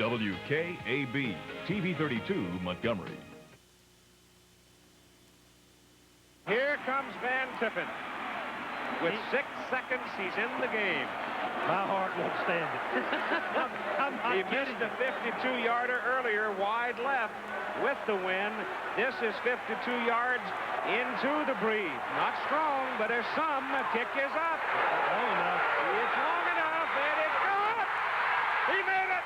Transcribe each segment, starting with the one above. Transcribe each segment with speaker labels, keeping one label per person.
Speaker 1: WKAB, TV 32, Montgomery.
Speaker 2: Here comes Van Tippen. With 6 seconds, he's in the game.
Speaker 3: My heart won't stand it.
Speaker 2: He missed a 52-yarder earlier, wide left with the wind. This is 52 yards into the breeze. Not strong, but there's some. The kick is up.
Speaker 3: Long enough.
Speaker 2: It's long enough, and it's good. He made it.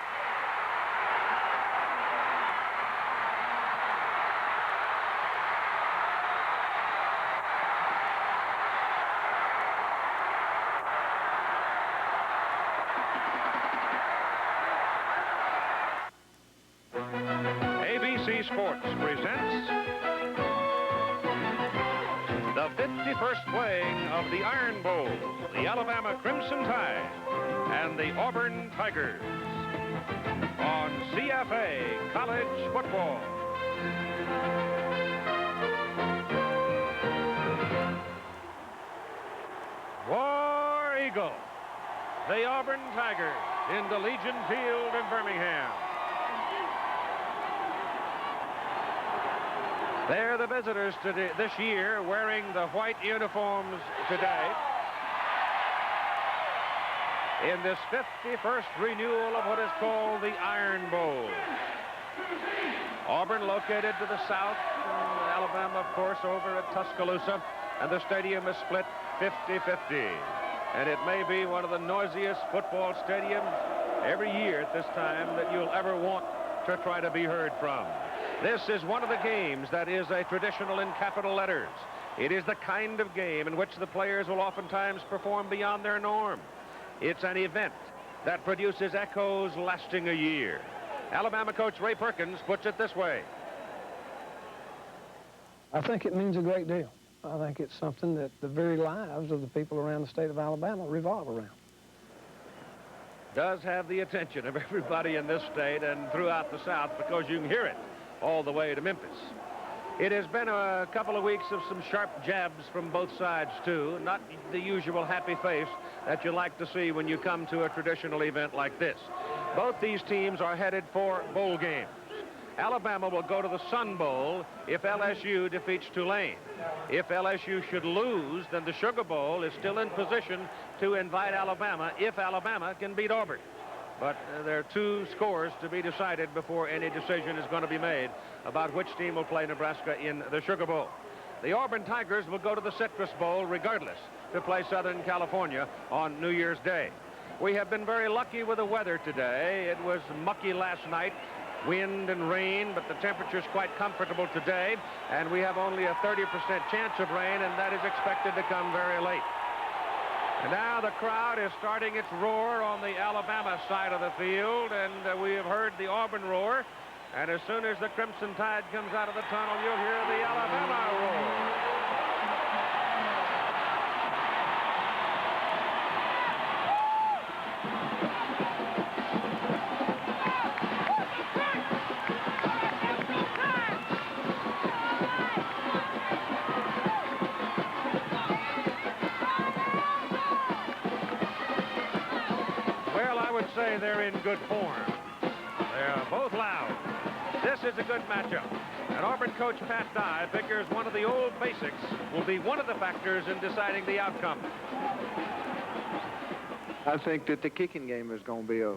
Speaker 2: ABC Sports presents the 51st playing of the Iron Bowl, the Alabama Crimson Tide and the Auburn Tigers on CFA College Football. War Eagle, the Auburn Tigers into Legion Field in Birmingham. They're the visitors today, this year, wearing the white uniforms today in this 51st renewal of what is called the Iron Bowl. Auburn located to the south, and Alabama, of course, over at Tuscaloosa, and the stadium is split 50-50. And it may be one of the noisiest football stadiums every year at this time that you'll ever want to try to be heard from. This is one of the games that is a traditional in capital letters. It is the kind of game in which the players will oftentimes perform beyond their norm. It's an event that produces echoes lasting a year. Alabama coach Ray Perkins puts it this way.
Speaker 4: I think it means a great deal. I think it's something that the very lives of the people around the state of Alabama revolve around.
Speaker 2: Does have the attention of everybody in this state and throughout the South, because you can hear it all the way to Memphis. It has been a couple of weeks of some sharp jabs from both sides, too. Not the usual happy face that you like to see when you come to a traditional event like this. Both these teams are headed for bowl games. Alabama will go to the Sun Bowl if LSU defeats Tulane. If LSU should lose, then the Sugar Bowl is still in position to invite Alabama if Alabama can beat Auburn. But there are 2 scores to be decided before any decision is going to be made about which team will play Nebraska in the Sugar Bowl. The Auburn Tigers will go to the Citrus Bowl regardless to play Southern California on New Year's Day. We have been very lucky with the weather today. It was mucky last night, wind and rain, but the temperature's quite comfortable today, and we have only a 30% chance of rain, and that is expected to come very late. And now the crowd is starting its roar on the Alabama side of the field, and we have heard the Auburn roar. And as soon as the Crimson Tide comes out of the tunnel, you'll hear the Alabama roar. Say they're in good form. They're both loud. This is a good matchup. And Auburn coach Pat Dye figures one of the old basics will be one of the factors in deciding the outcome.
Speaker 5: I think that the kicking game is going to be a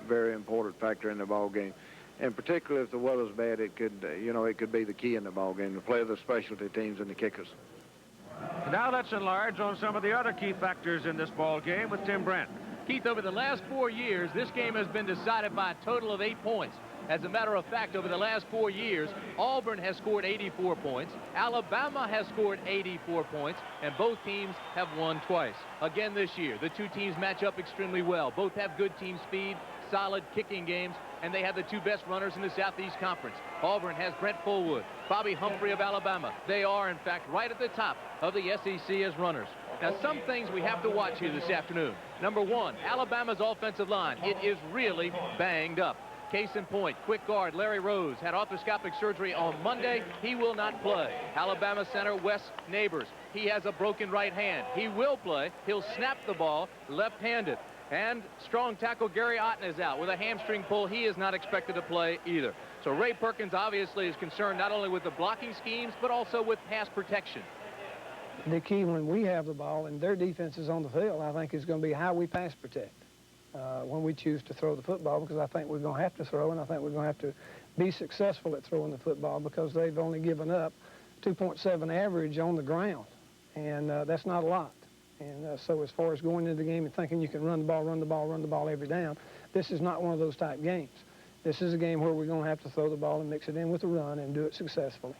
Speaker 5: very important factor in the ball game. And particularly if the weather's bad, it could, it could be the key in the ball game, to play the specialty teams and the kickers.
Speaker 2: Now let's enlarge on some of the other key factors in this ball game with Tim Brent.
Speaker 6: Keith, over the last 4 years, this game has been decided by a total of 8 points. As a matter of fact, over the last 4 years, Auburn has scored 84 points, Alabama has scored 84 points, and both teams have won twice. Again this year, the 2 teams match up extremely well. Both have good team speed, solid kicking games, and they have the 2 best runners in the Southeast Conference. Auburn has Brent Fullwood, Bobby Humphrey of Alabama. They are, in fact, right at the top of the SEC as runners. Now, some things we have to watch here this afternoon. Number 1, Alabama's offensive line. It is really banged up. Case in point, quick guard Larry Rose had arthroscopic surgery on Monday. He will not play. Alabama center Wes Neighbors. He has a broken right hand. He will play. He'll snap the ball left-handed. And strong tackle Gary Otten is out with a hamstring pull. He is not expected to play either. So Ray Perkins obviously is concerned not only with the blocking schemes, but also with pass protection.
Speaker 4: The key when we have the ball and their defense is on the field, I think is going to be how we pass protect when we choose to throw the football, because I think we're going to have to throw, and I think we're going to have to be successful at throwing the football, because they've only given up 2.7 average on the ground, and that's not a lot. And so as far as going into the game and thinking you can run the ball every down, this is not one of those type games. This is a game where we're going to have to throw the ball and mix it in with a run and do it successfully.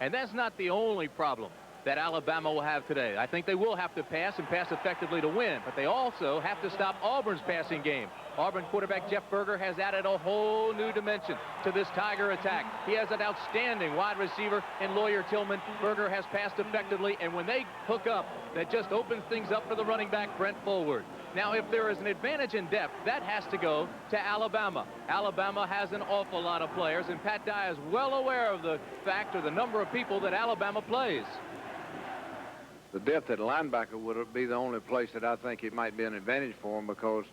Speaker 6: And that's not the only problem that Alabama will have today. I think they will have to pass and pass effectively to win, but they also have to stop Auburn's passing game. Auburn quarterback Jeff Berger has added a whole new dimension to this Tiger attack. He has an outstanding wide receiver in Lawyer Tillman. Berger has passed effectively, and when they hook up, that just opens things up for the running back Brent Fullwood. Now, if there is an advantage in depth, that has to go to Alabama. Alabama has an awful lot of players, and Pat Dye is well aware of the fact or the number of people that Alabama plays.
Speaker 5: The depth at linebacker would be the only place that I think it might be an advantage for them, because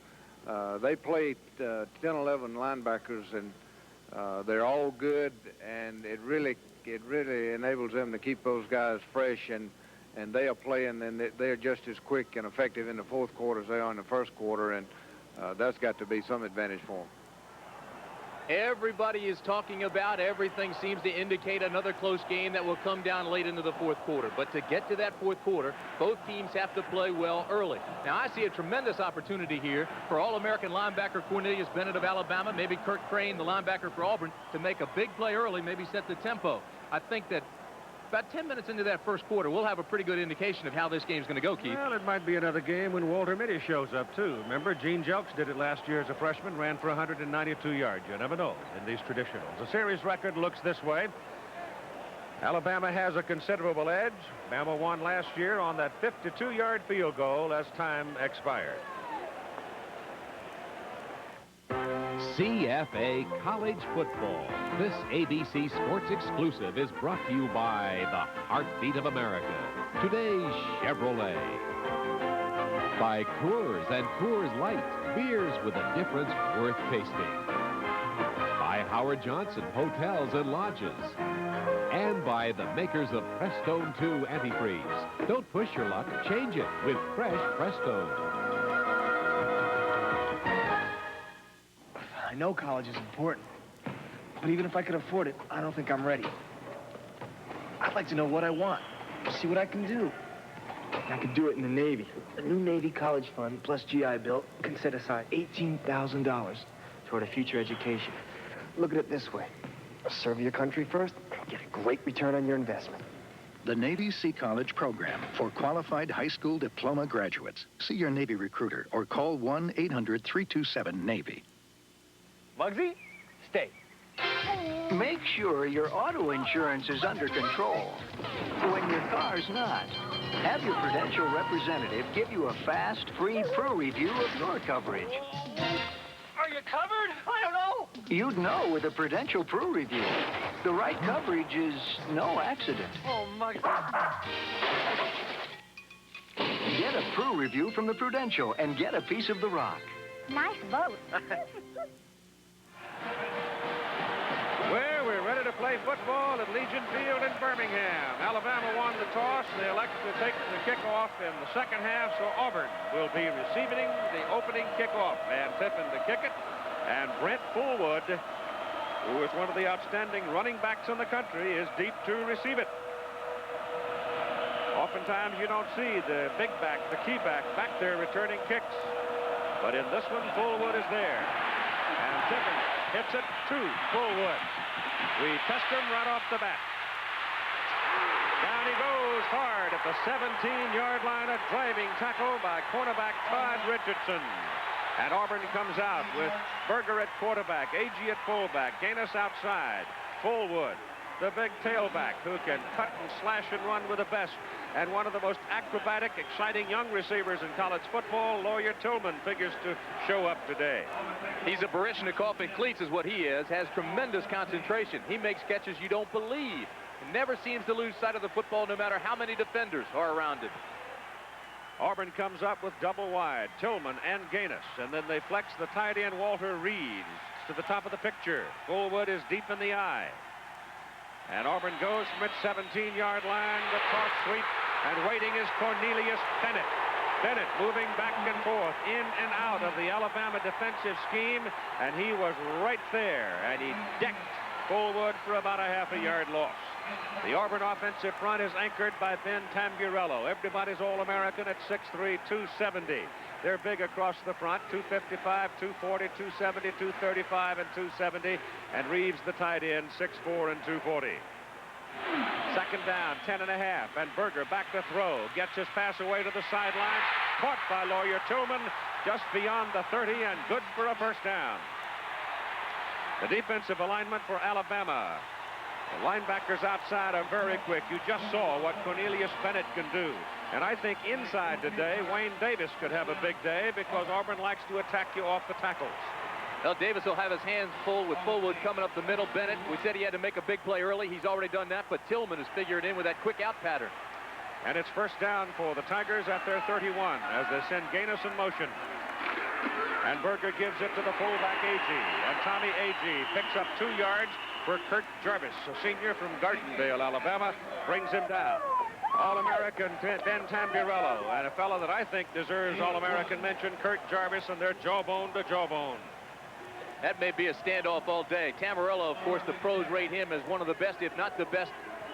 Speaker 5: they play 10, 11 linebackers, and they're all good, and it really enables them to keep those guys fresh, and they are playing, and they're just as quick and effective in the fourth quarter as they are in the first quarter, and that's got to be some advantage for them.
Speaker 6: Everybody is talking about, everything seems to indicate another close game that will come down late into the fourth quarter. But to get to that fourth quarter, both teams have to play well early. Now, I see a tremendous opportunity here for All-American linebacker Cornelius Bennett of Alabama, maybe Kurt Crane, the linebacker for Auburn, to make a big play early, maybe set the tempo. I think that about 10 minutes into that first quarter, we'll have a pretty good indication of how this game's going to go, Keith.
Speaker 2: Well, it might be another game when Walter Mitty shows up, too. Remember, Gene Jelks did it last year as a freshman, ran for 192 yards. You never know in these traditionals. The series record looks this way. Alabama has a considerable edge. Bama won last year on that 52-yard field goal as time expired.
Speaker 7: CFA College Football. This ABC Sports exclusive is brought to you by the Heartbeat of America, today's Chevrolet. By Coors and Coors Light, beers with a difference worth tasting. By Howard Johnson Hotels and Lodges. And by the makers of Prestone 2 Antifreeze. Don't push your luck, change it with fresh Prestone.
Speaker 8: I know college is important, but even if I could afford it, I don't think I'm ready. I'd like to know what I want, see what I can do. I could do it in the Navy. The new Navy College Fund plus GI Bill can set aside $18,000 toward a future education. Look at it this way. Serve your country first, get a great return on your investment.
Speaker 9: The Navy Sea College program for qualified high school diploma graduates. See your Navy recruiter or call 1-800-327-NAVY.
Speaker 8: Muggsy, stay.
Speaker 10: Make sure your auto insurance is under control when your car's not. Have your Prudential representative give you a fast, free pro review of your coverage.
Speaker 8: Are you covered? I don't know.
Speaker 10: You'd know with a Prudential Pro Review. The right coverage is no accident.
Speaker 8: Oh, Muggsy.
Speaker 10: Get a Pro Review from the Prudential and get a piece of the rock.
Speaker 11: Nice boat.
Speaker 2: Well, we're ready to play football at Legion Field in Birmingham. Alabama won the toss. They elected to take the kickoff in the second half, so Auburn will be receiving the opening kickoff. Van Tiffen to kick it, and Brent Fullwood, who is one of the outstanding running backs in the country, is deep to receive it. Oftentimes you don't see the big back, the key back there returning kicks. But in this one, Fullwood is there. And Tiffen hits it to Fullwood. We test him right off the bat. Down he goes hard at the 17-yard line. A driving tackle by cornerback Todd Richardson. And Auburn comes out with Berger at quarterback, Agee at fullback, Gaines outside, Fullwood, the big tailback who can cut and slash and run with the best. And one of the most acrobatic, exciting young receivers in college football, Lawyer Tillman, figures to show up today.
Speaker 6: He's a Baryshnikov in cleats is what he is, has tremendous concentration. He makes catches you don't believe. He never seems to lose sight of the football no matter how many defenders are around him.
Speaker 2: Auburn comes up with double wide, Tillman and Gaines, and then they flex the tight end Walter Reed to the top of the picture. Fullwood is deep in the eye. And Auburn goes from its 17-yard line. The toss sweep, and waiting is Cornelius Bennett. Bennett moving back and forth, in and out of the Alabama defensive scheme, and he was right there, and he decked Fullwood for about a half-a-yard loss. The Auburn offensive front is anchored by Ben Tamburello. Everybody's All-American at 6'3", 270. They're big across the front, 255, 240, 270, 235, and 270. And Reeves, the tight end, 6'4" and 240. Second down, 10 and a half, and Berger back to throw. Gets his pass away to the sideline. Caught by Lawyer Tillman just beyond the 30 and good for a first down. The defensive alignment for Alabama. The linebackers outside are very quick. You just saw what Cornelius Bennett can do. And I think inside today, Wayne Davis could have a big day because Auburn likes to attack you off the tackles.
Speaker 6: Well, Davis will have his hands full with Fullwood coming up the middle. Bennett, we said he had to make a big play early. He's already done that, but Tillman has figured in with that quick out pattern.
Speaker 2: And it's first down for the Tigers at their 31 as they send Gaines in motion. And Berger gives it to the fullback, Agee. And Tommy Agee picks up 2 yards for Kurt Jarvis, a senior from Gardendale, Alabama, brings him down. All-American Ben Tamburello, and a fellow that I think deserves All-American mention, Kurt Jarvis, and they're jawbone to jawbone.
Speaker 6: That may be a standoff all day. Tamburello, of course, the pros rate him as one of the best, if not the best,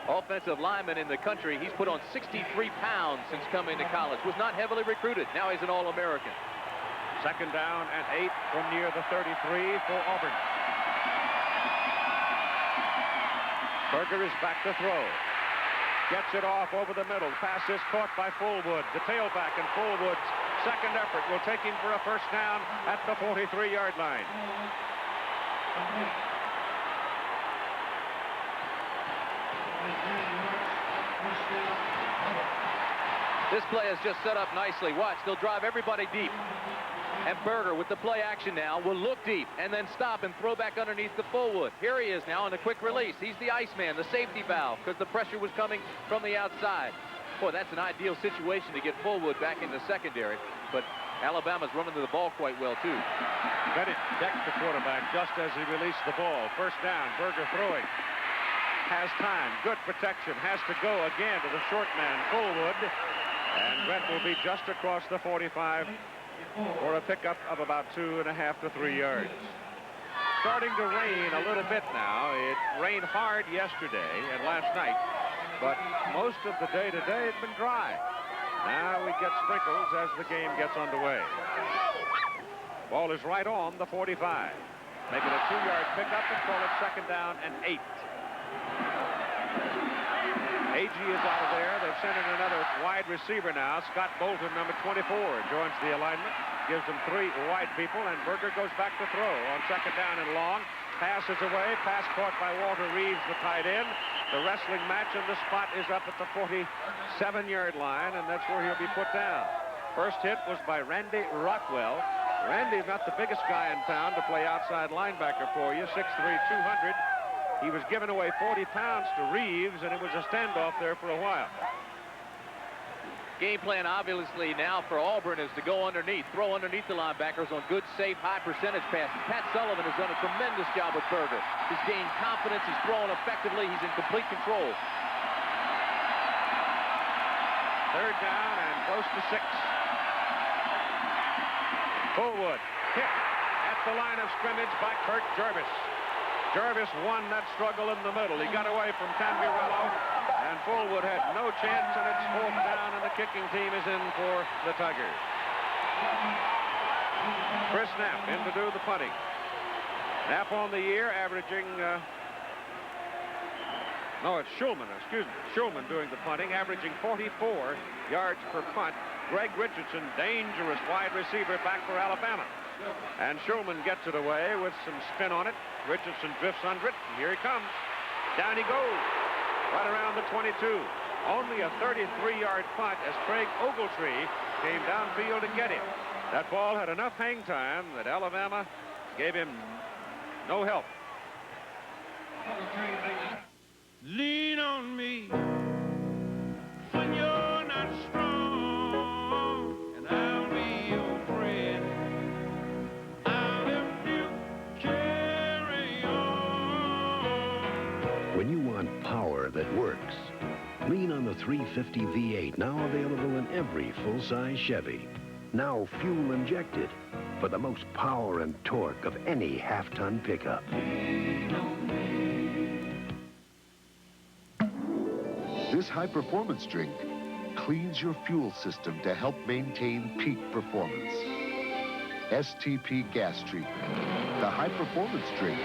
Speaker 6: offensive lineman in the country. He's put on 63 pounds since coming to college. Was not heavily recruited. Now he's an All-American.
Speaker 2: Second down and 8 from near the 33 for Auburn. Berger is back to throw. Gets it off over the middle. Pass is caught by Fullwood. The tailback, and Fullwood's second effort will take him for a first down at the 43-yard line.
Speaker 6: This play is just set up nicely. Watch, they'll drive everybody deep. And Berger, with the play action now, will look deep and then stop and throw back underneath the Fullwood. Here he is now on a quick release. He's the Iceman, the safety valve, because the pressure was coming from the outside. Boy, that's an ideal situation to get Fullwood back in the secondary. But Alabama's running to the ball quite well, too.
Speaker 2: Bennett decked the quarterback just as he released the ball. First down, Berger throwing. Has time, good protection, has to go again to the short man, Fullwood. And Brett will be just across the 45 for a pickup of about 2.5 to 3 yards. Starting to rain a little bit now. It rained hard yesterday and last night, but most of the day today it's been dry. Now we get sprinkles as the game gets underway. Ball is right on the 45. Making a 2-yard pickup and call it second down and 8. Agee is out of there. They've sent in another wide receiver now. Scott Bolton, number 24, joins the alignment. Gives them 3 wide people, and Berger goes back to throw on second down and long. Pass is away. Pass caught by Walter Reeves, the tight end. The wrestling match, and the spot is up at the 47-yard line, and that's where he'll be put down. First hit was by Randy Rockwell. Randy's not the biggest guy in town to play outside linebacker for you, 6'3", 200. He was giving away 40 pounds to Reeves, and it was a standoff there for a while.
Speaker 6: Game plan, obviously, now for Auburn is to go underneath, throw underneath the linebackers on good, safe, high percentage passes. Pat Sullivan has done a tremendous job with Berger. He's gained confidence. He's throwing effectively. He's in complete control.
Speaker 2: Third down and close to 6. Fullwood hit at the line of scrimmage by Kurt Jarvis. Jarvis won that struggle in the middle. He got away from Tamburello, and Fullwood had no chance, and it's fourth down, and the kicking team is in for the Tigers. Chris Knapp in to do the punting. Knapp on the year, averaging, no, it's Schulman, excuse me. Schulman doing the punting, averaging 44 yards per punt. Greg Richardson, dangerous wide receiver back for Alabama. And Schulman gets it away with some spin on it. Richardson drifts under it, and here he comes. Down he goes, right around the 22. Only a 33-yard punt as Craig Ogletree came downfield to get him. That ball had enough hang time that Alabama gave him no help.
Speaker 11: Lean on me when you're not strong. want power that works. Lean on the 350 V8, now available in every full-size Chevy. Now fuel injected for the most power and torque of any half-ton pickup.
Speaker 12: This high-performance drink cleans your fuel system to help maintain peak performance. STP Gas Treatment, the high-performance drink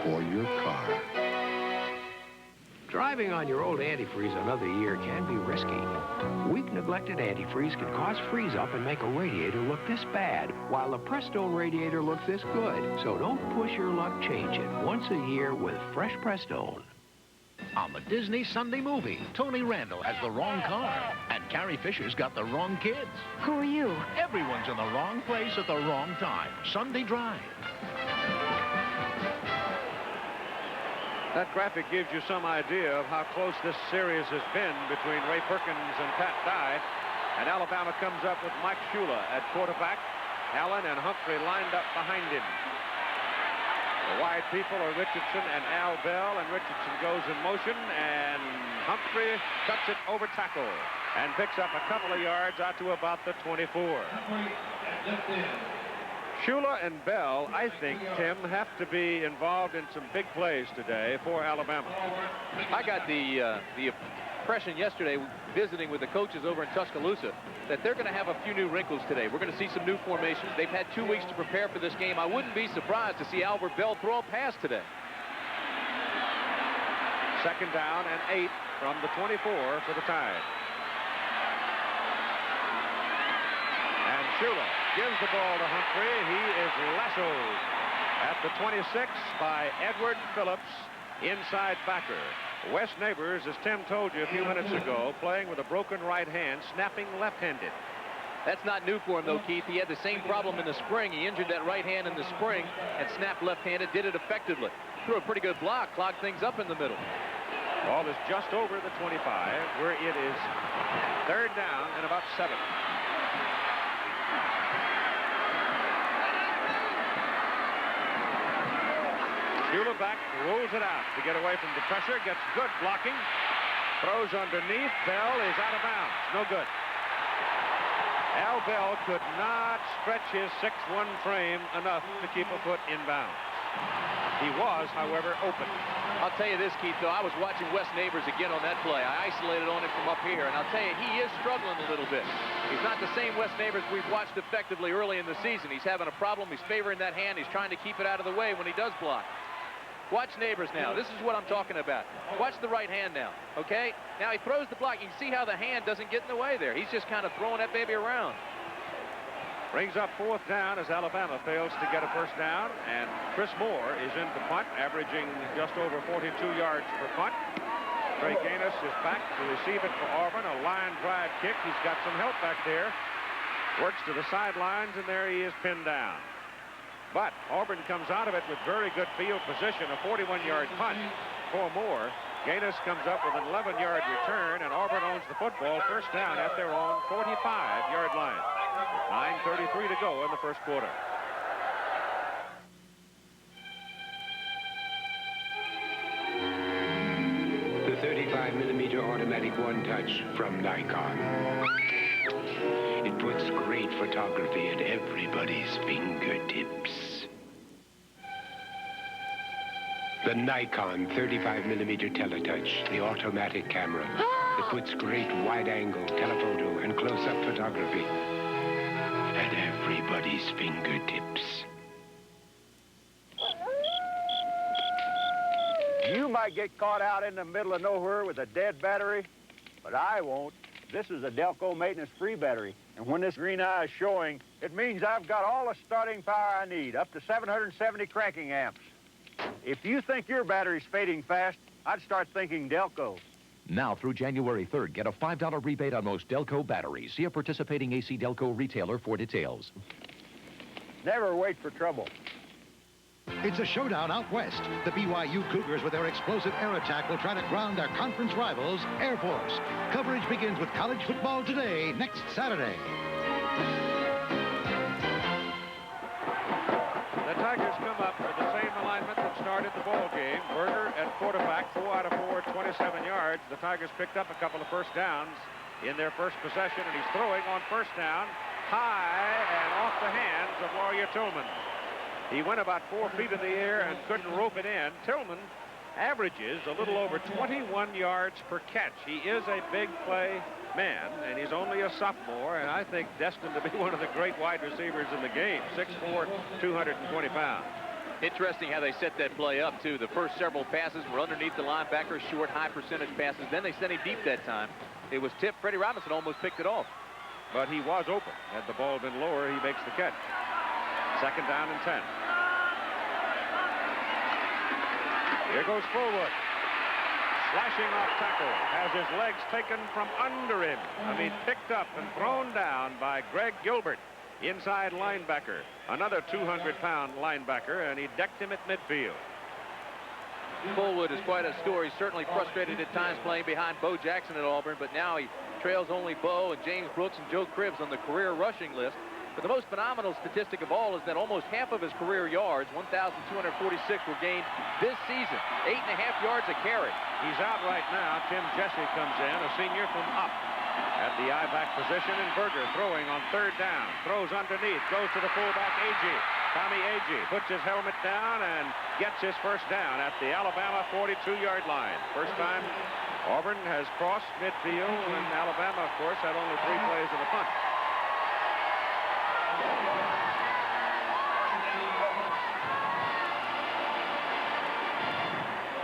Speaker 12: for your car.
Speaker 13: Driving on your old antifreeze another year can be risky. Weak, neglected antifreeze can cause freeze-up and make a radiator look this bad, while the Prestone radiator looks this good. So don't push your luck, change it once a year with fresh Prestone.
Speaker 14: On the Disney Sunday movie, Tony Randall has the wrong car, and Carrie Fisher's got the wrong kids.
Speaker 15: Who are you?
Speaker 14: Everyone's in the wrong place at the wrong time. Sunday Drive.
Speaker 2: That graphic gives you some idea of how close this series has been between Ray Perkins and Pat Dye. And Alabama comes up with Mike Shula at quarterback. Allen and Humphrey lined up behind him. The wide people are Richardson and Al Bell, and Richardson goes in motion, and Humphrey cuts it over tackle and picks up a couple of yards out to about the 24. Shula and Bell, I think, Tim, have to be involved in some big plays today for Alabama.
Speaker 6: I got the impression yesterday, visiting with the coaches over in Tuscaloosa, that they're going to have a few new wrinkles today. We're going to see some new formations. They've had 2 weeks to prepare for this game. I wouldn't be surprised to see Albert Bell throw a pass today.
Speaker 2: Second down and 8 from the 24 for the Tide. And Shula gives the ball to Humphrey. He is lassoed at the 26 by Edward Phillips, inside backer. Wes Neighbors, as Tim told you a few minutes ago, playing with a broken right hand, snapping left-handed.
Speaker 6: That's not new for him, though, Keith. He had the same problem in the spring. He injured that right hand in the spring and snapped left-handed, did it effectively. Threw a pretty good block, clogged things up in the middle.
Speaker 2: Ball is just over the 25, where it is third down and about 7. Shula back, rolls it out to get away from the pressure, gets good blocking, throws underneath. Bell is out of bounds. No good. Al Bell could not stretch his 6'1" frame enough to keep a foot in bounds. He was, however, open.
Speaker 6: I'll tell you this, Keith, though. I was watching Wes Neighbors again on that play. I isolated on him from up here, and I'll tell you, he is struggling a little bit. He's not the same Wes Neighbors we've watched effectively early in the season. He's having a problem. He's favoring that hand. He's trying to keep it out of the way when he does block. Watch Neighbors now. This is what I'm talking about. Watch the right hand now, okay? Now he throws the block. You can see how the hand doesn't get in the way there. He's just kind of throwing that baby around.
Speaker 2: Brings up fourth down as Alabama fails to get a first down, and Chris Moore is in to punt, averaging just over 42 yards per punt. Trey Gaines is back to receive it for Auburn, a line drive kick. He's got some help back there. Works to the sidelines, and there he is pinned down. But Auburn comes out of it with very good field position, a 41-yard punt for Moore. Gaines comes up with an 11-yard return, and Auburn owns the football, first down at their own 45-yard line. 9:33 to go in the first quarter.
Speaker 16: The 35mm automatic one-touch from Nikon. It puts great photography at everybody's fingertips. The Nikon 35mm Teletouch, the automatic camera that puts great wide-angle telephoto and close-up photography at everybody's fingertips.
Speaker 17: You might get caught out in the middle of nowhere with a dead battery, but I won't. This is a Delco maintenance-free battery, and when this green eye is showing, it means I've got all the starting power I need, up to 770 cranking amps. If you think your battery's fading fast, I'd start thinking Delco.
Speaker 7: Now through January 3rd, get a $5 rebate on most Delco batteries. See a participating AC Delco retailer for details.
Speaker 17: Never wait for trouble.
Speaker 9: It's a showdown out west. The BYU Cougars, with their explosive air attack, will try to ground their conference rivals, Air Force. Coverage begins with college football today, next Saturday.
Speaker 2: The Tigers come up with the same alignment that started started the ball game. Berger at quarterback, 4 out of 4, 27 yards. The Tigers picked up a couple of first downs in their first possession, and he's throwing on first down, high and off the hands of Lawyer Tillman. He went about 4 feet in the air and couldn't rope it in. Tillman averages a little over 21 yards per catch. He is a big play man, and he's only a sophomore, and I think destined to be one of the great wide receivers in the game. 6'4", 220 pounds.
Speaker 6: Interesting how they set that play up, too. The first several passes were underneath the linebacker, short, high percentage passes. Then they sent him deep that time. It was tipped. Freddie Robinson almost picked it off.
Speaker 2: But he was open. Had the ball been lower, he makes the catch. 2nd down and 10. Here goes Fullwood. Slashing off tackle. Has his legs taken from under him. I mean, picked up and thrown down by Greg Gilbert, inside linebacker. Another 200-pound linebacker, and he decked him at midfield.
Speaker 6: Fullwood is quite a story. Certainly frustrated at times playing behind Bo Jackson at Auburn, but now he trails only Bo and James Brooks and Joe Cribbs on the career rushing list. But the most phenomenal statistic of all is that almost half of his career yards, 1,246, were gained this season. 8.5 yards a carry.
Speaker 2: He's out right now. Tim Jesse comes in, a senior from Up, at the I-back position, and Berger throwing on 3rd down. Throws underneath, goes to the fullback, Agee. Tommy Agee puts his helmet down and gets his first down at the Alabama 42-yard line. First time Auburn has crossed midfield, and Alabama, of course, had only 3 plays in the punt.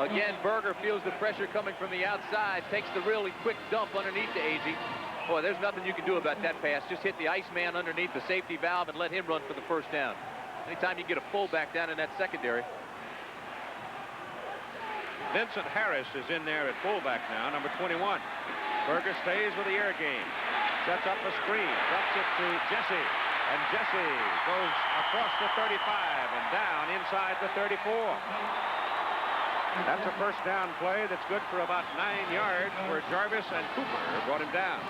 Speaker 6: Again, Berger feels the pressure coming from the outside, takes the really quick dump underneath to Agee. Boy, there's nothing you can do about that pass. Just hit the Iceman underneath the safety valve and let him run for the first down. Anytime you get a fullback down in that secondary.
Speaker 2: Vincent Harris is in there at fullback now, number 21. Berger stays with the air game. Sets up a screen, drops it to Jesse. And Jesse goes across the 35 and down inside the 34. That's a first down play that's good for about 9 yards, where Jarvis and Cooper brought him down.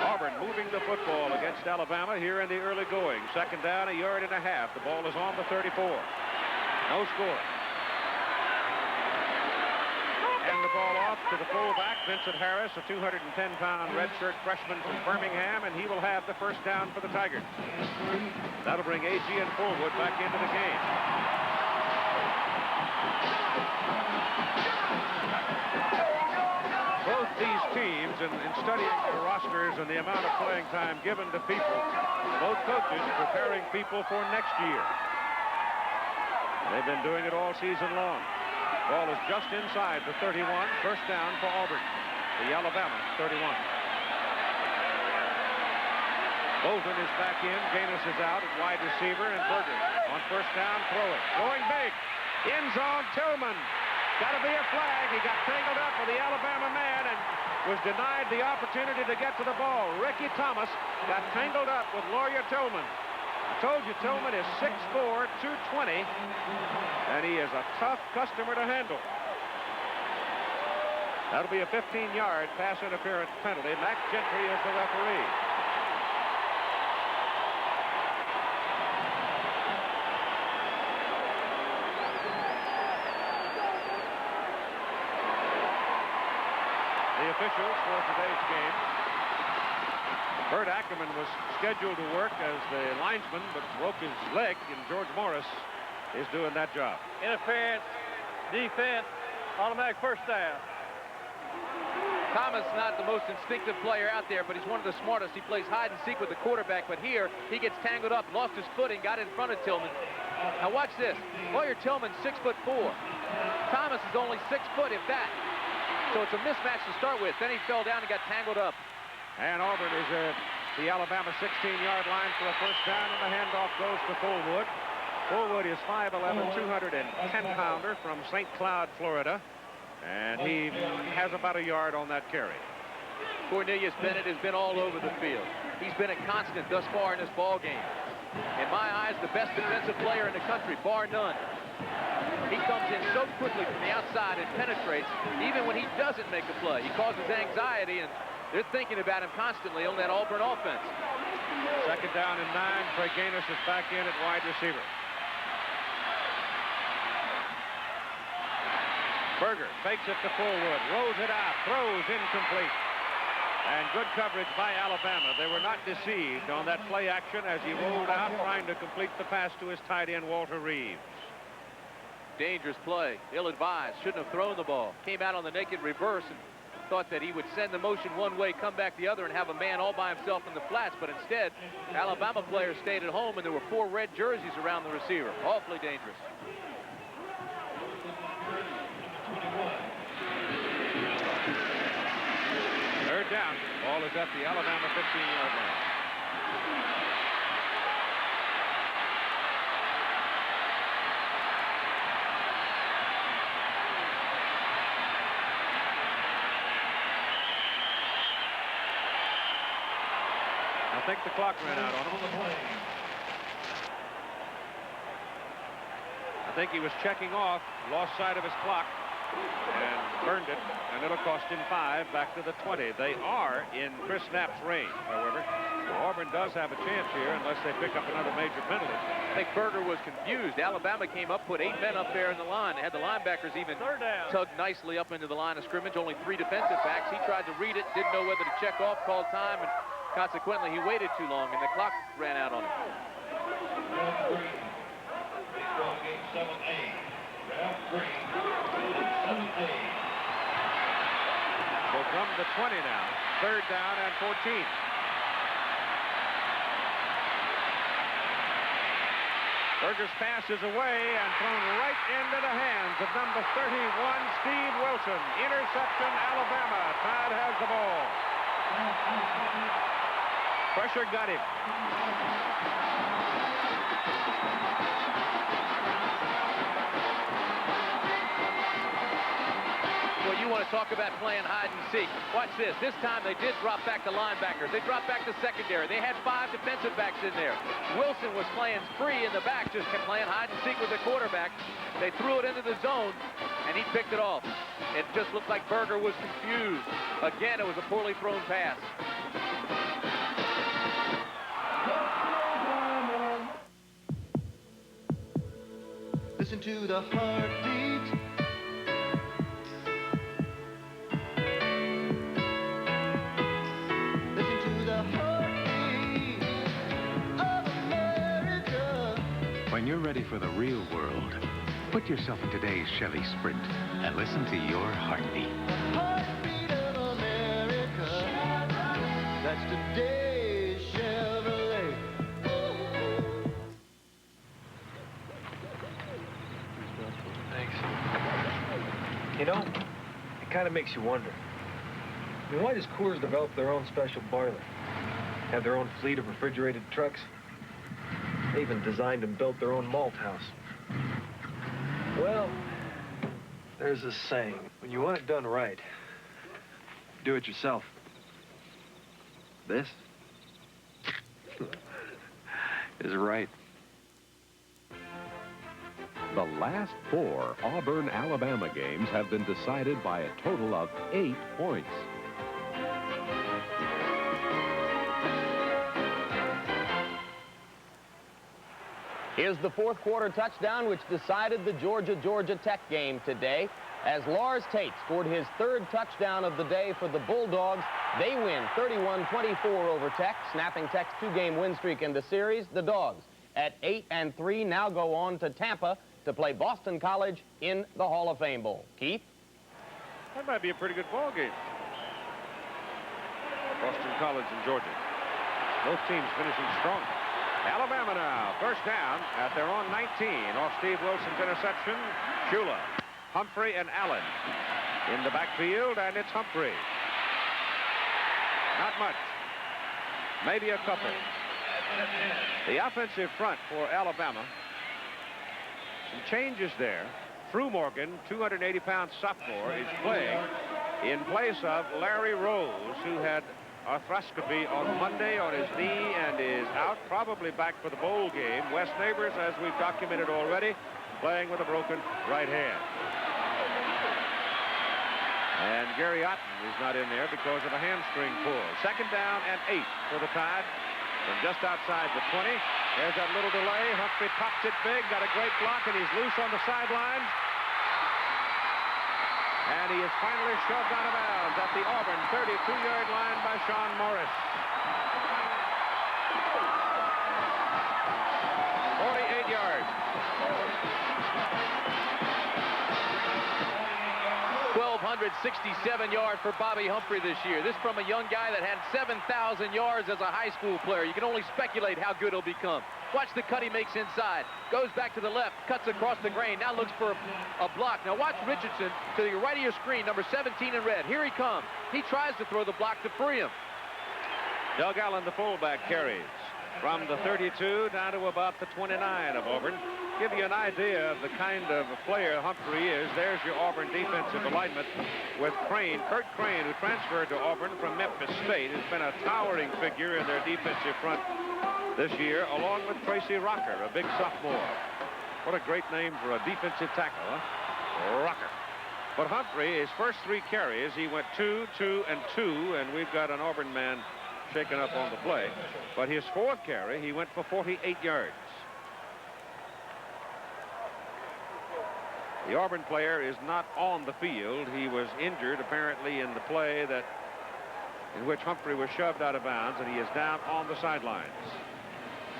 Speaker 2: Auburn moving the football against Alabama here in the early going. 2nd down, 1.5 yards. The ball is on the 34. No score. And the ball off to the fullback, Vincent Harris, a 210-pound redshirt freshman from Birmingham, and he will have the first down for the Tigers. That'll bring Agee and Fullwood back into the game. Both these teams, in studying the rosters and the amount of playing time given to people, both coaches preparing people for next year. They've been doing it all season long. Ball is just inside the 31. First down for Auburn. The Alabama 31. Bolton is back in. Gaines is out at wide receiver, and Berger on first down throwing. Going big. End zone, Tillman. Got to be a flag. He got tangled up with the Alabama man and was denied the opportunity to get to the ball. Ricky Thomas got tangled up with Lawyer Tillman. I told you Tillman is 6'4", 220, and he is a tough customer to handle. That'll be a 15-yard pass interference penalty. Mac Gentry is the referee. The officials for today's game. Bert Ackerman was scheduled to work as the linesman, but broke his leg, and George Morris is doing that job.
Speaker 3: Interference, defense, automatic first down.
Speaker 6: Thomas not the most instinctive player out there, but he's one of the smartest. He plays hide and seek with the quarterback, but here he gets tangled up, lost his footing, got in front of Tillman. Now watch this. Lawyer Tillman, 6'4". Thomas is only 6 foot, if that. So it's a mismatch to start with. Then he fell down and got tangled up.
Speaker 2: And Auburn is at the Alabama 16-yard line for a first down, and the handoff goes to Fullwood. Fullwood is 5'11", 210-pounder from St. Cloud, Florida, and he has about a yard on that carry.
Speaker 6: Cornelius Bennett has been all over the field. He's been a constant thus far in this ball game. In my eyes, the best defensive player in the country, bar none. He comes in so quickly from the outside and penetrates, even when he doesn't make a play. He causes anxiety, and they're thinking about him constantly on that Auburn offense.
Speaker 2: Second down and 9. Craig Gaines is back in at wide receiver. Berger fakes it to Fullwood, rolls it out, throws incomplete. And good coverage by Alabama. They were not deceived on that play action as he rolled out trying to complete the pass to his tight end, Walter Reeves.
Speaker 6: Dangerous play, ill-advised, shouldn't have thrown the ball. Came out on the naked reverse and thought that he would send the motion one way, come back the other, and have a man all by himself in the flats. But instead, Alabama players stayed at home, and there were 4 red jerseys around the receiver. Awfully dangerous.
Speaker 2: Third down. Ball is at the Alabama 15-yard line. I think the clock ran out on him. I think he was checking off, lost sight of his clock, and burned it, and it'll cost him 5 back to the 20. They are in Chris Knapp's range, however. So Auburn does have a chance here unless they pick up another major penalty.
Speaker 6: I think Berger was confused. Alabama came up, put 8 men up there in the line. They had the linebackers even tugged nicely up into the line of scrimmage. Only 3 defensive backs. He tried to read it, didn't know whether to check off, called time, and consequently he waited too long, and the clock ran out on him.
Speaker 2: So from the 20 now, third down and 14. Berger's pass is away and thrown right into the hands of number 31, Steve Wilson. Interception, Alabama. Todd has the ball. Pressure got him.
Speaker 6: Well, you want to talk about playing hide and seek. Watch this. This time they did drop back the linebackers. They dropped back the secondary. They had 5 defensive backs in there. Wilson was playing free in the back, just kept playing hide and seek with the quarterback. They threw it into the zone, and he picked it off. It just looked like Berger was confused. Again, it was a poorly thrown pass.
Speaker 15: Listen to the heartbeat. Listen to the heartbeat of America.
Speaker 18: When you're ready for the real world, put yourself in today's Chevy Sprint and listen to your heartbeat.
Speaker 15: Heartbeat of America. That's today's Chevrolet.
Speaker 8: Thanks. You know, it kind of makes you wonder. I mean, why does Coors develop their own special boiler? Have their own fleet of refrigerated trucks? They even designed and built their own malt house. Well, there's this saying, when you want it done right, do it yourself. This is right.
Speaker 7: The last 4 Auburn-Alabama games have been decided by a total of 8 points.
Speaker 19: Here's the 4th quarter touchdown which decided the Georgia Tech game today. As Lars Tate scored his 3rd touchdown of the day for the Bulldogs, they win 31-24 over Tech, snapping Tech's 2-game win streak in the series. The Dogs, at 8-3, now go on to Tampa to play Boston College in the Hall of Fame Bowl. Keith?
Speaker 2: That might be a pretty good ball game. Boston College and Georgia. Both teams finishing strong. Alabama now, first down at their own 19 off Steve Wilson's interception. Shula, Humphrey, and Allen in the backfield, and it's Humphrey. Not much. Maybe a couple. The offensive front for Alabama. Some changes there. Drew Morgan, 280-pound sophomore, is playing in place of Larry Rose, who had arthroscopy on Monday on his knee and is out, probably back for the bowl game. Wes Neighbors, as we've documented already, playing with a broken right hand. And Gary Otten is not in there because of a hamstring pull. 2nd down and 8 for the Tide from just outside the 20. There's that little delay. Humphrey pops it big, got a great block, and he's loose on the sidelines. And he is finally shoved out of bounds at the Auburn 32-yard line by Sean Morris. 48 yards.
Speaker 6: 1,267 yards for Bobby Humphrey this year. This from a young guy that had 7,000 yards as a high school player. You can only speculate how good he'll become. Watch the cut he makes inside. Goes back to the left, cuts across the grain. Now looks for a block. Now watch Richardson to the right of your screen, number 17 in red. Here he comes. He tries to throw the block to free him.
Speaker 2: Doug Allen, the fullback, carries from the 32 down to about the 29 of Auburn. Give you an idea of the kind of player Humphrey is. There's your Auburn defensive alignment with Crane, Kurt Crane, who transferred to Auburn from Memphis State, has been a towering figure in their defensive front this year, along with Tracy Rocker, a big sophomore. What a great name for a defensive tackle, huh? Rocker. But Humphrey, his first 3 carries, he went 2, 2, and 2, and we've got an Auburn man shaken up on the play. But his 4th carry, he went for 48 yards. The Auburn player is not on the field. He was injured, apparently, in the play in which Humphrey was shoved out of bounds, and he is down on the sidelines.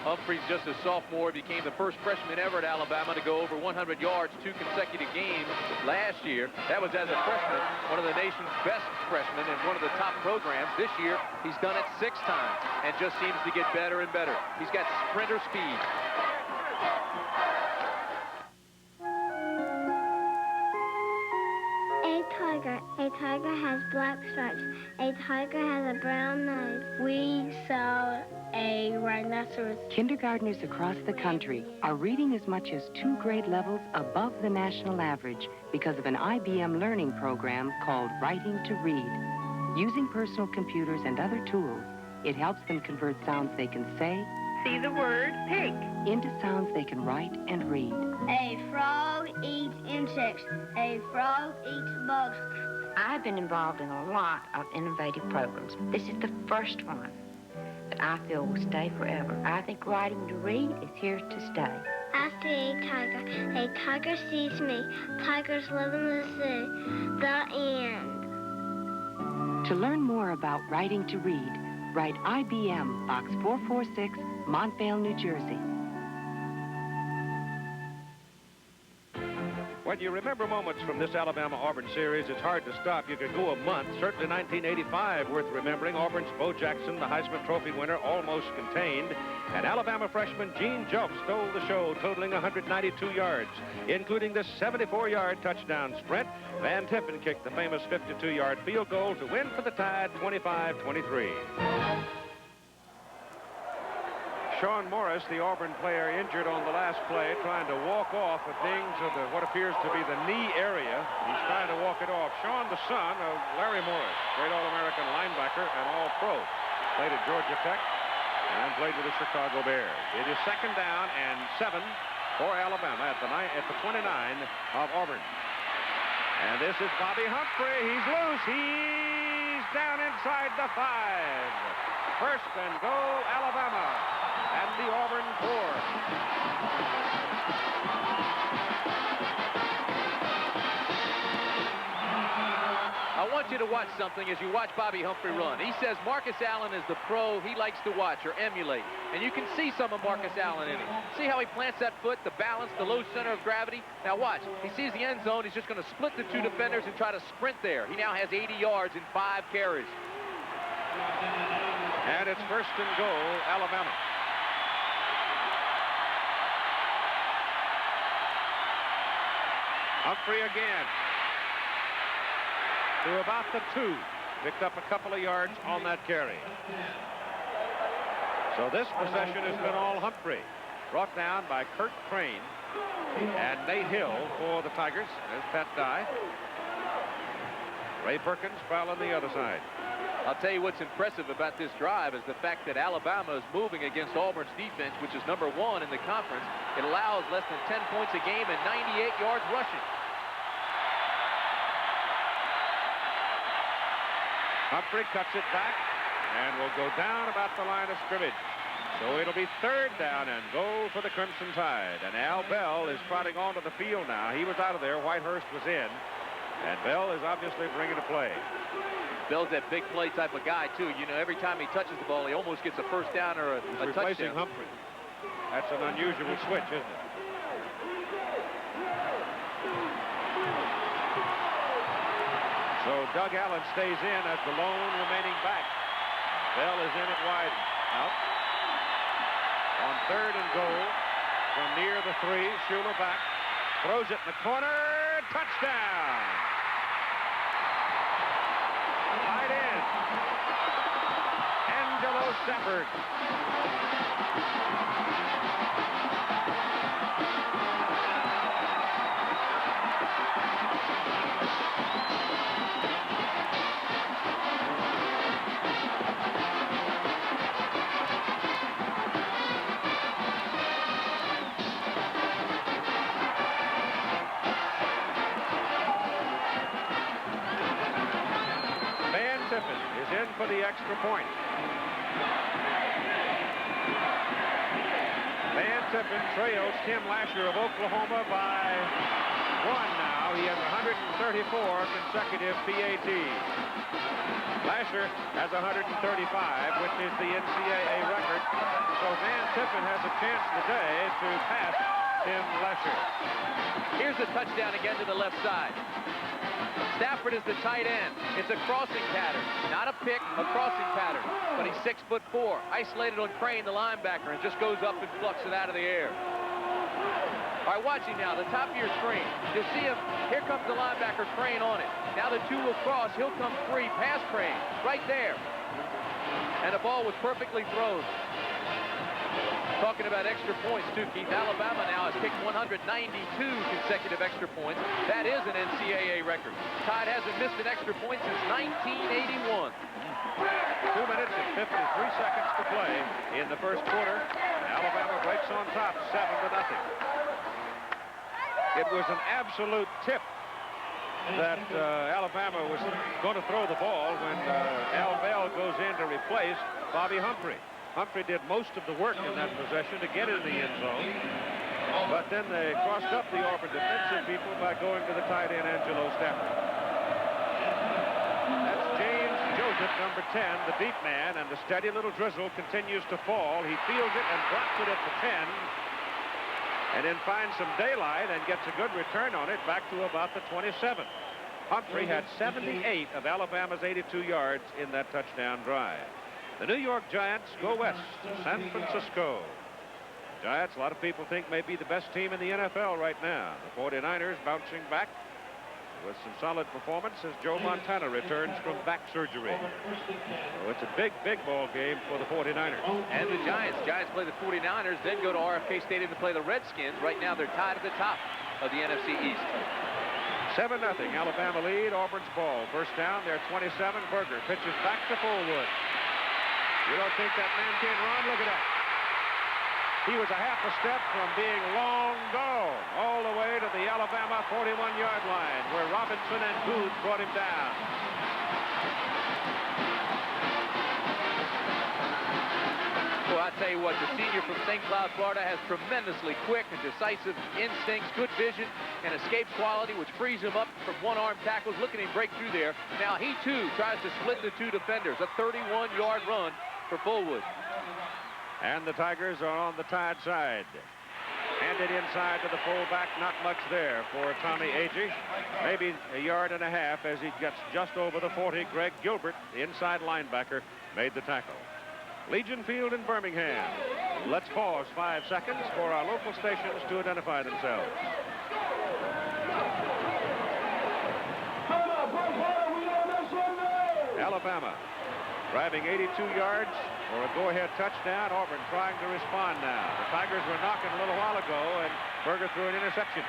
Speaker 6: Humphrey's just a sophomore, became the first freshman ever at Alabama to go over 100 yards 2 consecutive games last year. That was as a freshman, one of the nation's best freshmen and one of the top programs. This year, he's done it 6 times and just seems to get better and better. He's got sprinter speed.
Speaker 20: A tiger has black stripes. A tiger has a brown nose. We saw a rhinoceros.
Speaker 21: Kindergartners across the country are reading as much as 2 grade levels above the national average because of an IBM learning program called Writing to Read. Using personal computers and other tools, it helps them convert sounds they can say,
Speaker 20: See the word pig.
Speaker 21: into sounds they can write and read.
Speaker 20: A frog eats insects. A frog eats bugs.
Speaker 22: I've been involved in a lot of innovative programs. This is the first one that I feel will stay forever. I think Writing to Read is here to stay.
Speaker 20: I see a tiger. A tiger sees me. Tigers live in the sea. The end.
Speaker 21: To learn more about Writing to Read, write IBM, Box 446, Montvale, New Jersey.
Speaker 2: When you remember moments from this Alabama-Auburn series, it's hard to stop. You could go a month. Certainly 1985 worth remembering. Auburn's Bo Jackson, the Heisman Trophy winner, almost contained. And Alabama freshman Gene Jelf stole the show, totaling 192 yards, including the 74-yard touchdown sprint. Van Tippen kicked the famous 52-yard field goal to win for the Tide 25-23. Sean Morris, the Auburn player, injured on the last play, trying to walk off a dings of what appears to be the knee area. He's trying to walk it off. Sean, the son of Larry Morris, great All-American linebacker and All-Pro. Played at Georgia Tech and played with the Chicago Bears. It is 2nd down and 7 for Alabama at the 29 of Auburn. And this is Bobby Humphrey. He's loose. He's down inside the 5. 1st and goal, Alabama. And the Auburn 4.
Speaker 6: I want you to watch something as you watch Bobby Humphrey run. He says Marcus Allen is the pro he likes to watch or emulate. And you can see some of Marcus Allen in him. See how he plants that foot, the balance, the low center of gravity? Now watch. He sees the end zone. He's just going to split the 2 defenders and try to sprint there. He now has 80 yards in 5 carries.
Speaker 2: And it's 1st and goal, Alabama. Humphrey again. To about the 2. Picked up a couple of yards on that carry. So this possession has been all Humphrey. Brought down by Kurt Crane and Nate Hill for the Tigers. There's Pat Dye. Ray Perkins fell on the other side.
Speaker 6: I'll tell you what's impressive about this drive is the fact that Alabama is moving against Auburn's defense, which is #1 in the conference. It allows less than 10 points a game and 98 yards rushing.
Speaker 2: Humphrey cuts it back and will go down about the line of scrimmage. So it'll be 3rd down and goal for the Crimson Tide. And Al Bell is trotting onto the field now. He was out of there. Whitehurst was in. And Bell is obviously bringing a play.
Speaker 6: Bell's that big play type of guy, too. You know, every time he touches the ball, he almost gets a first down or a
Speaker 2: Replacing
Speaker 6: touchdown.
Speaker 2: Humphrey. That's an unusual switch, isn't it? So Doug Allen stays in as the lone remaining back. Bell is in at wide out. On 3rd and goal from near the 3, Schuler back. Throws it in the corner. Touchdown! Tight end. Angelo Stafford. Is in for the extra point. Van Tippen trails Tim Lasher of Oklahoma by 1 now. He has 134 consecutive PATs. Lasher has 135, which is the NCAA record. So Van Tippen has a chance today to pass Tim Lasher.
Speaker 6: Here's the touchdown again to the left side. Stafford is the tight end. It's a crossing pattern, not a pick, a crossing pattern. But he's 6'4", isolated on Crane, the linebacker, and just goes up and plucks it out of the air. All right, watch him now, the top of your screen. You'll see him, here comes the linebacker, Crane on it. Now the two will cross, he'll come free, past Crane, right there. And the ball was perfectly thrown. Talking about extra points, too, Keith. Alabama now has kicked 192 consecutive extra points. That is an NCAA record. Tide hasn't missed an extra point since 1981.
Speaker 2: 2 minutes and 53 seconds to play in the first quarter. Alabama breaks on top, 7-0. It was an absolute tip that Alabama was going to throw the ball when Al Bell goes in to replace Bobby Humphrey. Humphrey did most of the work in that possession to get in the end zone. But then they crossed up the Auburn defensive people by going to the tight end, Angelo Stafford. That's James Joseph, number 10, the deep man, and the steady little drizzle continues to fall. He fields it and drops it at the 10, and then finds some daylight and gets a good return on it back to about the 27. Humphrey had 78 of Alabama's 82 yards in that touchdown drive. The New York Giants go west to San Francisco. Giants, a lot of people think, may be the best team in the NFL right now. The 49ers bouncing back with some solid performance as Joe Montana returns from back surgery. So it's a big, big ball game for the 49ers.
Speaker 6: And the Giants. Giants play the 49ers, then go to RFK Stadium to play the Redskins. Right now, they're tied at the top of the NFC East.
Speaker 2: 7-0, Alabama lead, Auburn's ball. First down, they're 27. Berger pitches back to Fullwood. You don't think that man can run? Look at that. He was a half a step from being long gone all the way to the Alabama 41-yard line where Robinson and Booth brought him down.
Speaker 6: Well, I tell you what, the senior from St. Cloud, Florida has tremendously quick and decisive instincts, good vision, and escape quality, which frees him up from one-arm tackles. Look at him break through there. Now he, too, tries to split the two defenders. A 31-yard run for Fullwood.
Speaker 2: And the Tigers are on the Tide side. Handed inside to the fullback, not much there for Tommy Agee. Maybe a yard and a half as he gets just over the 40. Greg Gilbert, the inside linebacker, made the tackle. Legion Field in Birmingham. Let's pause 5 seconds for our local stations to identify themselves. Alabama driving 82 yards for a go-ahead touchdown. Auburn trying to respond now. The Tigers were knocking a little while ago, and Berger threw an interception.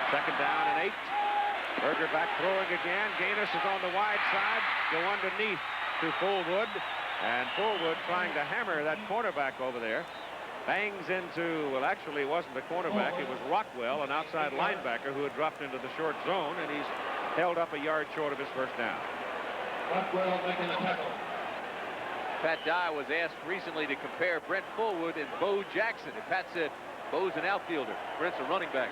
Speaker 2: Second down and 8. Berger back throwing again. Gaines is on the wide side. Go underneath to Fullwood. And Fullwood trying to hammer that cornerback over there. Bangs into, well, actually it wasn't a cornerback. It was Rockwell, an outside linebacker who had dropped into the short zone, and he's held up a yard short of his first down.
Speaker 15: Rockwell making the tackle.
Speaker 6: Pat Dye was asked recently to compare Brent Fullwood and Bo Jackson, and Pat said Bo's an outfielder, Brent's a running back.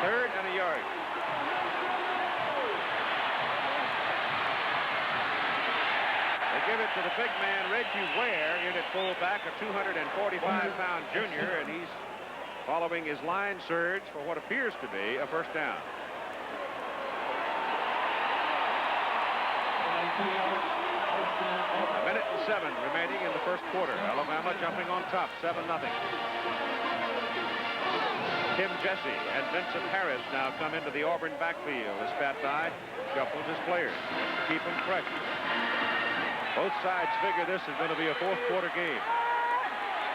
Speaker 2: 3rd and a yard. They give it to the big man, Reggie Ware, in at fullback, a 245-pound junior, and he's following his line surge for what appears to be a first down. A minute and 7 remaining in the first quarter. Alabama jumping on top, 7-0. Tim Jesse and Vincent Harris now come into the Auburn backfield as Pat Dye shuffles his players to keep them fresh. Both sides figure this is going to be a fourth quarter game.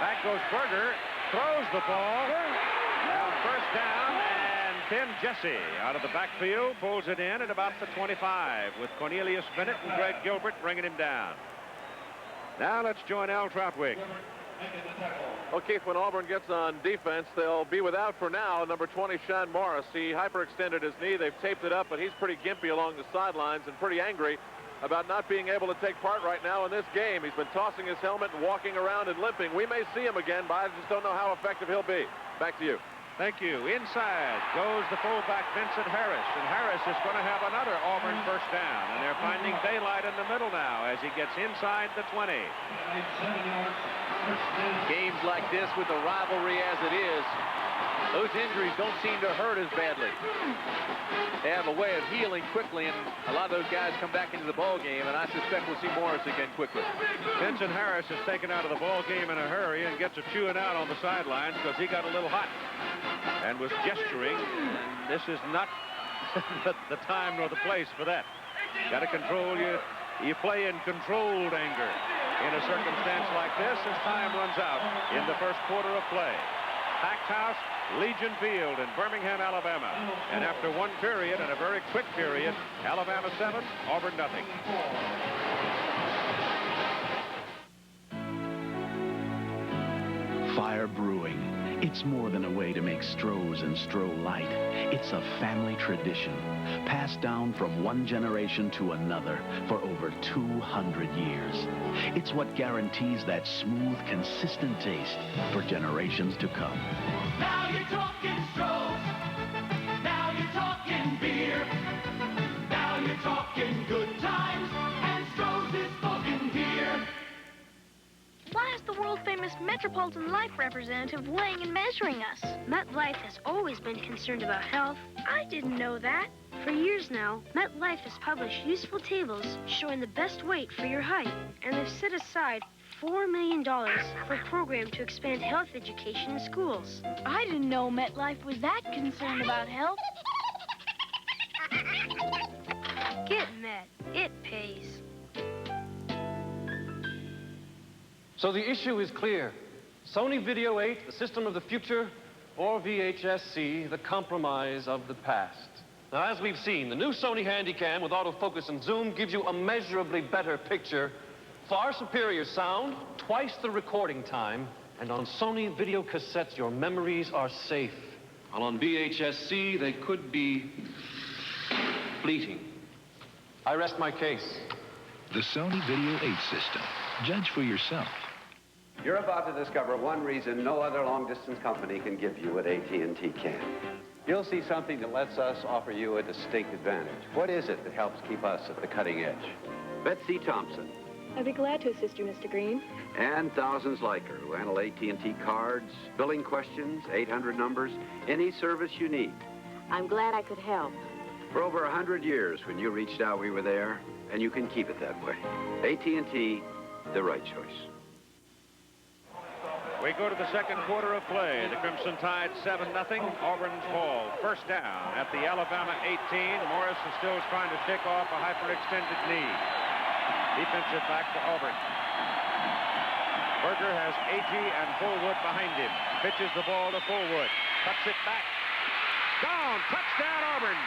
Speaker 2: Back goes Berger, throws the ball, and first down, and Tim Jesse out of the backfield pulls it in at about the 25 with Cornelius Bennett and Greg Gilbert bringing him down. Now let's join Al Troutwig.
Speaker 1: Okay, when Auburn gets on defense, they'll be without for now number 20, Sean Morris. He hyperextended his knee. They've taped it up, but he's pretty gimpy along the sidelines and pretty angry about not being able to take part right now in this game. He's been tossing his helmet and walking around and limping. We may see him again, but I just don't know how effective he'll be. Back to you.
Speaker 2: Thank you. Inside goes the fullback Vincent Harris, and Harris is going to have another Auburn first down, and they're finding daylight in the middle now as he gets inside the 20.
Speaker 6: Games like this with the rivalry as it is, those injuries don't seem to hurt as badly. They have a way of healing quickly, and a lot of those guys come back into the ball game, and I suspect we'll see Morris again quickly.
Speaker 2: Vincent Harris is taken out of the ball game in a hurry and gets a chewing out on the sidelines because he got a little hot and was gesturing. And this is not the time nor the place for that. Got to control you play in controlled anger in a circumstance like this as time runs out in the first quarter of play. Packed house, Legion Field in Birmingham, Alabama. And after one period, and a very quick period, Alabama 7, Auburn nothing.
Speaker 4: Fire Brewing. It's more than a way to make Stroh's and Stroh Light. It's a family tradition, passed down from one generation to another for over 200 years. It's what guarantees that smooth, consistent taste for generations to come.
Speaker 15: Now you're talking Stroh's. Now you're talking beer. Now you're talking good times. And Stroh's is spoken here.
Speaker 23: Why is the world-famous Metropolitan Life representative weighing and measuring us? MetLife has always been concerned about health. I didn't know that. For years now, MetLife has published useful tables showing the best weight for your height. And they've set aside $4 million for a program to expand health education in schools.
Speaker 24: I didn't know MetLife was that concerned about health.
Speaker 23: Get Met. It pays.
Speaker 3: So the issue is clear. Sony Video 8, the system of the future, or VHS-C, the compromise of the past. Now, as we've seen, the new Sony Handycam with autofocus and zoom gives you a measurably better picture, far superior sound, twice the recording time, and on Sony video cassettes, your memories are safe. While on VHS-C, they could be fleeting. I rest my case.
Speaker 18: The Sony Video 8 system. Judge for yourself.
Speaker 25: You're about to discover one reason no other long-distance company can give you what AT&T can. You'll see something that lets us offer you a distinct advantage. What is it that helps keep us at the cutting edge? Betsy Thompson.
Speaker 24: I'd be glad to assist you, Mr. Green.
Speaker 25: And thousands like her who handle AT&T cards, billing questions, 800 numbers, any service you need.
Speaker 24: I'm glad I could help.
Speaker 25: For over 100 years, when you reached out, we were there, and you can keep it that way. AT&T, the right choice.
Speaker 2: We go to the second quarter of play. The Crimson Tide 7-0. Auburn's ball. First down at the Alabama 18. Morris is still trying to shake off a hyperextended knee. Defensive back to Auburn. Berger has Agee and Fullwood behind him. Pitches the ball to Fullwood. Cuts it back. Down. Touchdown, Auburn.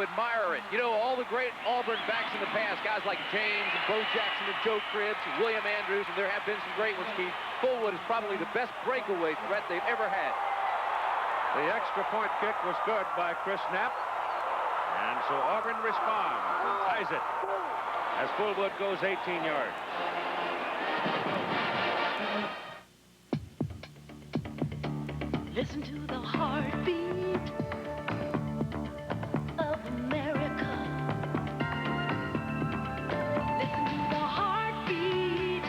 Speaker 6: admire it. You know, all the great Auburn backs in the past, guys like James and Bo Jackson and Joe Cribbs and William Andrews, and there have been some great ones, Keith. Fullwood is probably the best breakaway threat they've ever had.
Speaker 2: The extra point kick was good by Chris Knapp. And so Auburn responds and ties it as Fullwood goes 18 yards.
Speaker 15: Listen to the heartbeat of America. Listen to the heartbeat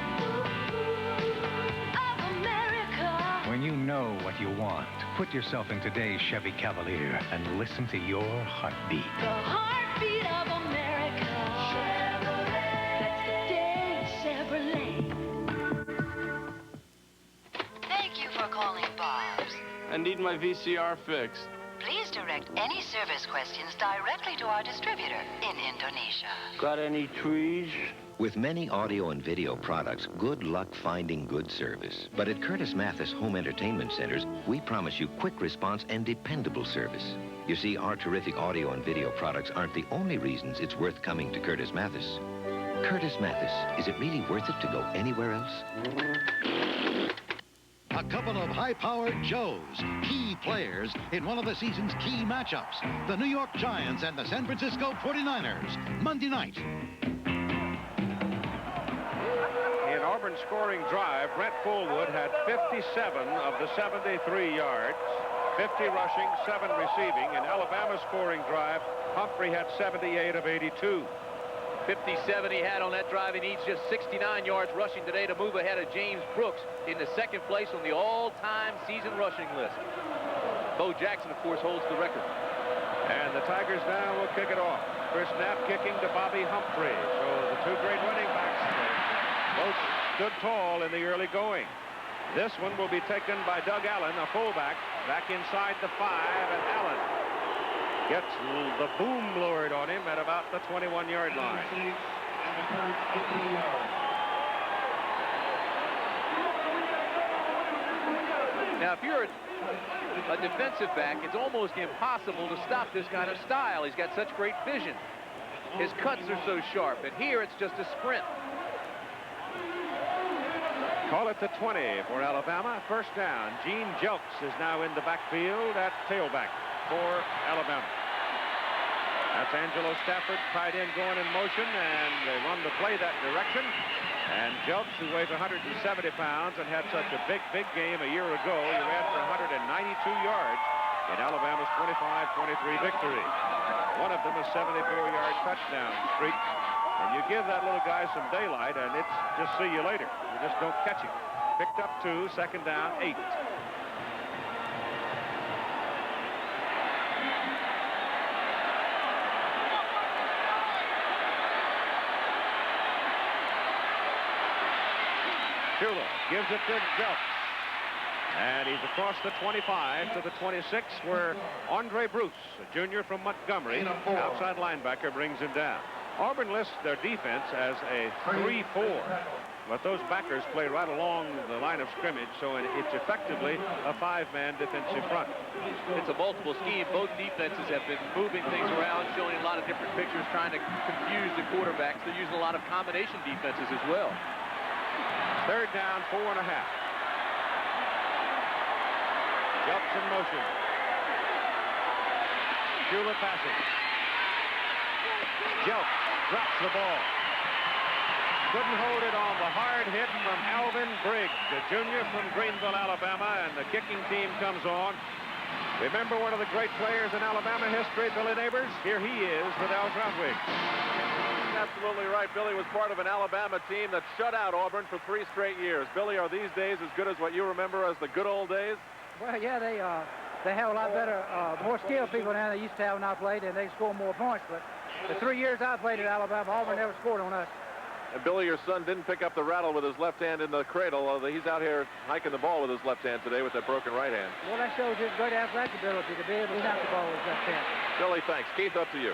Speaker 15: of America.
Speaker 18: When you know what you want, put yourself in today's Chevy Cavalier and listen to your heartbeat.
Speaker 15: The heartbeat of America. Chevrolet. That's today's Chevrolet.
Speaker 5: Thank you for calling Bob's.
Speaker 10: I need my VCR fixed.
Speaker 5: Please direct any service questions directly to our distributor in Indonesia.
Speaker 10: Got any trees?
Speaker 11: With many audio and video products, good luck finding good service. But at Curtis Mathis Home Entertainment Centers, we promise you quick response and dependable service. You see, our terrific audio and video products aren't the only reasons it's worth coming to Curtis Mathis. Curtis Mathis, is it really worth it to go anywhere else?
Speaker 9: A couple of high-powered Joes, key players in one of the season's key matchups. The New York Giants and the San Francisco 49ers, Monday night.
Speaker 2: In Auburn's scoring drive, Brent Fullwood had 57 of the 73 yards, 50 rushing, 7 receiving. In Alabama's scoring drive, Humphrey had 78 of 82.
Speaker 6: 57 he had on that drive. He needs just 69 yards rushing today to move ahead of James Brooks in the second place on the all-time season rushing list. Bo Jackson, of course, holds the record.
Speaker 2: And the Tigers now will kick it off. Chris Knapp kicking to Bobby Humphrey. So the two great running backs both stood tall in the early going. This one will be taken by Doug Allen, a fullback, back inside the 5, and Allen gets the boom lowered on him at about the 21-yard line.
Speaker 6: Now, if you're a defensive back, it's almost impossible to stop this kind of style. He's got such great vision. His cuts are so sharp, and here it's just a sprint.
Speaker 2: Call it the 20 for Alabama. First down. Gene Jelks is now in the backfield at tailback for Alabama. That's Angelo Stafford, tight end going in motion, and they run the play that direction. And Jelks, who weighs 170 pounds and had such a big game a year ago, he ran for 192 yards in Alabama's 25-23 victory. One of them a 74-yard touchdown streak. And you give that little guy some daylight, and it's just see you later. You just don't catch him. Picked up 2, second down, 8. Shula gives it to Jelks. And he's across the 25 to the 26, where Andre Bruce, a junior from Montgomery, outside linebacker, brings him down. Auburn lists their defense as a 3-4, but those backers play right along the line of scrimmage, so it's effectively a 5-man defensive front.
Speaker 6: It's a multiple scheme. Both defenses have been moving things around, showing a lot of different pictures, trying to confuse the quarterbacks. They're using a lot of combination defenses as well.
Speaker 2: Third down, 4.5. Jelks in motion. Shula passing. Jelks drops the ball. Couldn't hold it on the hard hit from Alvin Briggs, a junior from Greenville, Alabama, and the kicking team comes on. Remember one of the great players in Alabama history, Billy Neighbors? Here he is with Al Trautwig.
Speaker 1: Absolutely right. Billy was part of an Alabama team that shut out Auburn for 3 straight years. Billy, are these days as good as what you remember as the good old days?
Speaker 12: Well, yeah, they have a lot better, more skilled people now than they used to have when I played, and they score more points. But the 3 years I played at Alabama, Auburn never scored on us.
Speaker 1: And Billy, your son didn't pick up the rattle with his left hand in the cradle. He's out here hiking the ball with his left hand today with that broken right hand.
Speaker 12: Well, that shows his great athletic ability to be able to snap the ball with his left hand.
Speaker 1: Billy, thanks. Keith, up to you.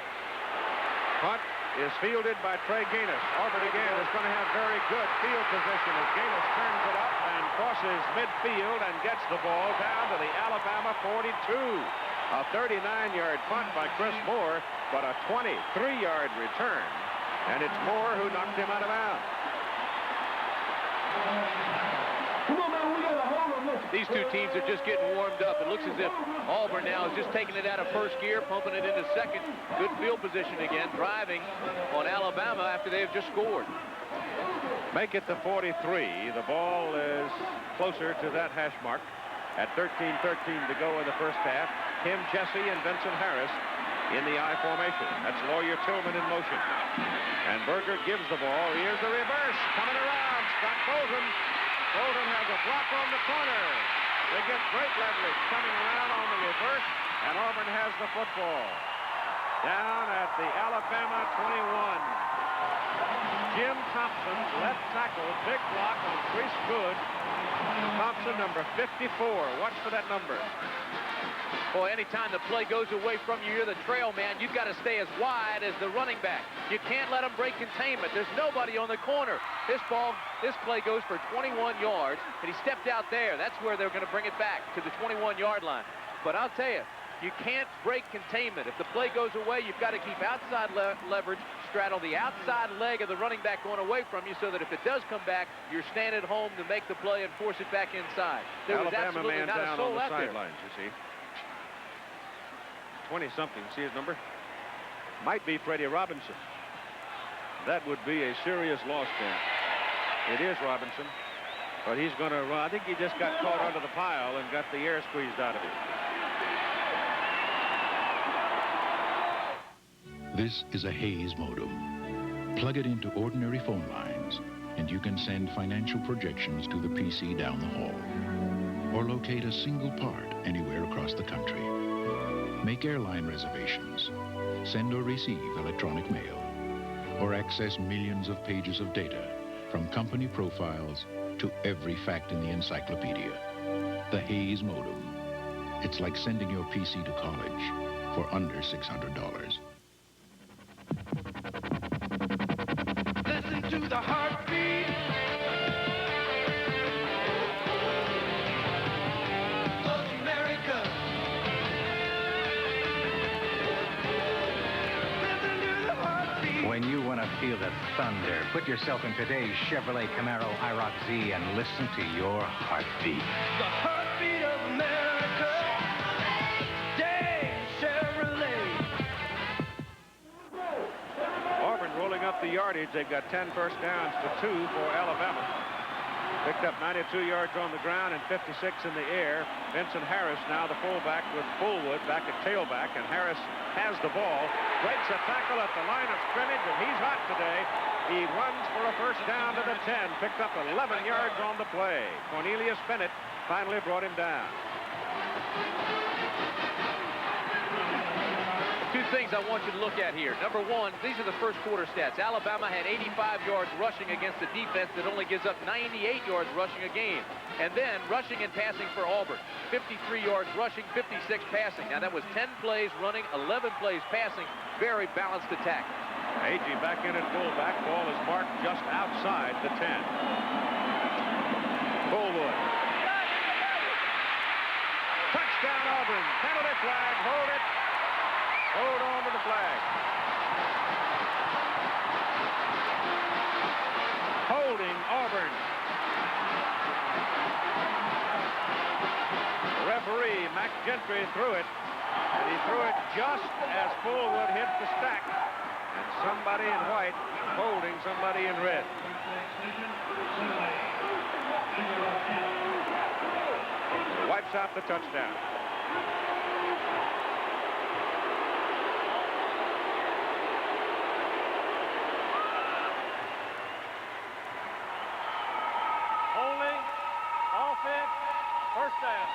Speaker 2: Punt is fielded by Trey Gaines. Auburn again is going to have very good field position as Gaines turns it up and crosses midfield and gets the ball down to the Alabama 42. A 39-yard punt by Chris Moore, but a 23-yard return. And it's Moore who knocked him out of bounds.
Speaker 6: These two teams are just getting warmed up. It looks as if Auburn now is just taking it out of first gear, pumping it into second. Good field position again, driving on Alabama after they have just scored.
Speaker 2: Make it the 43. The ball is closer to that hash mark at 13-13 to go in the first half. Tim Jesse and Vincent Harris in the I formation. That's Lawyer Tillman in motion. And Berger gives the ball. Here's the reverse. Coming around. Scott Bolton. Bolton has a block on the corner. They get great leverage coming around on the reverse. And Auburn has the football. Down at the Alabama 21. Jim Thompson, left tackle. Big block on Chris Good. Thompson, number 54. Watch for that number.
Speaker 6: Boy, anytime the play goes away from you, you're the trail man. You've got to stay as wide as the running back. You can't let them break containment. There's nobody on the corner. This play goes for 21 yards, and he stepped out there. That's where they're going to bring it back to the 21-yard line. But I'll tell you, you can't break containment. If the play goes away, you've got to keep outside leverage, straddle the outside leg of the running back going away from you so that if it does come back, you're standing at home to make the play and force it back inside. There was
Speaker 2: Alabama
Speaker 6: absolutely
Speaker 2: man
Speaker 6: not
Speaker 2: down
Speaker 6: a soul
Speaker 2: on the
Speaker 6: out there.
Speaker 2: sidelines, you see. 20-something, see his number? Might be Freddie Robinson. That would be a serious loss then. It is Robinson, but he's going to run. I think he just got caught under the pile and got the air squeezed out of him.
Speaker 8: This is a Hayes modem. Plug it into ordinary phone lines, and you can send financial projections to the PC down the hall, or locate a single part anywhere across the country. Make airline reservations, send or receive electronic mail, or access millions of pages of data, from company profiles to every fact in the encyclopedia. The Hayes modem. It's like sending your PC to college for under $600.
Speaker 15: Listen to the heartbeat of America. Listen to the heartbeat.
Speaker 18: When you want to feel the thunder, put yourself in today's Chevrolet Camaro IROC Z and listen to your heartbeat.
Speaker 15: The heartbeat of America. Dave Chevrolet.
Speaker 2: Auburn rolling up the yardage. They've got 10 first downs to 2 for Alabama. Picked up 92 yards on the ground and 56 in the air. Vincent Harris now the fullback with Fullwood back at tailback, and Harris has the ball. Breaks a tackle at the line of scrimmage, and he's hot today. He runs for a first down to the 10. Picked up 11 yards on the play. Cornelius Bennett finally brought him down.
Speaker 6: Two things I want you to look at here. Number one, these are the first quarter stats. Alabama had 85 yards rushing against a defense that only gives up 98 yards rushing a game. And then rushing and passing for Auburn. 53 yards rushing, 56 passing. Now that was 10 plays running, 11 plays passing. Very balanced attack.
Speaker 2: Agee back in at fullback. Ball is marked just outside the 10. Fullwood. Touchdown Auburn. Penalty flag. Hold it. Hold on to the flag. Holding Auburn. The referee, Mac Gentry, threw it. And he threw it just as Fullwood hit the stack. And somebody in white holding somebody in red. Wipes out the touchdown. Holding, offense, first down.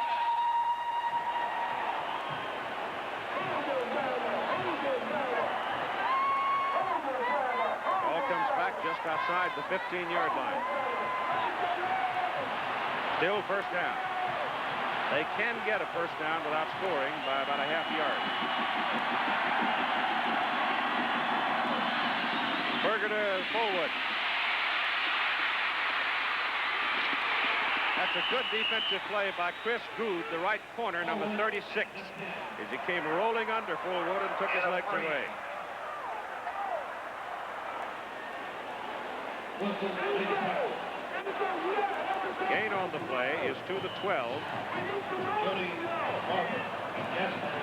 Speaker 2: Ball comes back just outside the 15-yard line. Still first down. They can get a first down without scoring by about a half yard. Berger to Fullwood. That's a good defensive play by Chris Good, the right corner, number 36, as he came rolling under forward and took his legs away. Gain on the play is to the 12.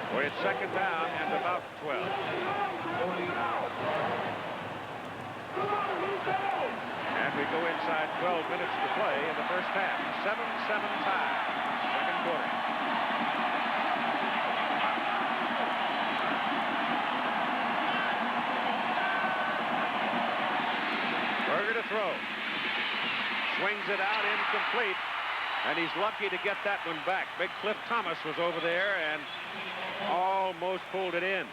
Speaker 2: Where it's second down and about 12. And we go inside 12 minutes to play in the first half. 7-7 tie, second quarter. Berger to throw. Swings it out, incomplete. And he's lucky to get that one back. Big Cliff Thomas was over there and almost pulled it in.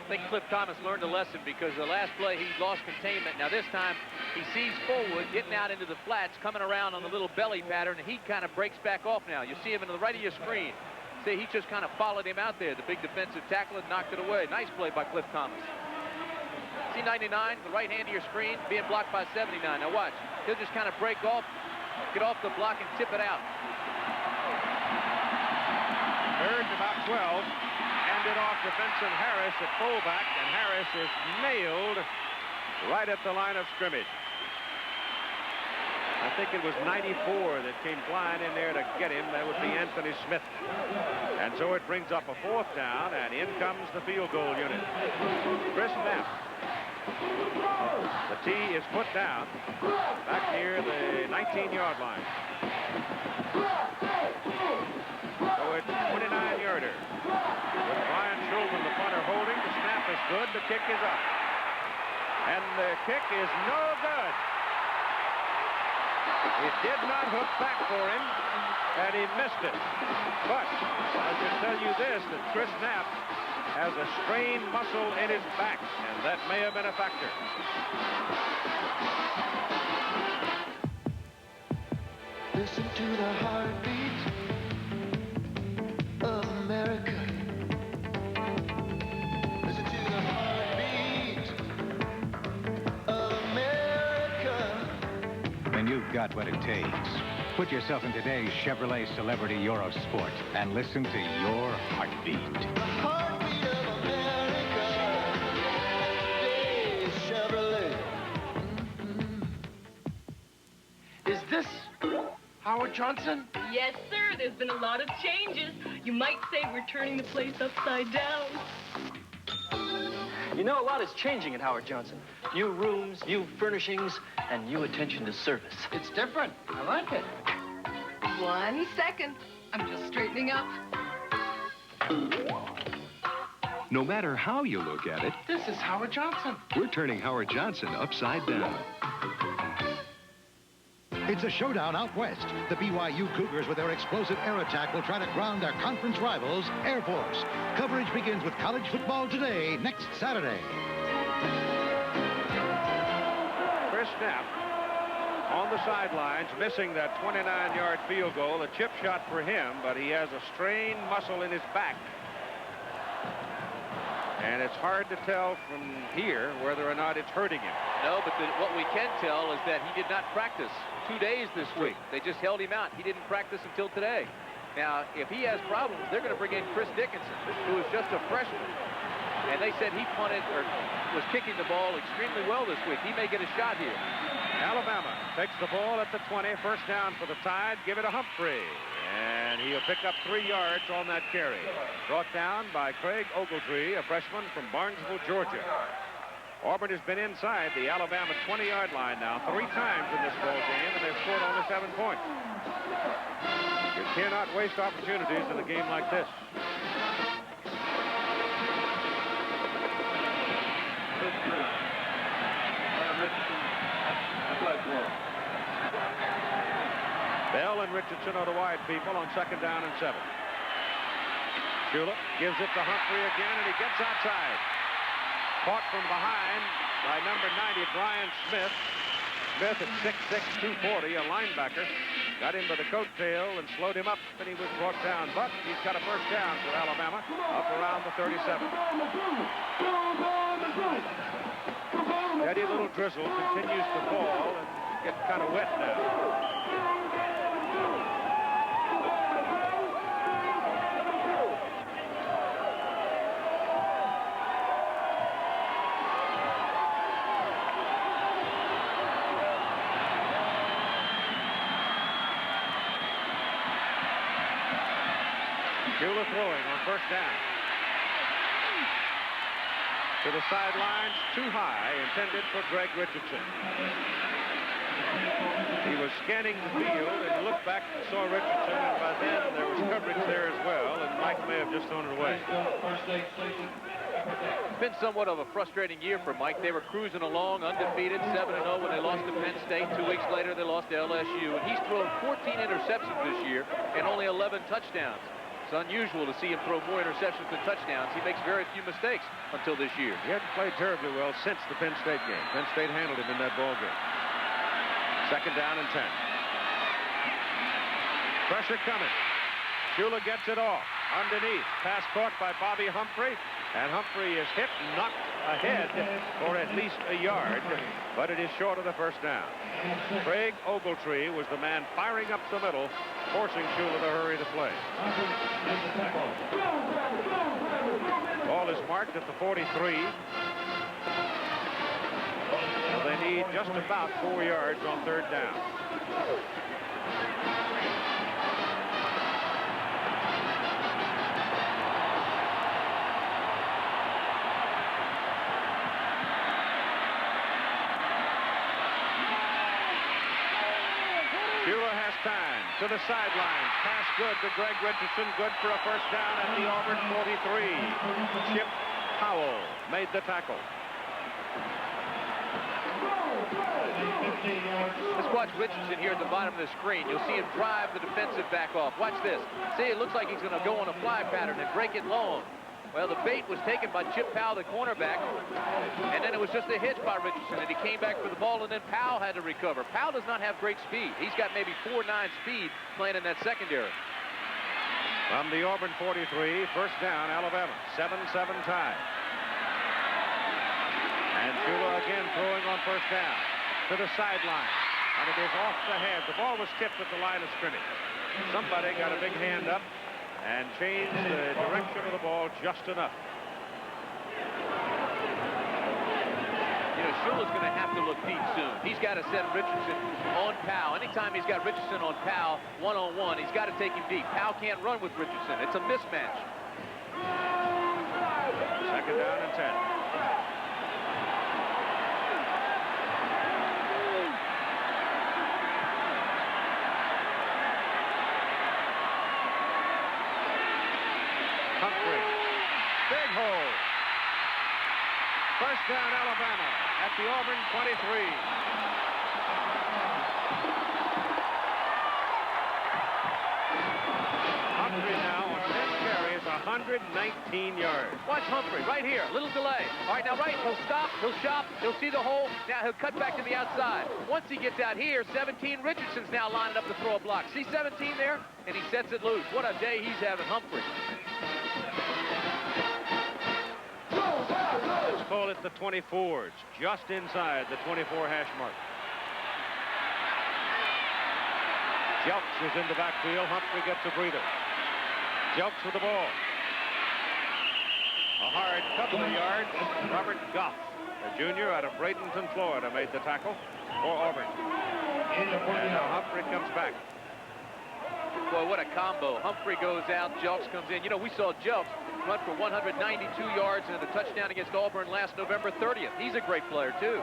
Speaker 6: I think Cliff Thomas learned a lesson because the last play he lost containment. Now this time he sees Fullwood getting out into the flats, coming around on the little belly pattern, and he kind of breaks back off now. You see him to the right of your screen. See, he just kind of followed him out there. The big defensive tackle and knocked it away. Nice play by Cliff Thomas. See 99, the right hand of your screen, being blocked by 79. Now watch. He'll just kind of break off, get off the block, and tip it out.
Speaker 2: Third and about 12. Handed off to Vincent Harris at fullback, and Harris is nailed right at the line of scrimmage. I think it was 94 that came flying in there to get him. That would be Anthony Smith. And so it brings up a fourth down, and in comes the field goal unit. Chris Knapp. The tee is put down back near the 19-yard line. So it's 29-yarder. With Brian Schulman, the punter, holding. The snap is good. The kick is up. And the kick is no good. It did not hook back for him, and he missed it. But I should tell you this, that Chris Knapp has a strained muscle in his back, and that may have been a factor.
Speaker 15: Listen to the heartbeat of America. Listen to the heartbeat of America.
Speaker 18: When you've got what it takes, put yourself in today's Chevrolet Celebrity Euro Sport and listen to your heartbeat.
Speaker 15: Heartbeat of America. Today's Chevrolet.
Speaker 7: Is this Howard Johnson?
Speaker 13: Yes, sir. There's been a lot of changes. You might say we're turning the place upside down.
Speaker 7: You know, a lot is changing at Howard Johnson. New rooms, new furnishings, and new attention to service. It's different. I like it.
Speaker 13: 1 second. I'm just straightening up.
Speaker 14: No matter how you look at it,
Speaker 7: This is Howard Johnson.
Speaker 14: we're turning Howard Johnson upside down.
Speaker 9: It's a showdown out west. The BYU Cougars, with their explosive air attack, will try to ground their conference rivals, Air Force. Coverage begins with college football today, next Saturday.
Speaker 2: Chris Knapp on the sidelines, missing that 29-yard field goal. A chip shot for him, but he has a strained muscle in his back. And it's hard to tell from here whether or not it's hurting him.
Speaker 6: No, but what we can tell is that he did not practice 2 days this week. They just held him out. He didn't practice until today. Now, if he has problems, they're going to bring in Chris Dickinson, who is just a freshman. And they said he punted or was kicking the ball extremely well this week. He may get a shot here.
Speaker 2: Alabama takes the ball at the 20. First down for the Tide. Give it to Humphrey. And he'll pick up 3 yards on that carry. Brought down by Craig Ogletree, a freshman from Barnesville, Georgia. Auburn has been inside the Alabama 20-yard line now 3 times in this ball game, and they've scored only 7 points. You cannot waste opportunities in a game like this. Bell and Richardson are the wide people on second down and 7. Shula gives it to Humphrey again, and he gets outside. Caught from behind by number 90, Brian Smith. Smith at 6'6", 240, a linebacker. Got him by the coattail and slowed him up, and he was brought down. But he's got a first down for Alabama up around the 37. Steady little drizzle continues to fall and get kind of wet now. Shula throwing on first down. To the sidelines, too high, intended for Greg Richardson. He was scanning the field and looked back and saw Richardson, and by then there was coverage there as well, and Mike may have just thrown it away.
Speaker 6: It's been somewhat of a frustrating year for Mike. They were cruising along, undefeated, 7-0 when they lost to Penn State. 2 weeks later, they lost to LSU. And he's thrown 14 interceptions this year and only 11 touchdowns. It's unusual to see him throw more interceptions than touchdowns. He makes very few mistakes until this year.
Speaker 2: He hadn't played terribly well since the Penn State game. Penn State handled him in that ball game. Second down and 10. Pressure coming. Shula gets it off. Underneath. Pass caught by Bobby Humphrey. And Humphrey is hit and knocked ahead for at least a yard, but it is short of the first down. Craig Ogletree was the man firing up the middle, forcing Shula to hurry to play. Ball is marked at the 43. So they need just about 4 yards on third down. Shula has time to the sideline. Pass good to Greg Richardson. Good for a first down at the Auburn 43. Chip Howell made the tackle.
Speaker 6: Let's watch Richardson here at the bottom of the screen. You'll see him drive the defensive back off. Watch this. See, it looks like he's going to go on a fly pattern and break it long. Well, the bait was taken by Chip Powell, the cornerback, and then it was just a hitch by Richardson, and he came back for the ball, and then Powell had to recover. Powell does not have great speed. He's got maybe 4.9 speed playing in that secondary.
Speaker 2: From the Auburn 43, first down, Alabama, 7-7 tie. And Shula again throwing on first down to the sideline, and it is off the head. The ball was tipped at the line of scrimmage. Somebody got a big hand up and changed the direction of the ball just enough.
Speaker 6: You know, Shula's going to have to look deep soon. He's got to set Richardson on Powell. Anytime he's got Richardson on Powell, one-on-one, he's got to take him deep. Powell can't run with Richardson. It's a mismatch.
Speaker 2: Second down and 10. Humphrey. Big hole. First down, Alabama at the Auburn 23. Humphrey now on 10 carries, 119 yards.
Speaker 6: Watch Humphrey right here. Little delay. All right, now right. He'll stop. He'll shop. He'll see the hole. Now he'll cut back to the outside. Once he gets out here, 17 Richardson's now lining up to throw a block. See 17 there? And he sets it loose. What a day he's having, Humphrey.
Speaker 2: Let's call it the 24s, just inside the 24 hash mark. Jelks is in the backfield. Humphrey gets a breather. Jelks with the ball. A hard couple of yards. Robert Goff, a junior out of Bradenton, Florida, made the tackle for Auburn. And now Humphrey comes back.
Speaker 6: Boy, what a combo. Humphrey goes out, Jelks comes in. You know, we saw Jelks run for 192 yards and a touchdown against Auburn last November 30th. He's a great player, too.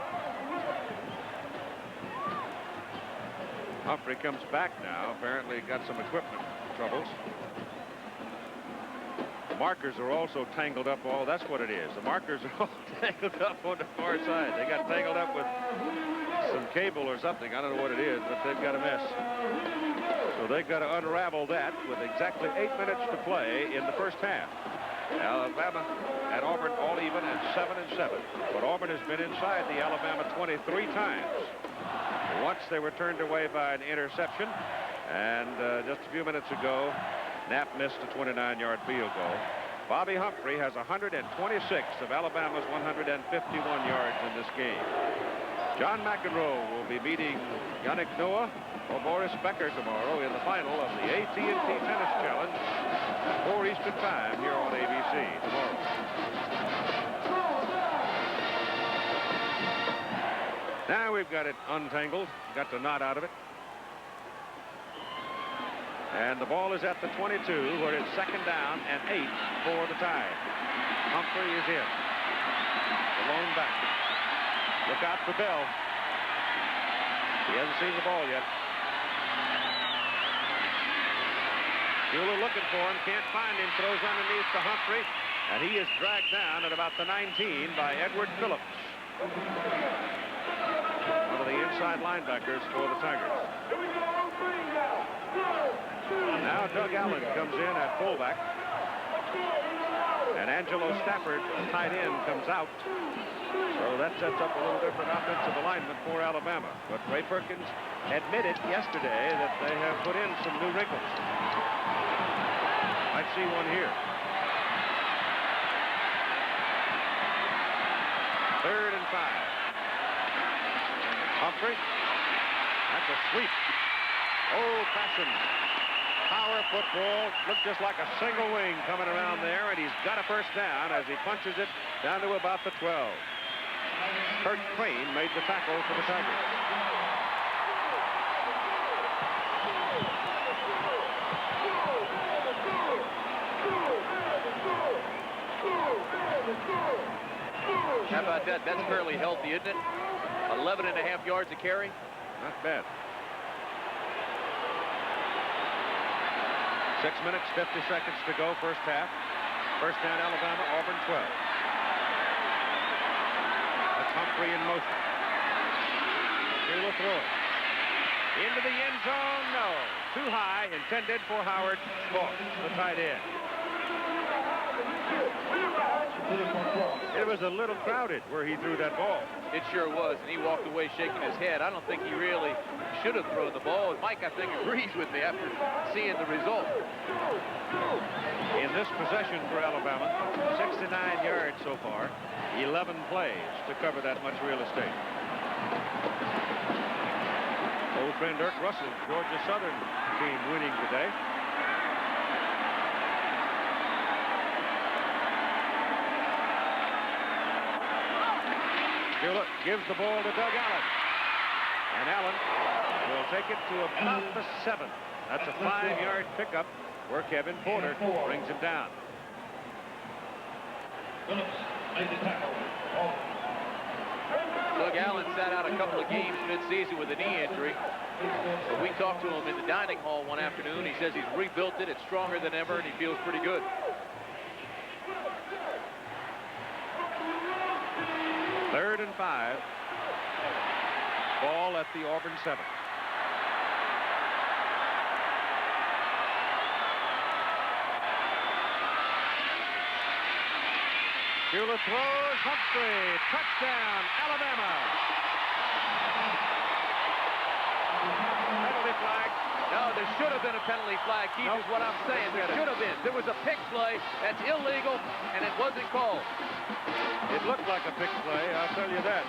Speaker 2: Humphrey comes back now. Apparently got some equipment troubles. The markers are also tangled up. Oh, that's what it is. The markers are all tangled up on the far side. They got tangled up with some cable or something. I don't know what it is, but they've got a mess. So they've got to unravel that with exactly 8 minutes to play in the first half. Alabama and Auburn all even at 7-7. But Auburn has been inside the Alabama 23 times. Once they were turned away by an interception. And just a few minutes ago, Knapp missed a 29-yard field goal. Bobby Humphrey has 126 of Alabama's 151 yards in this game. John McEnroe will be meeting Yannick Noah or Boris Becker tomorrow in the final of the AT&T Tennis Challenge at 4 Eastern Time here on ABC tomorrow. Now we've got it untangled, got the knot out of it. And the ball is at the 22, where it's 2nd down and 8 for the Tide. Humphrey is in. The lone back. Look out for Bell. He hasn't seen the ball yet. Bueller looking for him, can't find him, throws underneath to Humphrey, and he is dragged down at about the 19 by Edward Phillips, one of the inside linebackers for the Tigers. Now Doug Allen comes in at fullback, and Angelo Stafford, tight end, comes out. So that sets up a little different offensive alignment for Alabama. But Ray Perkins admitted yesterday that they have put in some new wrinkles. I see one here. 3rd and 5. Humphrey. That's a sweep. Old-fashioned power football. Looked just like a single wing coming around there, and he's got a first down as he punches it down to about the 12. Kurt Crane made the tackle for the Tigers.
Speaker 6: How about that? That's fairly healthy, isn't it? 11.5 yards a carry.
Speaker 2: Not bad. 6 minutes, 50 seconds to go, first half. First down, Alabama, Auburn 12. That's Humphrey in motion. Here will throw it. Into the end zone, no. Too high, intended for Howard Falk, the tight end. It was a little crowded where he threw that ball.
Speaker 6: It sure was, and he walked away shaking his head. I don't think he really should have thrown the ball. And Mike, I think, agrees with me after seeing the result.
Speaker 2: In this possession for Alabama, 69 yards so far, 11 plays to cover that much real estate. Old friend Dirk Russell, Georgia Southern team winning today. Bueller gives the ball to Doug Allen. And Allen will take it to about the 7. That's a 5-yard pickup where Kevin Porter brings him down.
Speaker 6: Doug Allen sat out a couple of games mid-season with a knee injury. But we talked to him in the dining hall one afternoon. He says he's rebuilt it. It's stronger than ever, and he feels pretty good.
Speaker 2: Third and 5. Ball at the Auburn 7. Bueller throws. Humphrey. Touchdown, Alabama. Penalty flag.
Speaker 6: No, there should have been a penalty flag, Keith, is what I'm saying. There should have been. There was a pick play that's illegal, and it wasn't called.
Speaker 2: It looked like a pick play, I'll tell you that.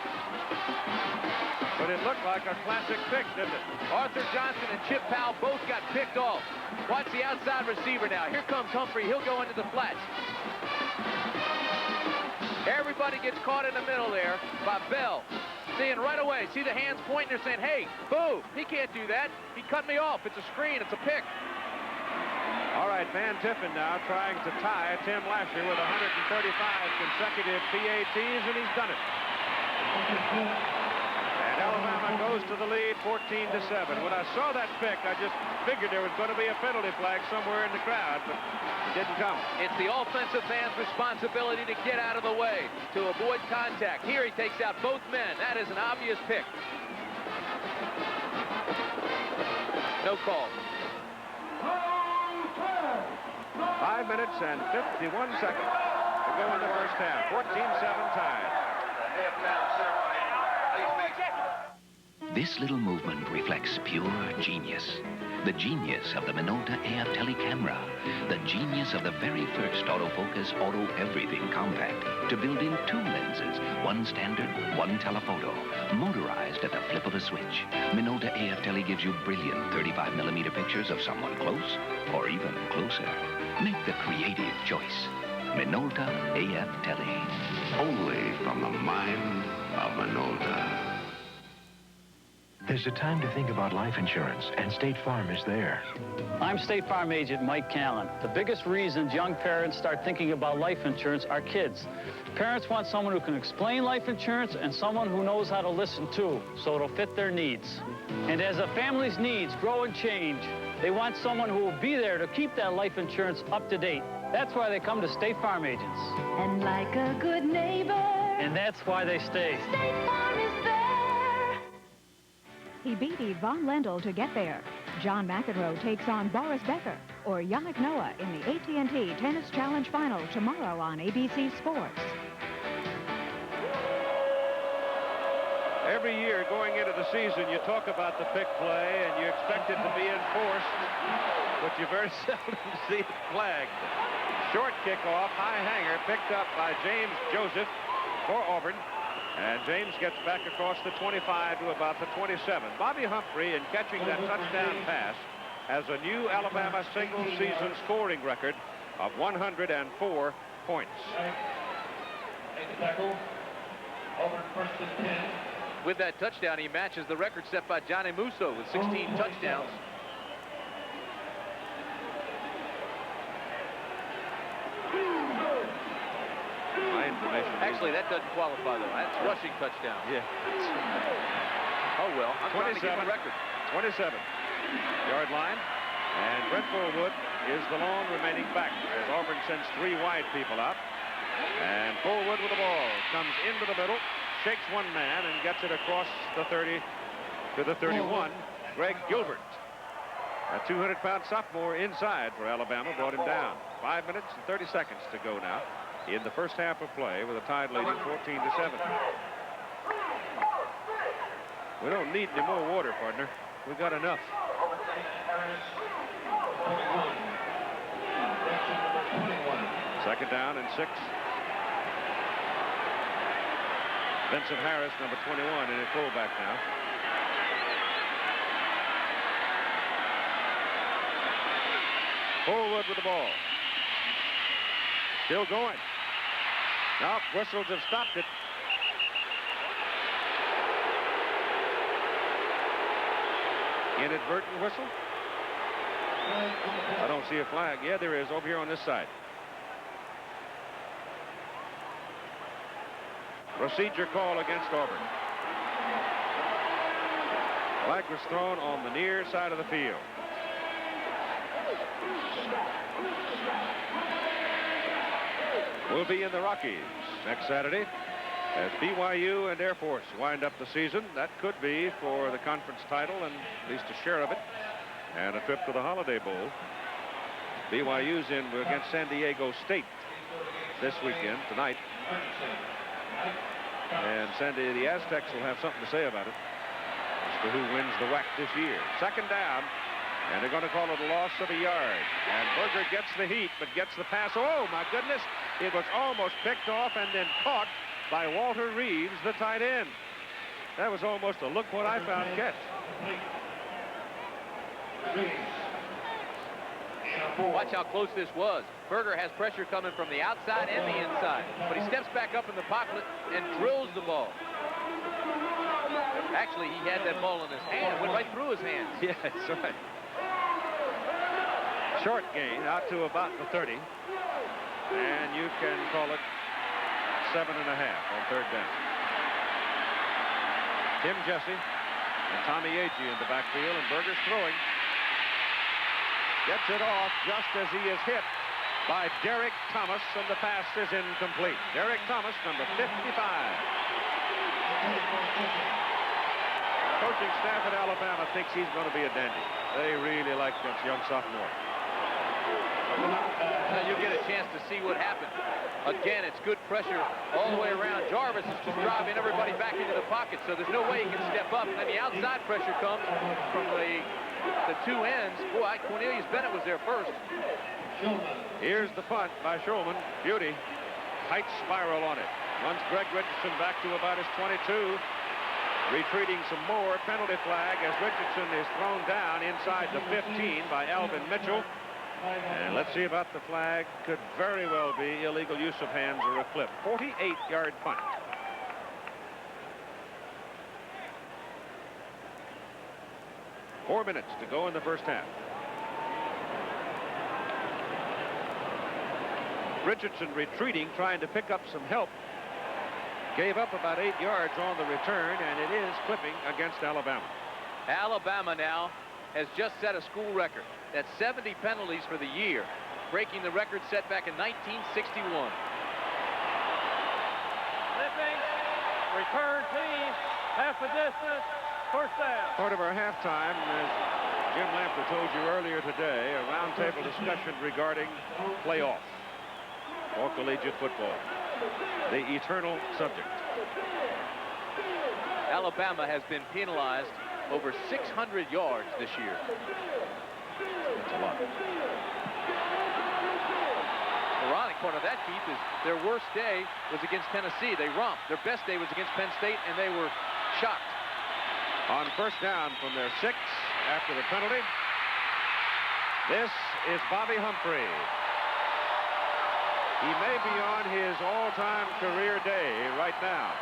Speaker 2: But it looked like a classic pick, didn't it?
Speaker 6: Arthur Johnson and Chip Powell both got picked off. Watch the outside receiver now. Here comes Humphrey. He'll go into the flats. Everybody gets caught in the middle there by Bell. Seeing right away. See the hands pointing. They're saying, hey, boo, he can't do that. He cut me off. It's a screen. It's a pick.
Speaker 2: All right, Van Tiffin now trying to tie Tim Lasher with 135 consecutive PATs, and he's done it. And Alabama goes to the lead 14-7. When I saw that pick, I just figured there was going to be a penalty flag somewhere in the crowd, but it didn't come.
Speaker 6: It's the offensive man's responsibility to get out of the way, to avoid contact. Here he takes out both men. That is an obvious pick. No call.
Speaker 2: 5 minutes and 51 seconds to go in the first half. 14-7 tied.
Speaker 11: This little movement reflects pure genius. The genius of the Minolta AF Tele camera. The genius of the very first autofocus auto everything compact to build in 2 lenses, one standard, one telephoto, motorized at the flip of a switch. Minolta AF Tele gives you brilliant 35mm pictures of someone close or even closer. Make the creative choice. Minolta AF Tele. Only from the mind of Minolta.
Speaker 16: There's a time to think about life insurance, and State Farm is there.
Speaker 17: I'm State Farm agent Mike Callan. The biggest reasons young parents start thinking about life insurance are kids. Parents want someone who can explain life insurance and someone who knows how to listen too, so it'll fit their needs. And as a family's needs grow and change, they want someone who will be there to keep that life insurance up to date. That's why they come to State Farm agents.
Speaker 19: And like a good neighbor.
Speaker 17: And that's why they stay.
Speaker 19: State Farm is there.
Speaker 20: He beat Yvonne Lendl to get there. John McEnroe takes on Boris Becker or Yannick Noah in the AT&T Tennis Challenge Final tomorrow on ABC Sports.
Speaker 2: Every year going into the season, you talk about the pick play and you expect it to be enforced, but you very seldom see it flagged. Short kickoff, high hanger, picked up by James Joseph for Auburn. And James gets back across the 25 to about the 27. Bobby Humphrey, in catching that touchdown pass, has a new Alabama single-season scoring record of 104 points.
Speaker 6: With that touchdown, he matches the record set by Johnny Musso with 16 touchdowns. Actually, that doesn't qualify, though. That's rushing touchdown.
Speaker 2: Yeah.
Speaker 6: Oh, well. I'm trying to get the record.
Speaker 2: 27-yard line. And Brent Fullwood is the lone remaining back as Auburn sends 3 wide people out. And Fullwood with the ball comes into the middle, shakes one man, and gets it across the 30 to the 31. Greg Gilbert, a 200-pound sophomore inside for Alabama, brought him down. 5 minutes and 30 seconds to go now in the first half of play with the Tide leading 14-7. We don't need any more water, partner. We got enough. Second down and 6. Vincent Harris, number 21, in at fullback now. Fullwood with the ball. Still going. Now whistles have stopped it. Inadvertent whistle. I don't see a flag. Yeah, there is over here on this side. Procedure call against Auburn. Flag was thrown on the near side of the field. We'll be in the Rockies next Saturday as BYU and Air Force wind up the season. That could be for the conference title and at least a share of it, and a trip to the Holiday Bowl. BYU's in against San Diego State this weekend, tonight. And the Aztecs will have something to say about it as to who wins the WAC this year. Second down, and they're going to call it a loss of a yard. And Berger gets the heat, but gets the pass. Oh, my goodness. It was almost picked off and then caught by Walter Reeves, the tight end. That was almost a look what I found catch.
Speaker 6: Watch how close this was. Berger has pressure coming from the outside and the inside, but he steps back up in the pocket and drills the ball. Actually, he had that ball in his hand. Went right through his hands.
Speaker 2: Yeah, that's right. Short gain out to about the 30. And you can call it 7.5 on third down. Tim Jesse and Tommy Agee in the backfield, and Berger's throwing. Gets it off just as he is hit by Derek Thomas, and the pass is incomplete. Derek Thomas, number 55. Coaching staff at Alabama thinks he's going to be a dandy. They really like this young sophomore.
Speaker 6: Now you'll get a chance to see what happened. Again, it's good pressure all the way around. Jarvis is just driving everybody back into the pocket, so there's no way he can step up. And then the outside pressure comes from the two ends. Boy, Cornelius Bennett was there first.
Speaker 2: Here's the punt by Shulman. Beauty. Tight spiral on it. Runs Greg Richardson back to about his 22. Retreating some more. Penalty flag as Richardson is thrown down inside the 15 by Alvin Mitchell. And let's see about the flag. Could very well be illegal use of hands or a clip. 48-yard punt. 4 minutes to go in the first half. Richardson retreating, trying to pick up some help. Gave up about 8 yards on the return, and it is clipping against Alabama.
Speaker 6: Alabama now has just set a school record. That's 70 penalties for the year, breaking the record set back in 1961.
Speaker 3: Flipping, return team, half a distance, first down.
Speaker 2: Part of our halftime, as Jim Lamper told you earlier today, a roundtable discussion regarding playoffs or collegiate football, the eternal subject.
Speaker 6: Alabama has been penalized over 600 yards this year.
Speaker 2: That's a lot.
Speaker 6: Ironic part of that, Keith, is their worst day was against Tennessee. They romped. Their best day was against Penn State, and they were shocked.
Speaker 2: On first down from their 6 after the penalty, this is Bobby Humphrey. He may be on his all-time career day right now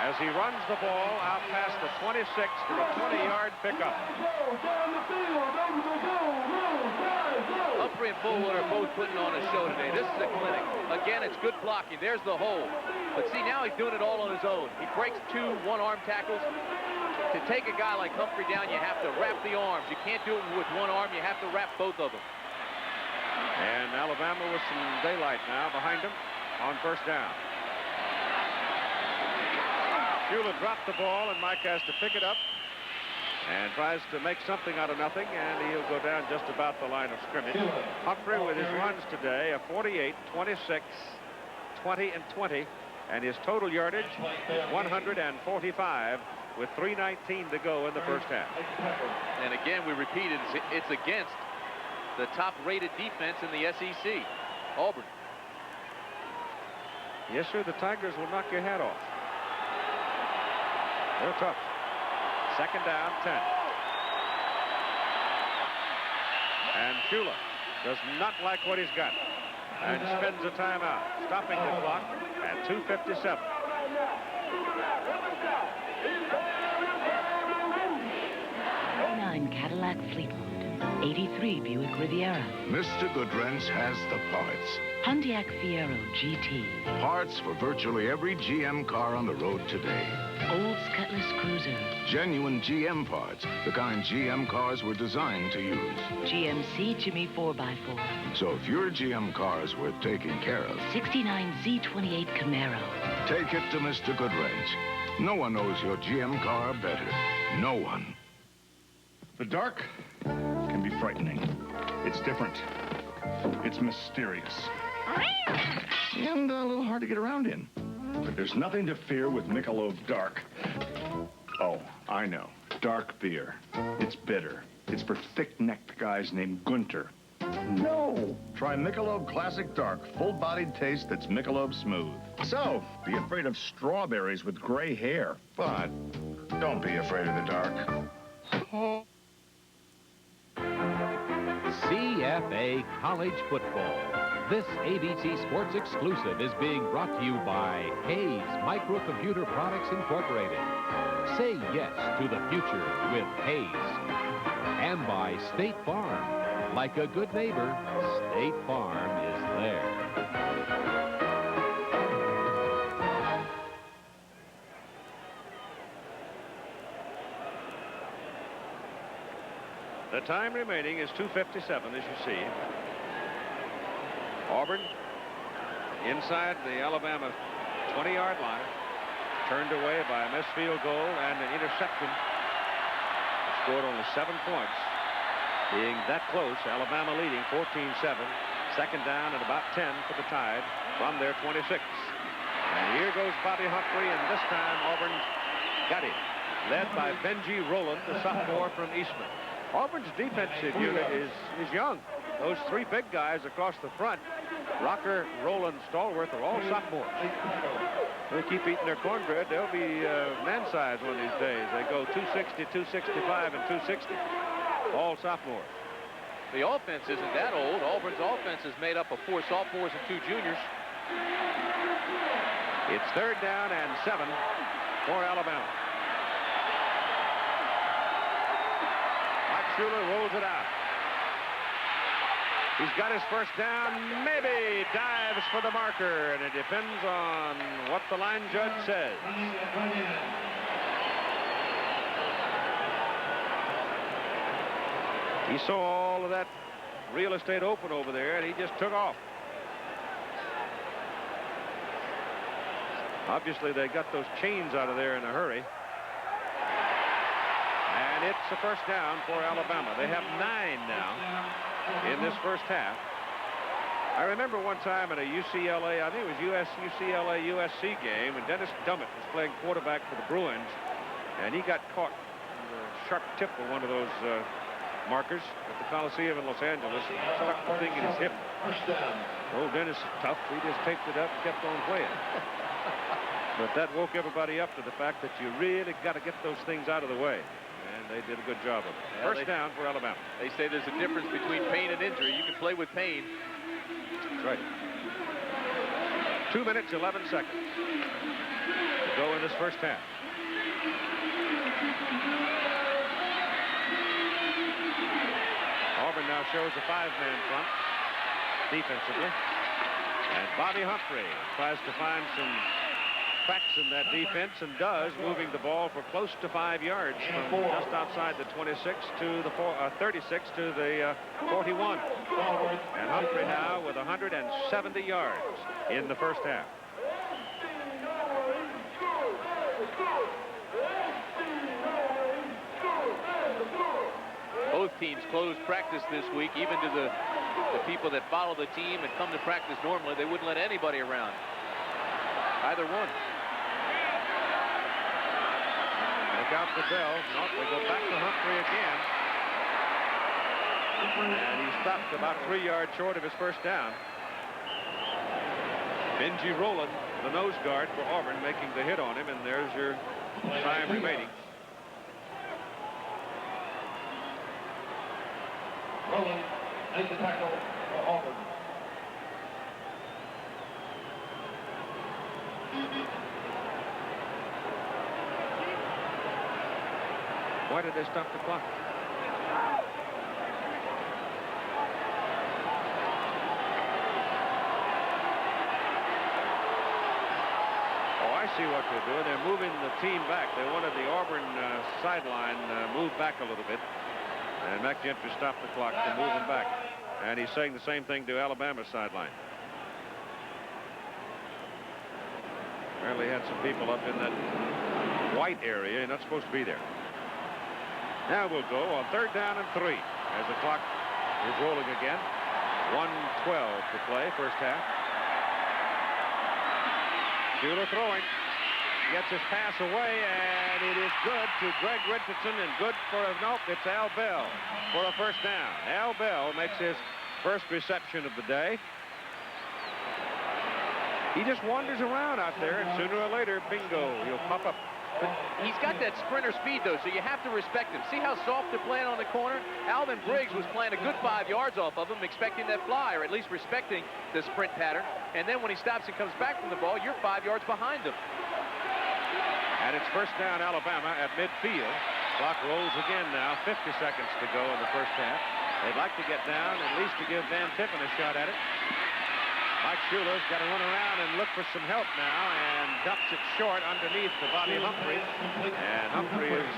Speaker 2: as he runs the ball out past the 26 for a 20-yard pickup.
Speaker 6: Humphrey and Fullwood are both putting on a show today. This is a clinic. Again, it's good blocking. There's the hole. But see, now he's doing it all on his own. He breaks 2 one-arm tackles. To take a guy like Humphrey down, you have to wrap the arms. You can't do it with one arm. You have to wrap both of them.
Speaker 2: And Alabama with some daylight now behind him on first down. Shula dropped the ball, and Mike has to pick it up and tries to make something out of nothing, and he'll go down just about the line of scrimmage. Humphrey with his runs today, a 48, 26, 20, and 20, and his total yardage is 145 with 3:19 to go in the first half.
Speaker 6: And again, we repeat it, it's against the top-rated defense in the SEC, Auburn.
Speaker 2: Yes, sir, the Tigers will knock your hat off. They're tough. Second down, 10. And Shula does not like what he's got and spends a timeout, stopping the clock at 2:57.
Speaker 4: 9 Cadillac Fleetwood, 83 Buick Riviera,
Speaker 21: Mr. Goodwrench has the parts.
Speaker 4: Pontiac Fiero GT,
Speaker 21: Parts for virtually every GM car on the road today.
Speaker 4: Olds Cutlass Cruiser,
Speaker 21: Genuine GM parts, the kind GM cars were designed to use.
Speaker 4: GMC Jimmy 4x4,
Speaker 21: So if your GM car is worth taking care of,
Speaker 4: 69 Z28 Camaro.
Speaker 21: take it to Mr. Goodwrench. No one knows your GM car better. No one.
Speaker 22: The dark can be frightening. It's different. It's mysterious. And a little hard to get around in. But there's nothing to fear with Michelob Dark. Oh, I know. Dark beer. It's bitter. It's for thick-necked guys named Gunter. No! Try Michelob Classic Dark, full-bodied taste that's Michelob smooth. So, be afraid of strawberries with gray hair, but don't be afraid of the dark.
Speaker 23: CFA College Football. This ABC Sports exclusive is being brought to you by Hayes Microcomputer Products Incorporated. Say yes to the future with Hayes. And by State Farm. Like a good neighbor, State Farm is there.
Speaker 2: The time remaining is 2:57, as you see. Auburn inside the Alabama 20-yard line, turned away by a missed field goal and an interception. Scored only 7 points. Being that close, Alabama leading 14-7. Second down and about 10 for the Tide from their 26. And here goes Bobby Humphrey, and this time Auburn's got him. Led by Benji Rowland, the sophomore from Eastman. Auburn's defensive unit is young. Those 3 big guys across the front, Rocker, Rowland, Stallworth, are all sophomores. They keep eating their cornbread. They'll be man-sized one of these days. They go 260, 265, and 260. All sophomores.
Speaker 6: The offense isn't that old. Auburn's offense is made up of 4 sophomores and 2 juniors.
Speaker 2: It's third down and 7 for Alabama. Schuler rolls it out. He's got his first down, maybe dives for the marker, and it depends on what the line judge says. He saw all of that real estate open over there, and he just took off. Obviously, they got those chains out of there in a hurry. And it's a first down for Alabama. They have 9 now in this first half. I remember one time in a UCLA, I think it was UCLA-USC game, and Dennis Dummett was playing quarterback for the Bruins, and he got caught in the sharp tip of one of those markers at the Coliseum in Los Angeles. Stuck the thing in his hip. Old Dennis is tough. He just taped it up and kept on playing. But that woke everybody up to the fact that you really got to get those things out of the way. And they did a good job of it.
Speaker 1: Yeah,
Speaker 2: First down for Alabama.
Speaker 1: They say there's a difference between pain and injury. You can play with pain.
Speaker 2: That's right. 2 minutes, 11 seconds to go in this first half. Auburn now shows a 5-man front defensively. And Bobby Humphrey tries to find some cracks in that defense, and does, moving the ball for close to 5 yards from just outside the 26 to the 36 to the 41. And Humphrey now with 170 yards in the first half.
Speaker 1: Both teams closed practice this week, even to the people that follow the team and come to practice normally. They wouldn't let anybody around. Either one. Look out for Bell. No, they go back to Humphrey again. And he stopped about 3 yards short of his first down. Benji Rowland, the nose guard for Auburn, making the hit on him, and there's your time remaining.
Speaker 15: Rowland makes the tackle for Auburn.
Speaker 2: Why did they stop the clock? Oh, I see what they're doing. They're moving the team back. They wanted the Auburn sideline moved back a little bit. And Mac Gentry stopped the clock to move them back. And he's saying the same thing to Alabama's sideline. Apparently had some people up in that white area. You're not supposed to be there. Now we'll go on 3rd down and 3 as the clock is rolling again. 1:12 to play, first half. Schuler throwing. Gets his pass away, and it is good to Greg Richardson, and good for nope, it's Al Bell for a first down. Al Bell makes his first reception of the day. He just wanders around out there, and sooner or later, bingo, he'll pop up.
Speaker 1: But he's got that sprinter speed, though, so you have to respect him. See how soft they're playing on the corner? Alvin Briggs was playing a good 5 yards off of him, expecting that fly, or at least respecting the sprint pattern. And then when he stops and comes back from the ball, you're 5 yards behind him.
Speaker 2: And it's first down, Alabama at midfield. Clock rolls again now, 50 seconds to go in the first half. They'd like to get down, at least to give Van Tippen a shot at it. Mike Schuler's got to run around and look for some help now, and dumps it short underneath to Bobby Humphrey. And Humphrey is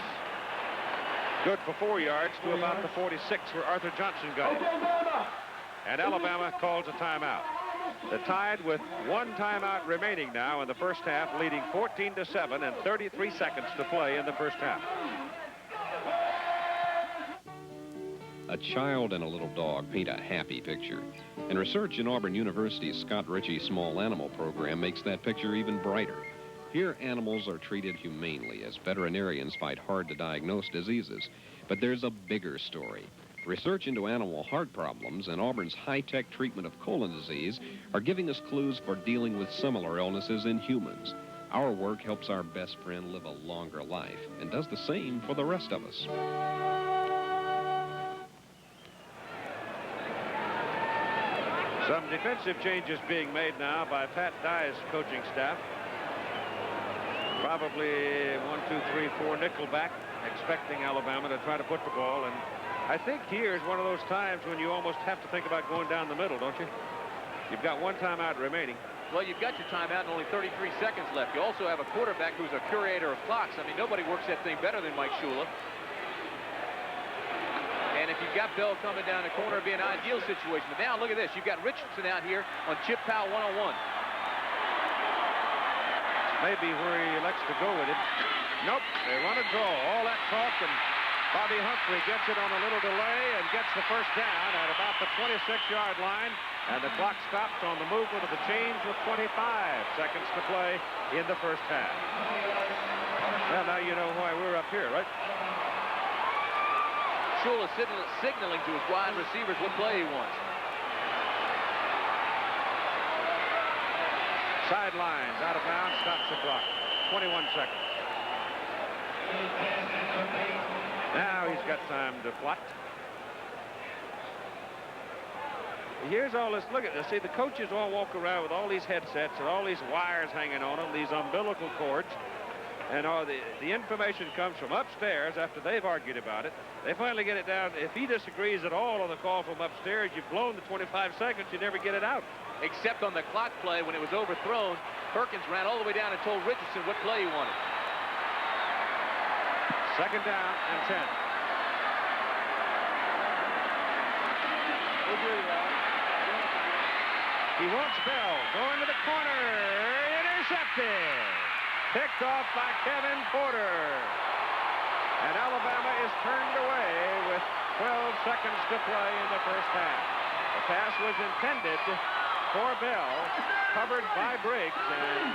Speaker 2: good for 4 yards to about the 46 where Arthur Johnson got it. And Alabama calls a timeout. They're tied with 1 timeout remaining now in the first half, leading 14-7 and 33 seconds to play in the first half.
Speaker 5: A child and a little dog paint a happy picture. And research in Auburn University's Scott Ritchie Small Animal Program makes that picture even brighter. Here, animals are treated humanely as veterinarians fight hard to diagnose diseases. But there's a bigger story. Research into animal heart problems and Auburn's high-tech treatment of colon disease are giving us clues for dealing with similar illnesses in humans. Our work helps our best friend live a longer life and does the same for the rest of us.
Speaker 2: Some defensive changes being made now by Pat Dye's coaching staff. Probably 1, 2, 3, 4 nickel back, expecting Alabama to try to put the ball in I think here is one of those times when you almost have to think about going down the middle, don't you? You've got one timeout remaining.
Speaker 6: Well, you've got your timeout and only 33 seconds left. You also have a quarterback who's a curator of clocks. I mean, nobody works that thing better than Mike Shula. And if you've got Bell coming down the corner, it'd be an ideal situation. But now, look at this. You've got Richardson out here on chip foul 101.
Speaker 2: Maybe where he elects to go with it. Nope, they run a draw. All that talk, and Bobby Humphrey gets it on a little delay and gets the first down at about the 26-yard line. And the clock stops on the movement of the change with 25 seconds to play in the first half. Well, now you know why we're up here, right?
Speaker 6: Shula signaling to his wide receivers what play he wants.
Speaker 2: Sidelines, out of bounds, stops the clock. 21 seconds. Now he's got time to plot. Here's all this. Look at this. See, the coaches all walk around with all these headsets and all these wires hanging on them, these umbilical cords. And all the information comes from upstairs after they've argued about it. They finally get it down. If he disagrees at all on the call from upstairs, you've blown the 25 seconds. You never get it out.
Speaker 6: Except on the clock play when it was overthrown, Perkins ran all the way down and told Richardson what play he wanted.
Speaker 2: Second down and 10. He wants Bell going to the corner. Intercepted. Picked off by Kevin Porter. And Alabama is turned away with 12 seconds to play in the first half. The pass was intended for Bell, covered by Briggs, and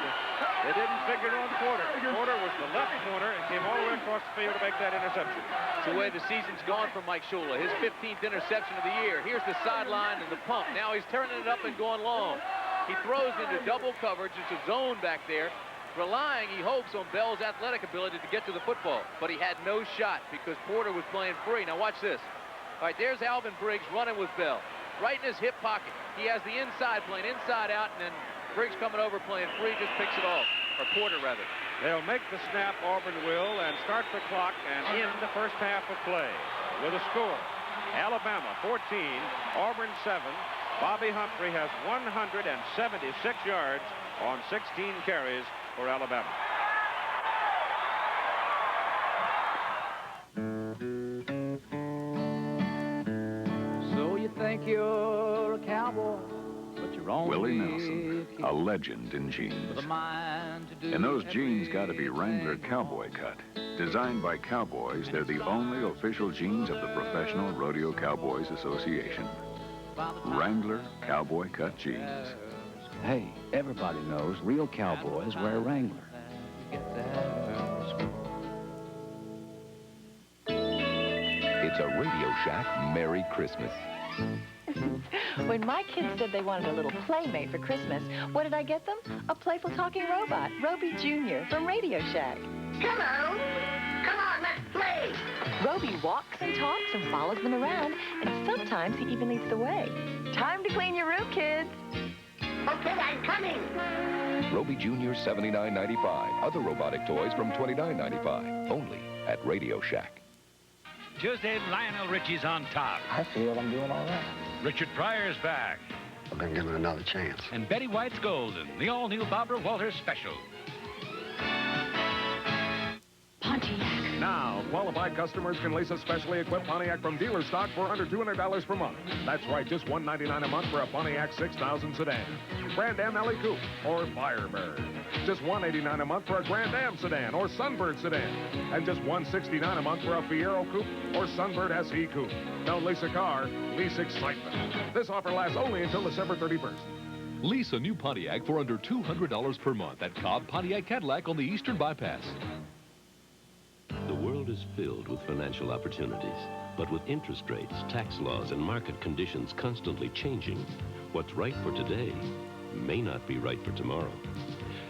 Speaker 2: they didn't figure it on Porter. Porter was the left corner and came all the way across the field to make that interception.
Speaker 6: It's the way the season's gone for Mike Shula. His 15th interception of the year. Here's the sideline and the pump. Now he's turning it up and going long. He throws into double coverage. It's a zone back there, relying, he hopes, on Bell's athletic ability to get to the football. But he had no shot because Porter was playing free. Now watch this. All right, there's Alvin Briggs running with Bell. Right in his hip pocket. He has the inside playing inside out, and then Briggs coming over playing free, just picks it off. Or Porter, rather.
Speaker 2: They'll make the snap, Auburn will, and start the clock and end the first half of play with a score. Alabama 14, Auburn 7. Bobby Humphrey has 176 yards on 16 carries for Alabama.
Speaker 8: So you think you're a cowboy, but you're only
Speaker 21: Willie Nelson, a legend in jeans.
Speaker 8: with a mind to do
Speaker 21: And those jeans got to be Wrangler Cowboy Cut. Designed by cowboys, they're the only official jeans of the Professional Rodeo Cowboys Association. Wrangler Cowboy Cut jeans.
Speaker 8: Hey, everybody knows real cowboys wear Wrangler.
Speaker 10: It's a Radio Shack Merry Christmas.
Speaker 12: When my kids said they wanted a little playmate for Christmas, what did I get them? A playful talking robot, Roby Jr. from Radio Shack.
Speaker 15: Hello. Come on, let's play.
Speaker 12: Roby walks and talks and follows them around, and sometimes he even leads the way. Time to clean your room, kids.
Speaker 15: Okay, I'm coming.
Speaker 10: Roby Jr. $79.95. Other robotic toys from $29.95. Only at Radio Shack.
Speaker 24: Tuesday, Lionel Richie's on top.
Speaker 25: I feel I'm doing all right.
Speaker 24: Richard Pryor's back.
Speaker 25: I've been given another chance.
Speaker 24: And Betty White's Golden, the all-new Barbara Walters special.
Speaker 26: Now, qualified customers can lease a specially equipped Pontiac from dealer stock for under $200 per month. That's right, just $199 a month for a Pontiac 6000 sedan, Grand Am LE Coupe, or Firebird. Just $189 a month for a Grand Am sedan or Sunbird sedan, and just $169 a month for a Fiero Coupe or Sunbird SE Coupe. Don't lease a car, lease excitement. This offer lasts only until December 31st.
Speaker 27: Lease a new Pontiac for under $200 per month at Cobb Pontiac Cadillac on the Eastern Bypass.
Speaker 28: The world is filled with financial opportunities, but with interest rates, tax laws, and market conditions constantly changing, what's right for today may not be right for tomorrow.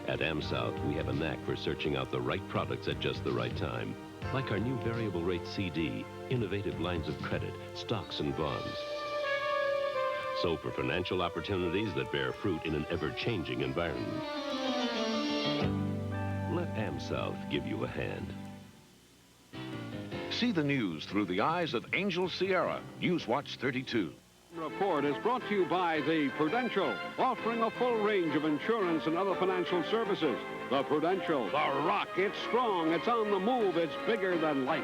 Speaker 28: At AmSouth, we have a knack for searching out the right products at just the right time, like our new variable rate CD, innovative lines of credit, stocks, and bonds. So for financial opportunities that bear fruit in an ever-changing environment, let AmSouth give you a hand.
Speaker 7: See the news through the eyes of Angel Sierra, Newswatch 32.
Speaker 9: Report is brought to you by the Prudential, offering a full range of insurance and other financial services. The Prudential, the Rock, it's strong, it's on the move, it's bigger than life.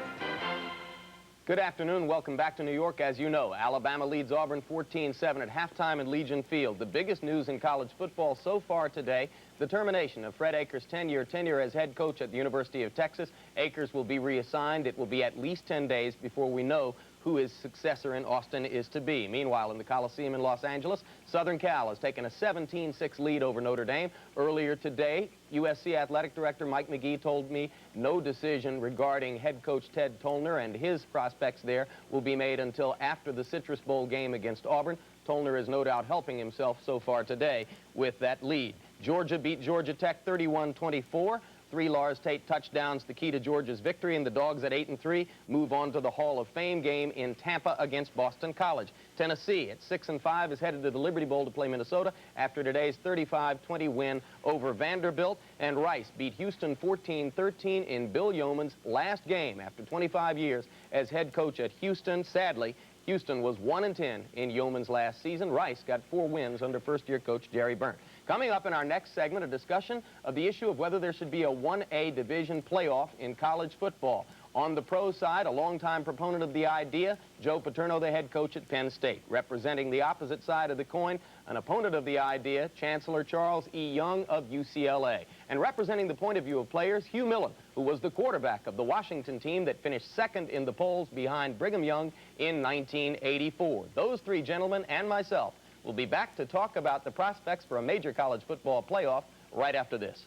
Speaker 11: Good afternoon. Welcome back to New York. As you know, Alabama leads Auburn 14-7 at halftime at Legion Field. The biggest news in college football so far today, the termination of Fred Akers' tenure as head coach at the University of Texas. Akers will be reassigned. It will be at least 10 days before we know who his successor in Austin is to be. Meanwhile, in the Coliseum in Los Angeles, Southern Cal has taken a 17-6 lead over Notre Dame. Earlier today, USC Athletic Director Mike McGee told me no decision regarding head coach Ted Tollner and his prospects there will be made until after the Citrus Bowl game against Auburn. Tollner is no doubt helping himself so far today with that lead. Georgia beat Georgia Tech 31-24. 3 Lars Tate touchdowns, the key to Georgia's victory, and the Dogs at 8-3 move on to the Hall of Fame game in Tampa against Boston College. Tennessee at 6-5 is headed to the Liberty Bowl to play Minnesota after today's 35-20 win over Vanderbilt. And Rice beat Houston 14-13 in Bill Yeoman's last game after 25 years as head coach at Houston. Sadly, Houston was 1-10 in Yeoman's last season. Rice got 4 wins under first-year coach Jerry Byrne. Coming up in our next segment, a discussion of the issue of whether there should be a 1A division playoff in college football. On the pro side, a longtime proponent of the idea, Joe Paterno, the head coach at Penn State. Representing the opposite side of the coin, an opponent of the idea, Chancellor Charles E. Young of UCLA. And representing the point of view of players, Hugh Millen, who was the quarterback of the Washington team that finished second in the polls behind Brigham Young in 1984. Those 3 gentlemen and myself will be back to talk about the prospects for a major college football playoff right after this.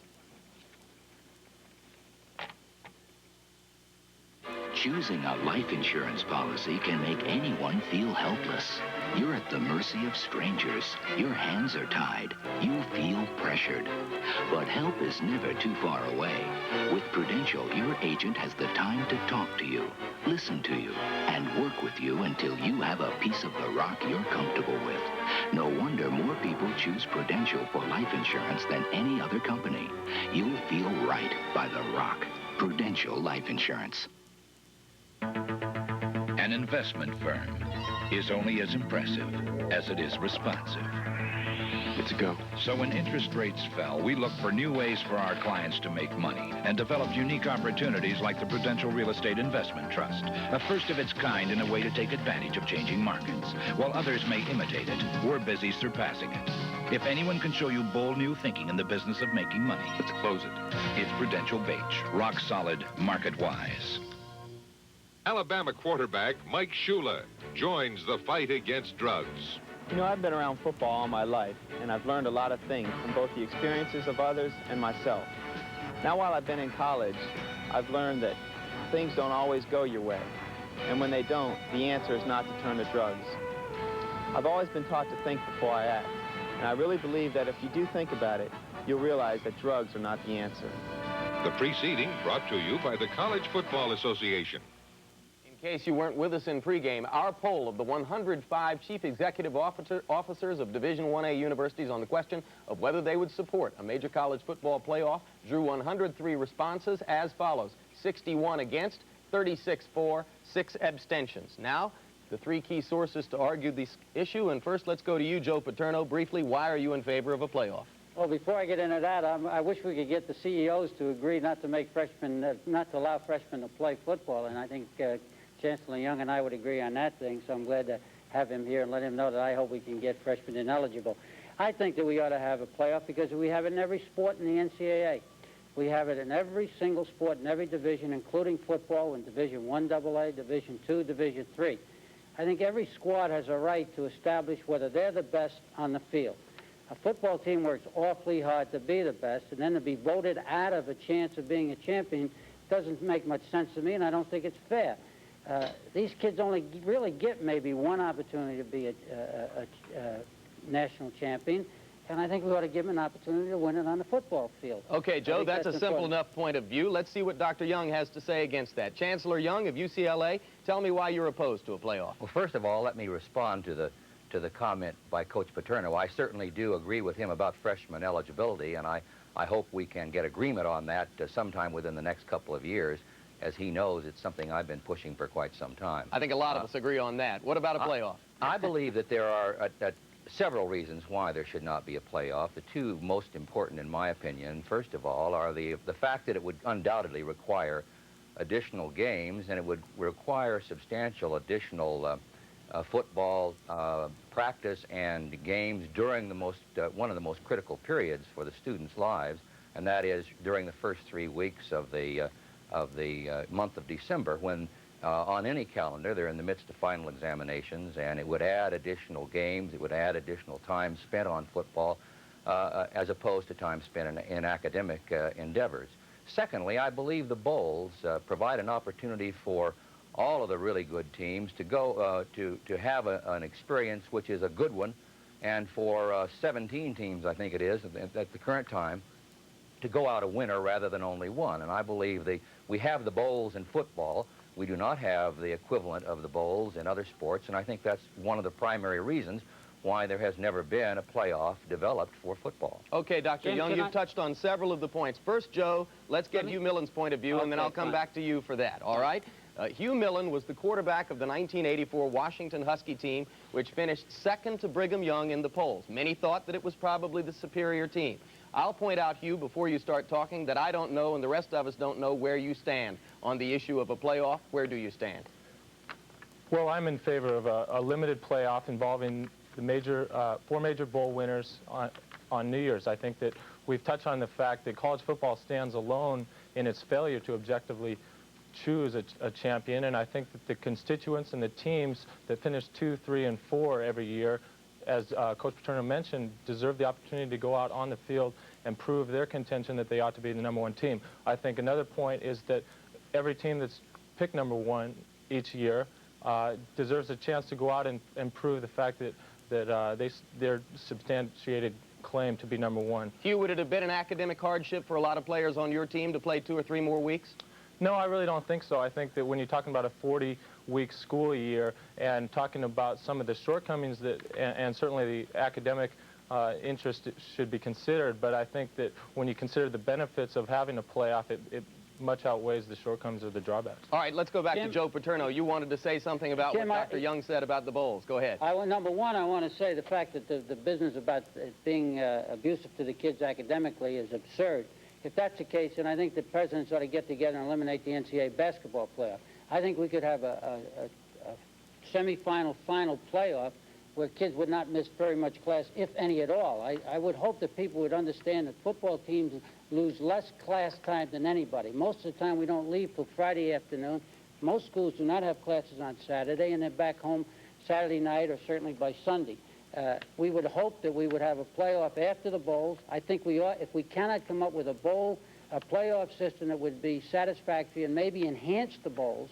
Speaker 13: Choosing a life insurance policy can make anyone feel helpless. You're at the mercy of strangers. Your hands are tied. You feel pressured. But help is never too far away. With Prudential, your agent has the time to talk to you, listen to you, and work with you until you have a piece of the rock you're comfortable with. No wonder more people choose Prudential for life insurance than any other company. You'll feel right by the rock. Prudential Life Insurance.
Speaker 24: An investment firm is only as impressive as it is responsive.
Speaker 25: Let's go.
Speaker 24: So when interest rates fell, we looked for new ways for our clients to make money and developed unique opportunities like the Prudential Real Estate Investment Trust, a first of its kind in a way to take advantage of changing markets. While others may imitate it, we're busy surpassing it. If anyone can show you bold new thinking in the business of making money, let's close it. It's Prudential Bache, rock solid, market-wise.
Speaker 14: Alabama quarterback Mike Shula joins the fight against drugs.
Speaker 16: You know, I've been around football all my life, and I've learned a lot of things from both the experiences of others and myself. Now, while I've been in college, I've learned that things don't always go your way. And when they don't, the answer is not to turn to drugs. I've always been taught to think before I act. And I really believe that if you do think about it, you'll realize that drugs are not the answer.
Speaker 14: The preceding brought to you by the College Football Association.
Speaker 11: In case you weren't with us in pregame, our poll of the 105 chief executive officers of Division 1A universities on the question of whether they would support a major college football playoff drew 103 responses as follows: 61 against, 36 for, 6 abstentions. Now, the 3 key sources to argue this issue, and first let's go to you, Joe Paterno. Briefly, why are you in favor of a playoff?
Speaker 17: Well, before I get into that, I wish we could get the CEOs to agree not to make freshmen, not to allow freshmen to play football, and I think Chancellor Young and I would agree on that thing, so I'm glad to have him here and let him know that I hope we can get freshmen ineligible. I think that we ought to have a playoff because we have it in every sport in the NCAA. We have it in every single sport in every division, including football in Division I AA, Division II, Division III. I think every squad has a right to establish whether they're the best on the field. A football team works awfully hard to be the best, and then to be voted out of a chance of being a champion doesn't make much sense to me, and I don't think it's fair. These kids only really get maybe one opportunity to be a national champion, and I think we ought to give them an opportunity to win it on the football field.
Speaker 11: Okay, Joe, that's a simple enough point of view. Let's see what Dr. Young has to say against that. Chancellor Young of UCLA, tell me why you're opposed to a playoff.
Speaker 18: Well, first of all, let me respond to the comment by Coach Paterno. I certainly do agree with him about freshman eligibility, and I hope we can get agreement on that sometime within the next couple of years as he knows, it's something I've been pushing for quite some time.
Speaker 11: I think a lot of us agree on that. What about a playoff?
Speaker 18: I believe that there are several reasons why there should not be a playoff. The two most important, in my opinion, first of all, are the fact that it would undoubtedly require additional games, and it would require substantial additional football practice and games during one of the most critical periods for the students' lives, and that is during the first 3 weeks of the month of December, when on any calendar they're in the midst of final examinations, and it would add additional games, it would add additional time spent on football as opposed to time spent in academic endeavors. Secondly, I believe the bowls provide an opportunity for all of the really good teams to go to have an experience which is a good one, and for 17 teams, I think it is, at the current time, to go out a winner rather than only one. And I believe we have the bowls in football. We do not have the equivalent of the bowls in other sports, and I think that's one of the primary reasons why there has never been a playoff developed for football.
Speaker 11: Okay, Dr. Young, you've touched on several of the points. First, Joe, let's get Hugh Millen's point of view, and then I'll come back to you for that, all right? Hugh Millen was the quarterback of the 1984 Washington Husky team, which finished second to Brigham Young in the polls. Many thought that it was probably the superior team. I'll point out, Hugh, before you start talking, that I don't know, and the rest of us don't know, where you stand on the issue of a playoff. Where do you stand?
Speaker 1: Well, I'm in favor of a limited playoff involving the four major bowl winners on New Year's. I think that we've touched on the fact that college football stands alone in its failure to objectively choose a champion, and I think that the constituents and the teams that finish 2, 3, and 4 every year, as Coach Paterno mentioned, deserve the opportunity to go out on the field and prove their contention that they ought to be the #1 team. I think another point is that every team that's picked #1 each year deserves a chance to go out and prove the fact that their substantiated claim to be #1.
Speaker 11: Hugh, would it have been an academic hardship for a lot of players on your team to play 2 or 3 more weeks?
Speaker 1: No, I really don't think so. I think that when you're talking about a 40-week school year and talking about some of the shortcomings and certainly the academic interest should be considered, but I think that when you consider the benefits of having a playoff, it much outweighs the shortcomings of the drawbacks.
Speaker 11: All right, let's go back to Joe Paterno. You wanted to say something about what Dr. Young said about the bowls. Go ahead.
Speaker 17: #1, I want to say the fact that the business about it being abusive to the kids academically is absurd. If that's the case, then I think the presidents ought to get together and eliminate the NCAA basketball playoff. I think we could have a semifinal, final playoff where kids would not miss very much class, if any at all. I would hope that people would understand that football teams lose less class time than anybody. Most of the time we don't leave till Friday afternoon. Most schools do not have classes on Saturday, and they're back home Saturday night or certainly by Sunday. We would hope that we would have a playoff after the bowls. I think we ought, if we cannot come up with a playoff system that would be satisfactory and maybe enhance the bowls,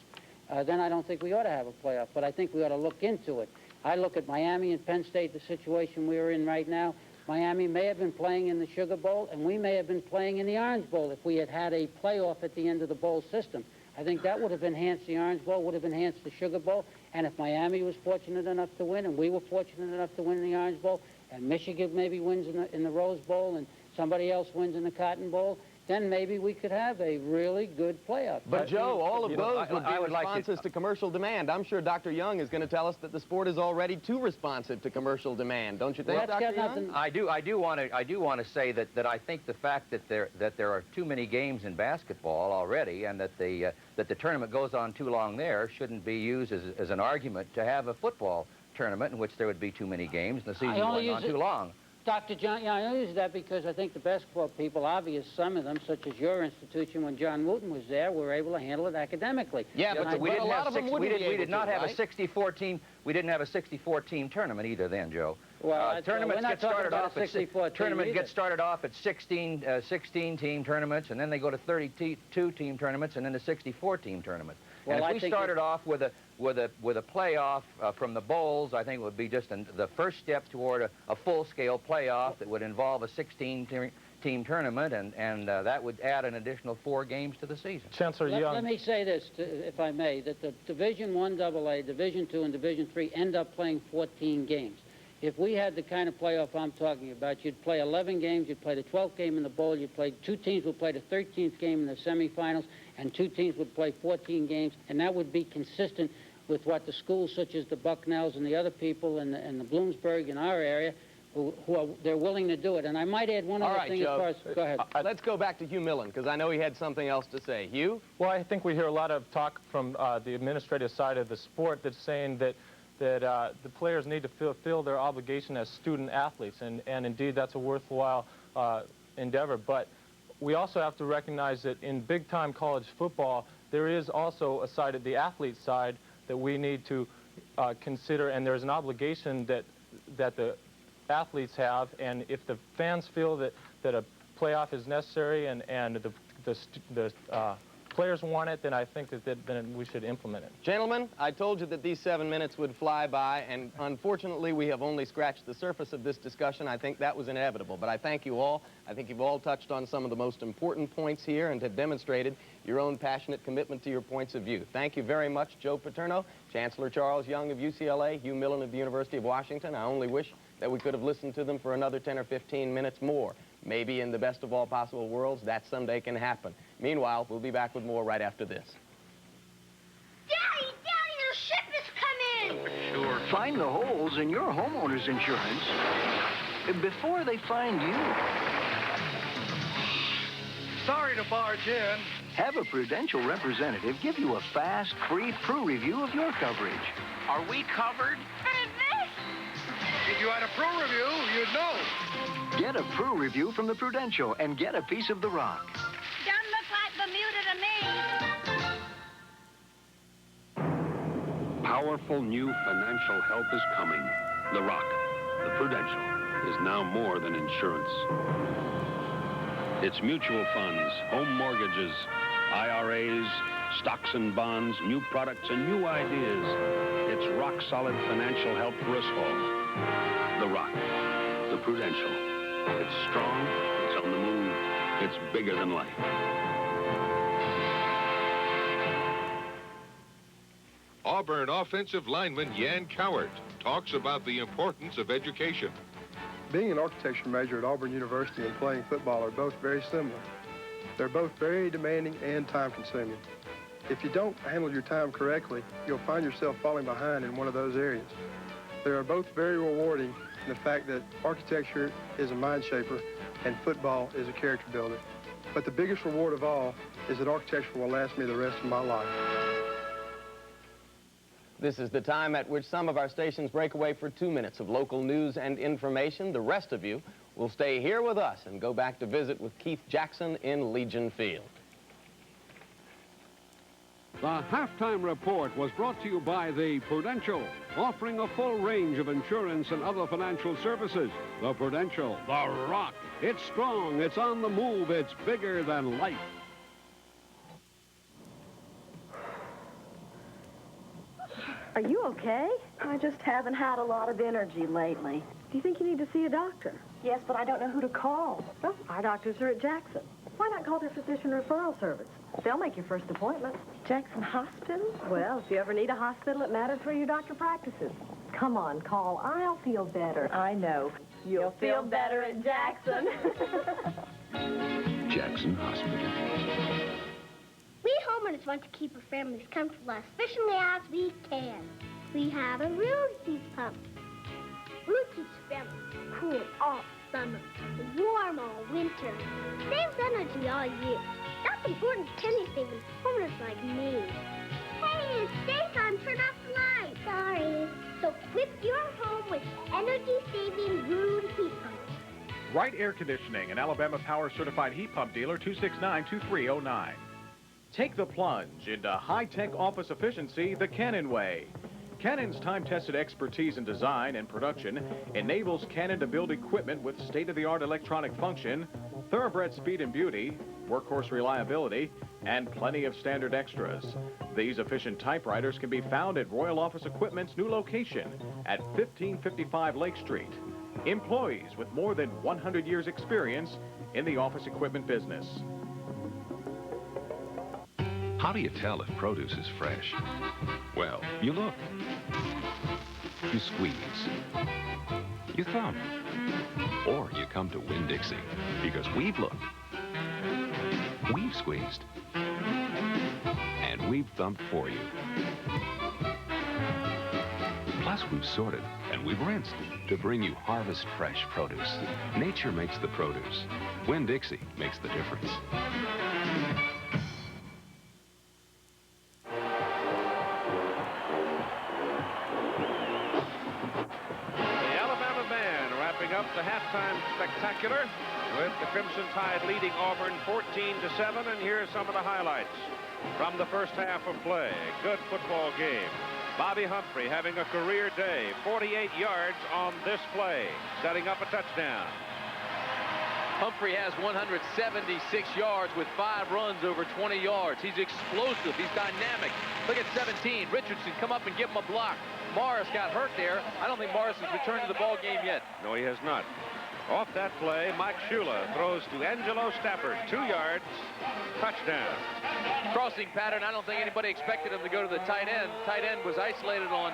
Speaker 17: then I don't think we ought to have a playoff. But I think we ought to look into it. I look at Miami and Penn State, the situation we're in right now. Miami may have been playing in the Sugar Bowl, and we may have been playing in the Orange Bowl if we had had a playoff at the end of the bowl system. I think that would have enhanced the Orange Bowl, would have enhanced the Sugar Bowl, and if Miami was fortunate enough to win, and we were fortunate enough to win in the Orange Bowl, and Michigan maybe wins in the Rose Bowl, and somebody else wins in the Cotton Bowl, then maybe we could have a really good playoff.
Speaker 11: But Joe, all of those would be responses to commercial demand. I'm sure Dr. Young is going to tell us that the sport is already too responsive to commercial demand. Don't you think, Dr. Young?
Speaker 18: I do want to say that I think the fact that there are too many games in basketball already, and that the tournament goes on too long there, shouldn't be used as an argument to have a football tournament in which there would be too many games and the season going on too long.
Speaker 17: Dr. John, yeah, I use that because I think the basketball people, obvious some of them, such as your institution, when John Wooten was there, were able to handle it academically.
Speaker 18: Yeah, but we didn't have we did not have a 64-team. We didn't have a 64-team tournament either then, Joe.
Speaker 17: Well,
Speaker 18: tournaments get started off at 16-team tournaments, and then they go to 32-team tournaments, and then to 64-team tournaments. Well, and if we started off with a playoff from the bowls, I think it would be just the first step toward a full-scale playoff that would involve a 16-team tournament, and that would add an additional 4 games to the season.
Speaker 1: Chancellor Young.
Speaker 17: Let me say this, if I may, that the Division I AA, Division II, and Division III end up playing 14 games. If we had the kind of playoff I'm talking about, you'd play 11 games, you'd play the 12th game in the bowl, you'd play 2 teams would play the 13th game in the semifinals, and 2 teams would play 14 games, and that would be consistent with what the schools such as the Bucknells and the other people in the Bloomsburg in our area, they're willing to do it. And I might add one other thing as far as... Go ahead.
Speaker 11: Let's go back to Hugh Millen, because I know he had something else to say. Hugh?
Speaker 1: Well, I think we hear a lot of talk from the administrative side of the sport that's saying that the players need to fulfill their obligation as student athletes, and indeed that's a worthwhile endeavor. But we also have to recognize that in big-time college football, there is also a side of the athlete side that we need to consider, and there's an obligation that the athletes have, and if the fans feel that a playoff is necessary and the players want it, then I think then we should implement it.
Speaker 11: Gentlemen, I told you that these 7 minutes would fly by, and unfortunately we have only scratched the surface of this discussion. I think that was inevitable, but I thank you all. I think you've all touched on some of the most important points here and have demonstrated your own passionate commitment to your points of view. Thank you very much, Joe Paterno, Chancellor Charles Young of UCLA, Hugh Millen of the University of Washington. I only wish that we could have listened to them for another 10 or 15 minutes more. Maybe in the best of all possible worlds, that someday can happen. Meanwhile, we'll be back with more right after this.
Speaker 15: Daddy, your ship has come in!
Speaker 3: Sure. Find the holes in your homeowner's insurance before they find you.
Speaker 4: Sorry to barge in.
Speaker 3: Have a Prudential representative give you a fast, free Pru review of your coverage.
Speaker 4: Are we covered? If you had a Pru review, you'd know.
Speaker 3: Get a Pru review from the Prudential and get a piece of the rock.
Speaker 15: Don't look like Bermuda to me.
Speaker 9: Powerful new financial help is coming. The Rock, the Prudential, is now more than insurance. It's mutual funds, home mortgages, IRAs, stocks and bonds, new products and new ideas. It's rock-solid financial help for us all. The Rock, the Prudential. It's strong, it's on the move, it's bigger than life.
Speaker 14: Auburn offensive lineman Yan Cowart talks about the importance of education.
Speaker 5: Being an architecture major at Auburn University and playing football are both very similar. They're both very demanding and time-consuming. If you don't handle your time correctly, you'll find yourself falling behind in one of those areas. They are both very rewarding in the fact that architecture is a mind shaper and football is a character builder. But the biggest reward of all is that architecture will last me the rest of my life.
Speaker 11: This is the time at which some of our stations break away for 2 minutes of local news and information. The rest of you will stay here with us and go back to visit with Keith Jackson in Legion Field.
Speaker 9: The Halftime Report was brought to you by the Prudential, offering a full range of insurance and other financial services. The Prudential, the Rock. It's strong, it's on the move, it's bigger than life.
Speaker 6: Are you okay? I just haven't had a lot of energy lately. Do you think you need to see a doctor? Yes, but I don't know who to call. Well, our doctors are at Jackson. Why not call their physician referral service? They'll make your first appointment. Jackson Hospital? Well, if you ever need a hospital, it matters where your doctor practices. Come on, call. I'll feel better. I know. You'll feel better at Jackson.
Speaker 7: Jackson Hospital.
Speaker 19: We homeowners want to keep our families comfortable as efficiently as we can. We have a room heat pump. Room keeps families cool all summer, warm all winter. Saves energy all year. That's important to any-saving homeowners like me. Hey, it's daytime. Turn off the light. Sorry. So equip your home with energy-saving room heat pump.
Speaker 20: Wright Air Conditioning, an Alabama Power Certified Heat Pump Dealer, 269-2309. Take the plunge into high-tech office efficiency the Canon way. Canon's time-tested expertise in design and production enables Canon to build equipment with state-of-the-art electronic function, thoroughbred speed and beauty, workhorse reliability, and plenty of standard extras. These efficient typewriters can be found at Royal Office Equipment's new location at 1555 Lake Street. Employees with more than 100 years experience in the office equipment business.
Speaker 10: How do you tell if produce is fresh? Well, you look.
Speaker 2: you squeeze. You thumb. Or you come to Winn-Dixie, because we've looked, we've squeezed, and we've thumped for you. Plus, we've sorted and we've rinsed to bring you harvest fresh produce. Nature makes the produce. Winn-Dixie makes the difference.
Speaker 9: Up the halftime spectacular with the Crimson Tide leading Auburn 14-7, and here's some of the highlights from the first half of play. Good football game. Bobby Humphrey having a career day, 48 yards on this play, setting up a touchdown.
Speaker 8: Humphrey has 176 yards with 5 runs over 20 yards. He's explosive. He's dynamic. Look at 17. Richardson come up and give him a block. Morris got hurt there. I don't think Morris has returned to the ball game yet.
Speaker 9: No, he has not. Off that play, Mike Shula throws to Angelo Stafford. 2 yards, touchdown.
Speaker 8: Crossing pattern. I don't think anybody expected him to go to the tight end. Tight end was isolated on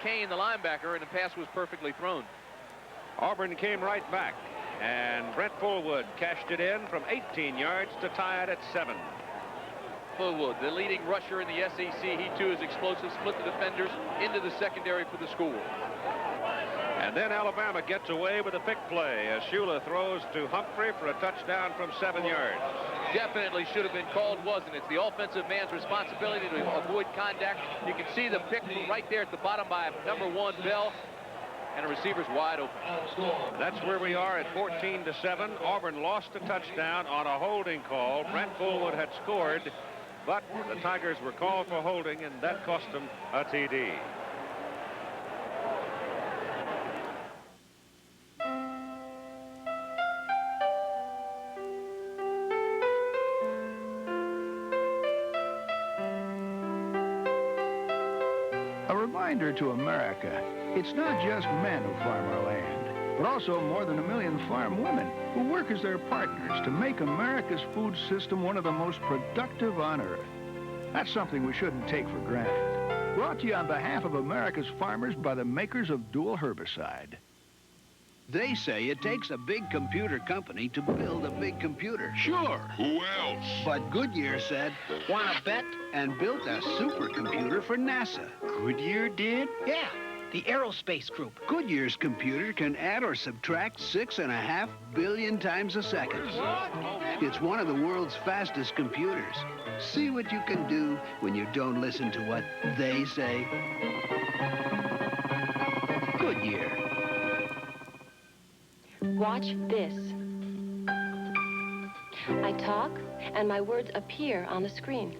Speaker 8: Kane, the linebacker, and the pass was perfectly thrown.
Speaker 9: Auburn came right back, and Brent Fullwood cashed it in from 18 yards to tie it at 7.
Speaker 8: Fullwood, the leading rusher in the SEC. He, too, is explosive. Split the defenders into the secondary for the school.
Speaker 9: And then Alabama gets away with a pick play as Shula throws to Humphrey for a touchdown from 7 yards.
Speaker 8: Definitely should have been called, wasn't it? It's the offensive man's responsibility to avoid contact. You can see the pick right there at the bottom by number 1, Bell. And a receiver's wide open.
Speaker 9: That's where we are at 14-7. Auburn lost a touchdown on a holding call. Brent Fullwood had scored, but the Tigers were called for holding, and that cost them a TD.
Speaker 12: A reminder to America, it's not just men who farm our land, but also more than 1 million farm women who work as their partners to make America's food system one of the most productive on earth. That's something we shouldn't take for granted. Brought to you on behalf of America's farmers by the makers of Dual Herbicide.
Speaker 21: They say it takes a big computer company to build a big computer.
Speaker 14: Sure. Who else?
Speaker 21: But Goodyear said, "Wanna bet?" and built a supercomputer for NASA.
Speaker 3: Goodyear did?
Speaker 21: Yeah, the aerospace group. Goodyear's computer can add or subtract 6.5 billion times a second. It's one of the world's fastest computers. See what you can do when you don't listen to what they say. Goodyear.
Speaker 22: Watch this. I talk, and my words appear on the screen.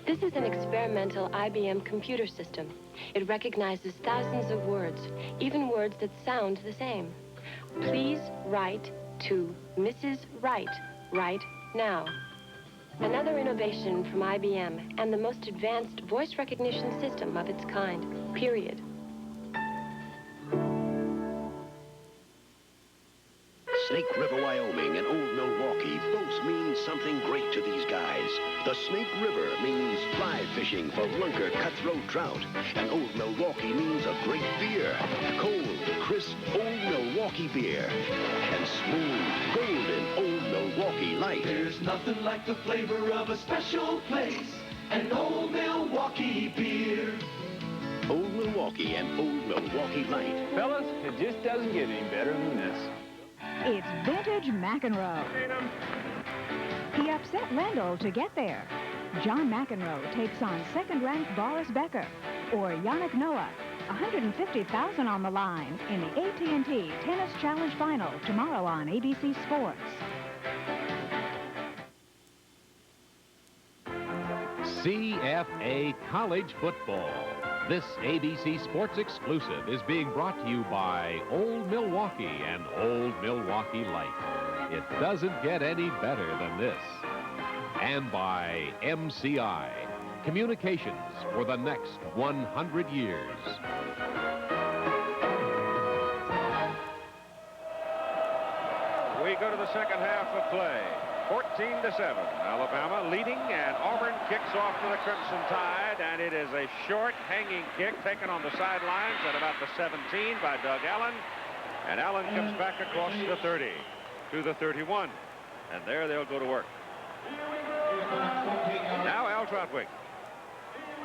Speaker 22: This is an experimental IBM computer system. It recognizes thousands of words, even words that sound the same. Please write to Mrs. Wright right now. Another innovation from IBM and the most advanced voice recognition system of its kind, period.
Speaker 23: Snake River, Wyoming and Old Milwaukee both mean something great to these guys. The Snake River means fly fishing for lunker cutthroat trout. And Old Milwaukee means a great beer. Cold, crisp Old Milwaukee beer. And smooth, golden Old Milwaukee Light.
Speaker 15: There's nothing like the flavor of a special place. An Old Milwaukee beer.
Speaker 23: Old Milwaukee and Old Milwaukee Light.
Speaker 16: Fellas, it just doesn't get any better than this.
Speaker 26: It's vintage McEnroe. He upset Lendl to get there. John McEnroe takes on second-ranked Boris Becker or Yannick Noah. $150,000 on the line in the AT&T Tennis Challenge Final tomorrow on ABC Sports.
Speaker 28: CFA College Football. This ABC Sports exclusive is being brought to you by Old Milwaukee and Old Milwaukee Light. It doesn't get any better than this. And by MCI, communications for the next 100 years.
Speaker 9: We go to the second half of play.
Speaker 1: 14-7. Alabama leading, and Auburn kicks off to the Crimson Tide, and it is a short hanging kick taken on the sidelines at about the 17 by Doug Allen. And Allen comes back across the 30 to the 31. And there they'll go to work. Now Al Trotwick.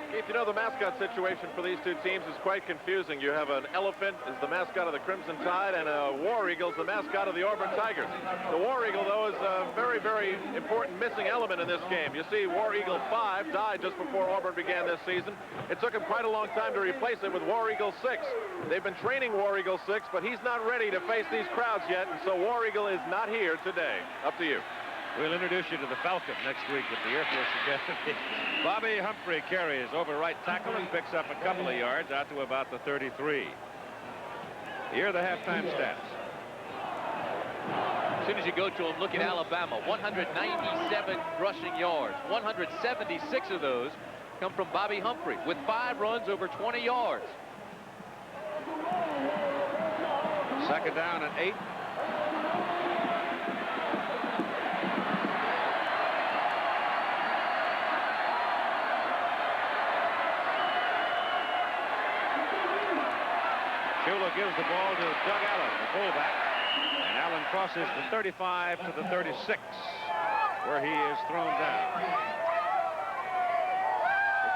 Speaker 8: Keith, you know, the mascot situation for these two teams is quite confusing. You have an elephant as the mascot of the Crimson Tide, and a war eagle is the mascot of the Auburn Tigers. The war eagle, though, is a very, very important missing element in this game. You see, War Eagle 5 died just before Auburn began this season. It took him quite a long time to replace it with War Eagle 6. They've been training War Eagle 6, but he's not ready to face these crowds yet, and so War Eagle is not here today. Up to you.
Speaker 1: We'll introduce you to the Falcon next week at the Air Force Academy. Bobby Humphrey carries over right tackle and picks up a couple of yards out to about the 33. Here are the halftime stats.
Speaker 8: As soon as you go to them, look at Alabama. 197 rushing yards. 176 of those come from Bobby Humphrey with 5 runs over 20 yards.
Speaker 1: Second down and 8. Shula gives the ball to Doug Allen, the fullback. And Allen crosses the 35 to the 36, where he is thrown down.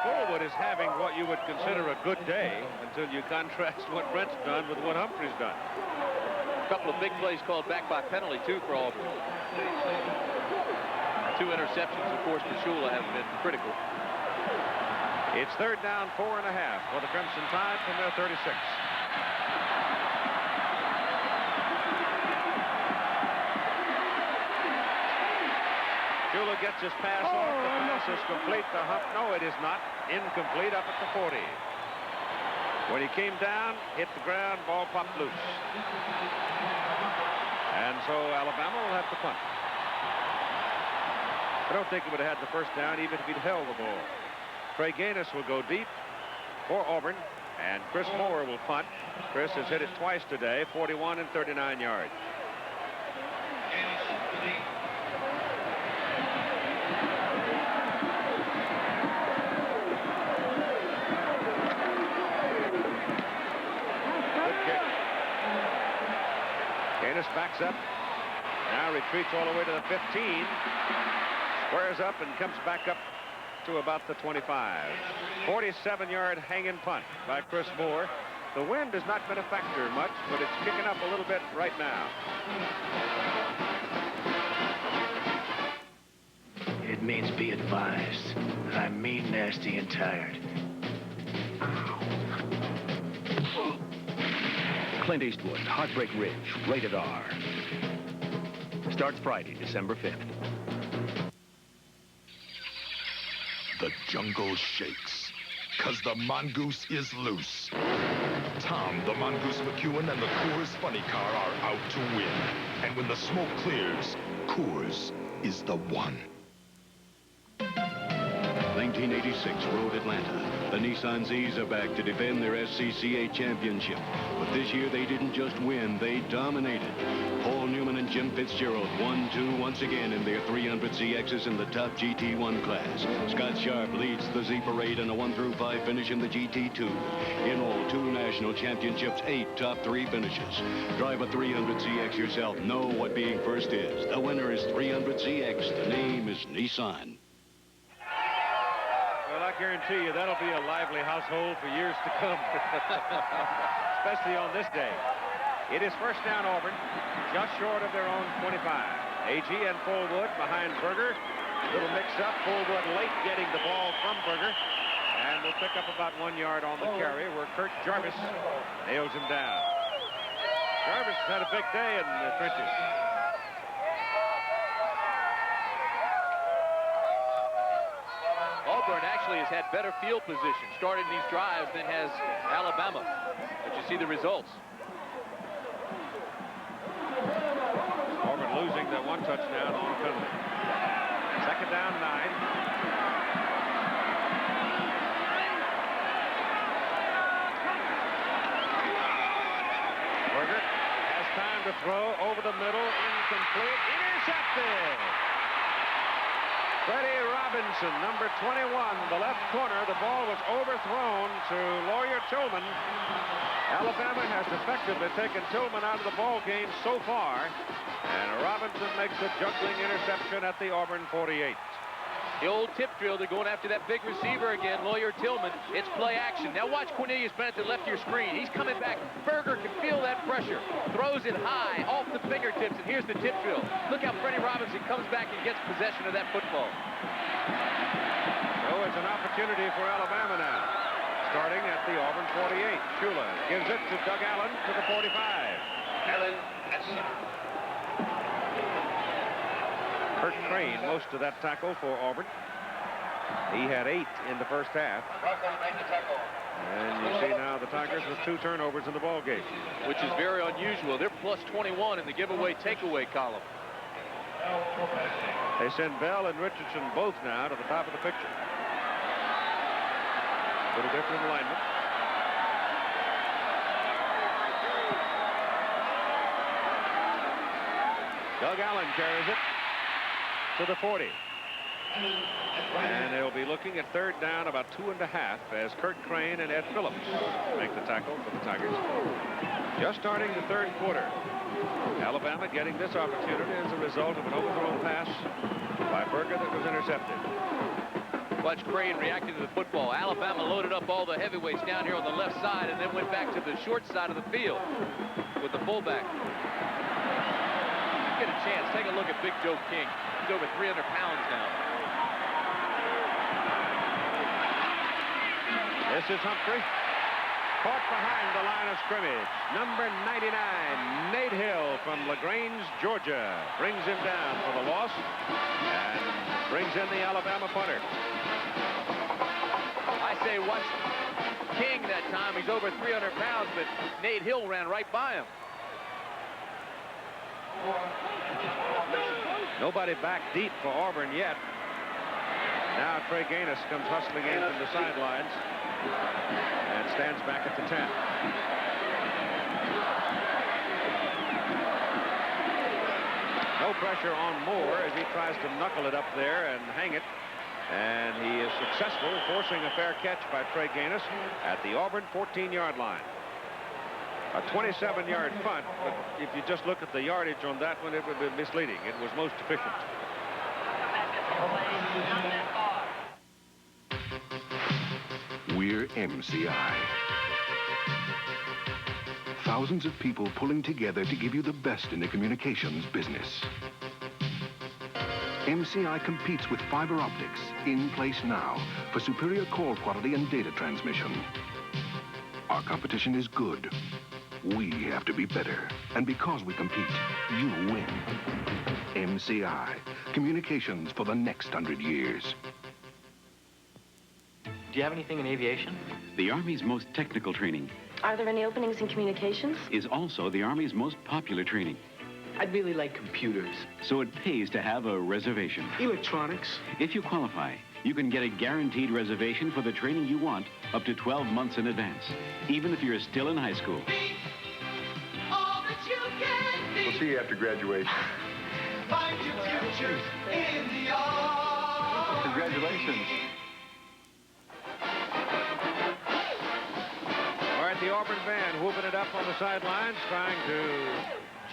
Speaker 1: Fullwood is having what you would consider a good day until you contrast what Brent's done with what Humphrey's done.
Speaker 8: A couple of big plays called back by penalty, too, for Auburn. 2 interceptions, of course, for Shula have been critical.
Speaker 1: It's third down, 4.5 for the Crimson Tide from their 36. Shula gets his pass off. The pass is complete to Hump. No, it is not. Incomplete up at the 40. When he came down, hit the ground, ball popped loose. And so Alabama will have to punt. I don't think he would have had the first down even if he'd held the ball. Trey Gaines will go deep for Auburn, and Chris Moore will punt. Chris has hit it twice today, 41 and 39 yards. Gaines backs up, now retreats all the way to the 15, squares up and comes back up to about the 25. 47-yard hanging punt by Chris Moore. The wind has not been a factor much, but it's kicking up a little bit right now.
Speaker 4: It means be advised that I'm mean, nasty, and tired.
Speaker 13: Clint Eastwood, Heartbreak Ridge, rated R. Starts Friday, December 5th.
Speaker 17: The jungle shakes, 'cause the mongoose is loose. Tom, the Mongoose McEwen, and the Coors Funny Car are out to win. And when the smoke clears, Coors is the one.
Speaker 9: 1986 Road Atlanta. The Nissan Zs are back to defend their SCCA championship. But this year they didn't just win, they dominated. Paul Newman and Jim Fitzgerald 1-2 once again in their 300ZXs in the top GT1 class. Scott Sharp leads the Z Parade in a 1-5 finish in the GT2. In all, 2 national championships, 8 top 3 finishes. Drive a 300ZX yourself. Know what being first is. The winner is 300ZX. The name is Nissan.
Speaker 1: Well, I guarantee you that'll be a lively household for years to come, especially on this day. It is first down Auburn, just short of their own 25. AG and Fullwood behind Berger. Little mix-up. Fullwood late getting the ball from Berger. And will pick up about 1 yard on the carry where Kurt Jarvis nails him down. Jarvis has had a big day in the trenches.
Speaker 8: Auburn actually has had better field position starting these drives than has Alabama. But you see the results.
Speaker 1: Auburn losing that 1 touchdown on a penalty. Second down, 9. Berger has time to throw over the middle, incomplete, intercepted. Freddie Robinson, number 21, the left corner. The ball was overthrown to Lawyer Tillman. Alabama has effectively taken Tillman out of the ball game so far. And Robinson makes a juggling interception at the Auburn 48.
Speaker 8: The old tip drill, they're going after that big receiver again, Lawyer Tillman. It's play action. Now watch Cornelius Bennett to the left of your screen. He's coming back. Berger can feel that pressure. Throws it high, off the fingertips, and here's the tip drill. Look how Freddie Robinson comes back and gets possession of that football.
Speaker 1: So it's an opportunity for Alabama now. Starting at the Auburn 48. Shula gives it to Doug Allen to the 45.
Speaker 15: Allen,
Speaker 1: Kurt Crane, most of that tackle for Auburn. He had 8 in the first half. And you see now the Tigers with 2 turnovers in the ball game.
Speaker 8: Which is very unusual. They're plus 21 in the giveaway takeaway column.
Speaker 1: They send Bell and Richardson both now to the top of the picture. A little different alignment. Doug Allen carries it to the 40. And they'll be looking at third down about 2.5 as Kurt Crane and Ed Phillips make the tackle for the Tigers. Just starting the third quarter. Alabama getting this opportunity as a result of an overthrown pass by Berger that was intercepted.
Speaker 8: Watch Crane reacting to the football. Alabama loaded up all the heavyweights down here on the left side and then went back to the short side of the field with the fullback. Get a chance, take a look at Big Joe King. He's over 300 pounds now.
Speaker 1: This is Humphrey. Caught behind the line of scrimmage. Number 99, Nate Hill from LaGrange, Georgia. Brings him down for the loss and brings in the Alabama punter.
Speaker 8: I say watch King that time. He's over 300 pounds, but Nate Hill ran right by him.
Speaker 1: Nobody back deep for Auburn yet. Now Trey Gaines comes hustling in from the sidelines and stands back at the 10. No pressure on Moore as he tries to knuckle it up there and hang it. And he is successful, forcing a fair catch by Trey Gaines at the Auburn 14-yard line. A 27-yard punt, but if you just look at the yardage on that one, it would be misleading. It was most efficient.
Speaker 5: We're MCI. Thousands of people pulling together to give you the best in the communications business. MCI competes with fiber optics in place now for superior call quality and data transmission. Our competition is good. We have to be better. And because we compete, you win. MCI. Communications for the next 100 years.
Speaker 6: Do you have anything in aviation?
Speaker 7: The Army's most technical training
Speaker 22: Are there any openings in communications?
Speaker 7: is also the Army's most popular training.
Speaker 6: I'd really like computers.
Speaker 7: So it pays to have a reservation.
Speaker 6: Electronics.
Speaker 7: If you qualify, you can get a guaranteed reservation for the training you want up to 12 months in advance, even if you're still in high school.
Speaker 17: We'll see you after graduation.
Speaker 15: Find your future in the arts.
Speaker 17: Congratulations.
Speaker 1: All right, the Auburn band whooping it up on the sidelines, trying to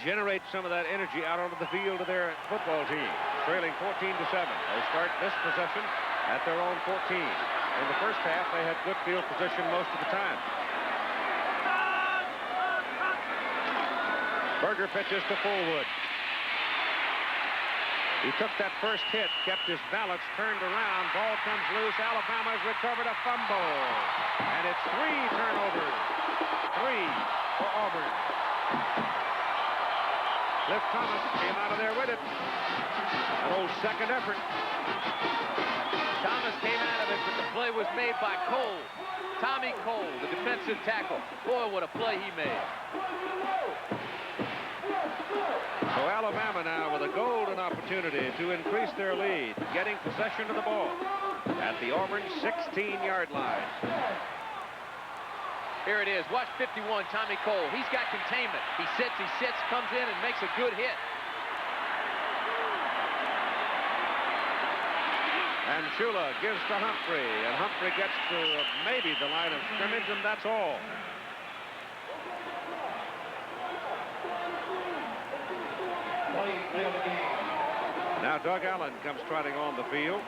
Speaker 1: generate some of that energy out onto the field of their football team. Trailing 14-7. They start this possession at their own 14. In the first half, they had good field position most of the time. Berger pitches to Fullwood. He took that first hit, kept his balance, turned around, ball comes loose. Alabama's recovered a fumble. And it's 3 turnovers. 3 for Auburn. Cliff Thomas came out of there with it. An old second effort.
Speaker 8: Thomas came out of it, but the play was made by Cole. Tommy Cole, the defensive tackle. Boy, what a play he made.
Speaker 1: So Alabama now with a golden opportunity to increase their lead, getting possession of the ball at the Auburn 16-yard line.
Speaker 8: Here it is. Watch 51, Tommy Cole. He's got containment. He sits, comes in and makes a good hit.
Speaker 1: And Shula gives to Humphrey, and Humphrey gets to maybe the line of scrimmage, and that's all. Now Doug Allen comes trotting on the field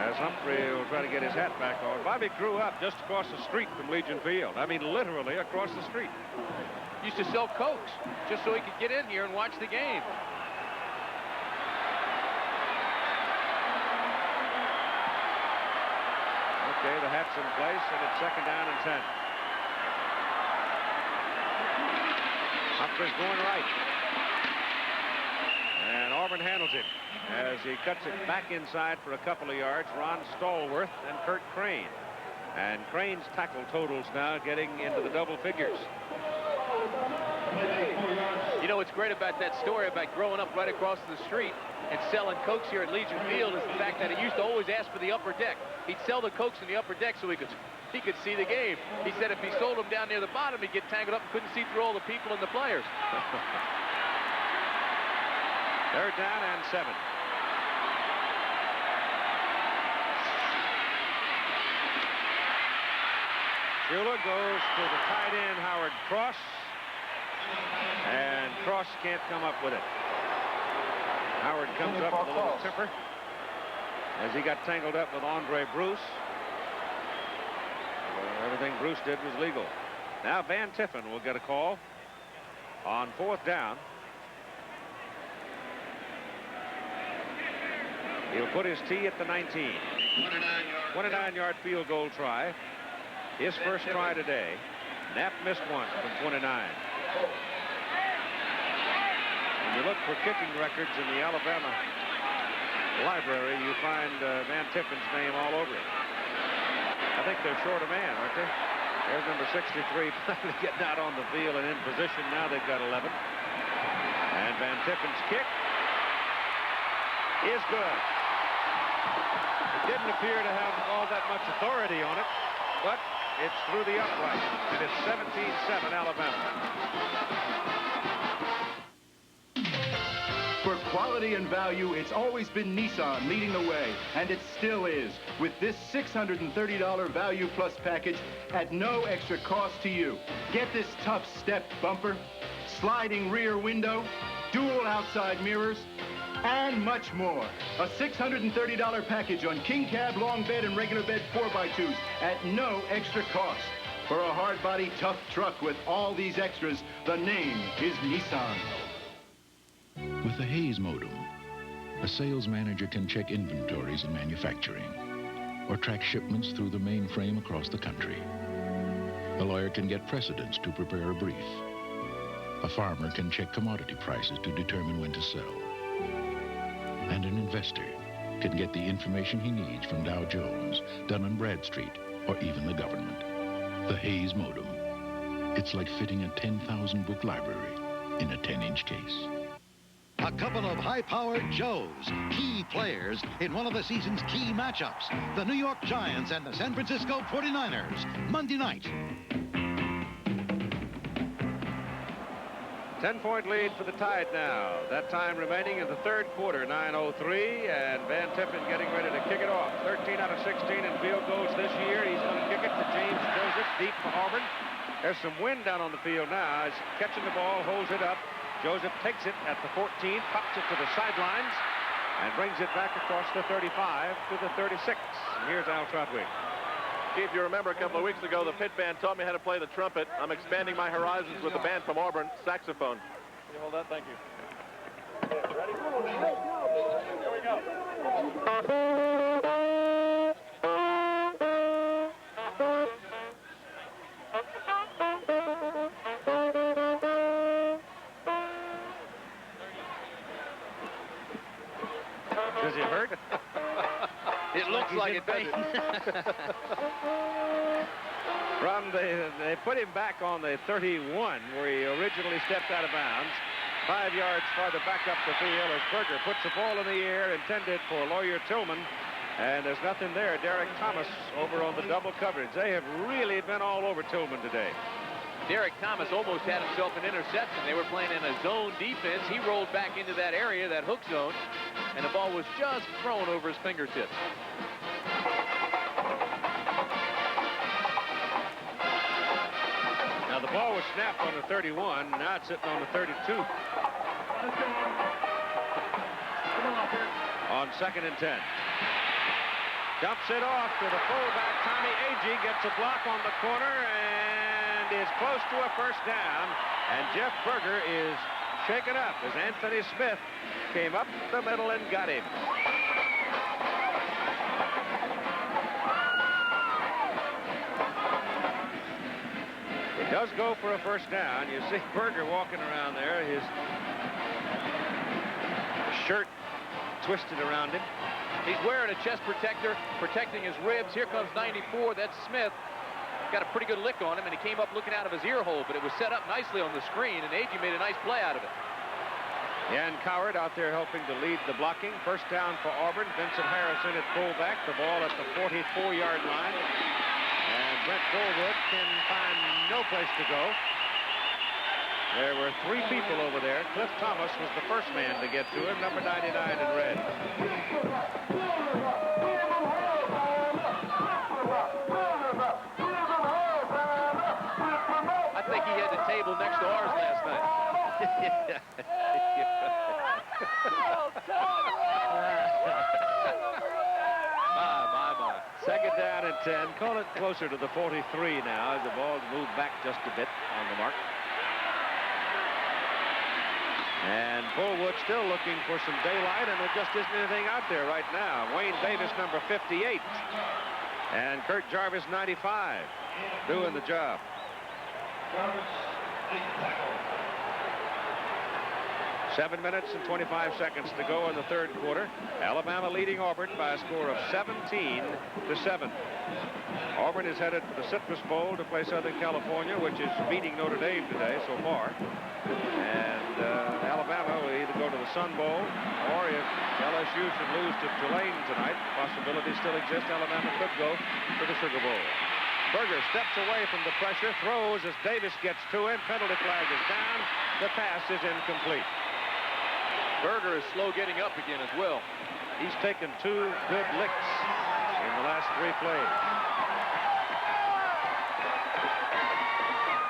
Speaker 1: as Humphrey will try to get his hat back on. Bobby grew up just across the street from Legion Field. I mean, literally across the street.
Speaker 8: Used to sell Cokes just so he could get in here and watch the game.
Speaker 1: Okay, the hat's in place, and it's 2nd down and 10. Humphreys going right. And Auburn handles it as he cuts it back inside for a couple of yards. Ron Stallworth and Kurt Crane. And Crane's tackle totals now getting into the double figures.
Speaker 8: You know what's great about that story about growing up right across the street and selling Cokes here at Legion Field is the fact that he used to always ask for the upper deck. He'd sell the Cokes in the upper deck so he could see the game. He said if he sold them down near the bottom, he'd get tangled up and couldn't see through all the people and the players.
Speaker 1: 3rd down and 7. Shula goes to the tight end, Howard Cross. And Cross can't come up with it. Howard comes up with a little temper as he got tangled up with Andre Bruce. Everything Bruce did was legal. Now Van Tiffen will get a call on 4th down. He'll put his tee at the 19. 29-yard field goal try. His first try today. Knapp missed one from 29. When you look for kicking records in the Alabama library, you find Van Tiffen's name all over it. I think they're short a man, aren't they? There's number 63 finally getting out on the field and in position. Now they've got 11. And Van Tiffen's kick is good. It didn't appear to have all that much authority on it, but it's through the upright, and it's 17-7 Alabama.
Speaker 10: For quality and value, it's always been Nissan leading the way, and it still is, with this $630 Value Plus package at no extra cost to you. Get this tough step bumper, sliding rear window, dual outside mirrors, and much more. A $630 package on king cab, long bed, and regular bed 4x2s at no extra cost. For a hard body, tough truck with all these extras, the name is Nissan.
Speaker 11: With the Hayes modem, a sales manager can check inventories in manufacturing or track shipments through the mainframe across the country. A lawyer can get precedents to prepare a brief. A farmer can check commodity prices to determine when to sell. And an investor can get the information he needs from Dow Jones, Dun & Bradstreet, or even the government. The Hayes modem. It's like fitting a 10,000 book library in a 10-inch case.
Speaker 18: A couple of high-powered Joes, key players in one of the season's key matchups. The New York Giants and the San Francisco 49ers, Monday night.
Speaker 1: 10-point lead for the Tide now. That time remaining in the 3rd quarter, 9:03, and Van Tiffen getting ready to kick it off. 13 out of 16 in field goals this year. He's going to kick it to James Joseph, deep for Auburn. There's some wind down on the field now. He's catching the ball, holds it up. Joseph takes it at the 14, pops it to the sidelines, and brings it back across the 35 to the 36. And here's Al Trotwig.
Speaker 19: Keith, you remember a couple of weeks ago, the pit band taught me how to play the trumpet. I'm expanding my horizons with the band from Auburn, saxophone. Can you hold that? Thank you. Ready? Here we go.
Speaker 1: Does it hurt?
Speaker 8: It looks like it does.
Speaker 1: They put him back on the 31 where he originally stepped out of bounds. 5 yards farther back up the field as Berger puts the ball in the air intended for Lawyer Tillman. And there's nothing there. Derek Thomas over on the double coverage. They have really been all over Tillman today.
Speaker 8: Derek Thomas almost had himself an interception. They were playing in a zone defense. He rolled back into that area, that hook zone. and the ball was just thrown over his fingertips.
Speaker 1: Now the ball was snapped on the 31. Now it's sitting on the 32. On 2nd and 10. Dumps it off to the fullback. Tommy Agee gets a block on the corner and is close to a first down. And Jeff Berger is shaken up as Anthony Smith came up the middle and got him. It does go for a first down. You see Berger walking around there, his shirt twisted around him.
Speaker 8: He's wearing a chest protector, protecting his ribs. Here comes 94. That's Smith. Got a pretty good lick on him, and he came up looking out of his ear hole, but it was set up nicely on the screen, and Agee made a nice play out of it.
Speaker 1: Dan Coward out there helping to lead the blocking. First down for Auburn. Vincent Harrison at fullback. The ball at the 44-yard line. And Brent Fullwood can find no place to go. There were 3 people over there. Cliff Thomas was the first man to get to him, number 99 in red.
Speaker 8: I think he had the table next to ours last night. My.
Speaker 1: 2nd down and 10. Call it closer to the 43 now as the ball's moved back just a bit on the mark. And Fullwood still looking for some daylight, and there just isn't anything out there right now. Wayne Davis, number 58. And Kurt Jarvis, 95, doing the job. 7 minutes and 25 seconds to go in the 3rd quarter. Alabama leading Auburn by a score of 17-7. Auburn is headed for the Citrus Bowl to play Southern California, which is beating Notre Dame today so far. And Alabama will either go to the Sun Bowl, or if LSU should lose to Tulane tonight, possibility still exists, Alabama could go to the Sugar Bowl. Berger steps away from the pressure, throws as Davis gets to him. Penalty flag is down. The pass is incomplete.
Speaker 8: Berger is slow getting up again as well.
Speaker 1: He's taken 2 good licks in the last 3 plays.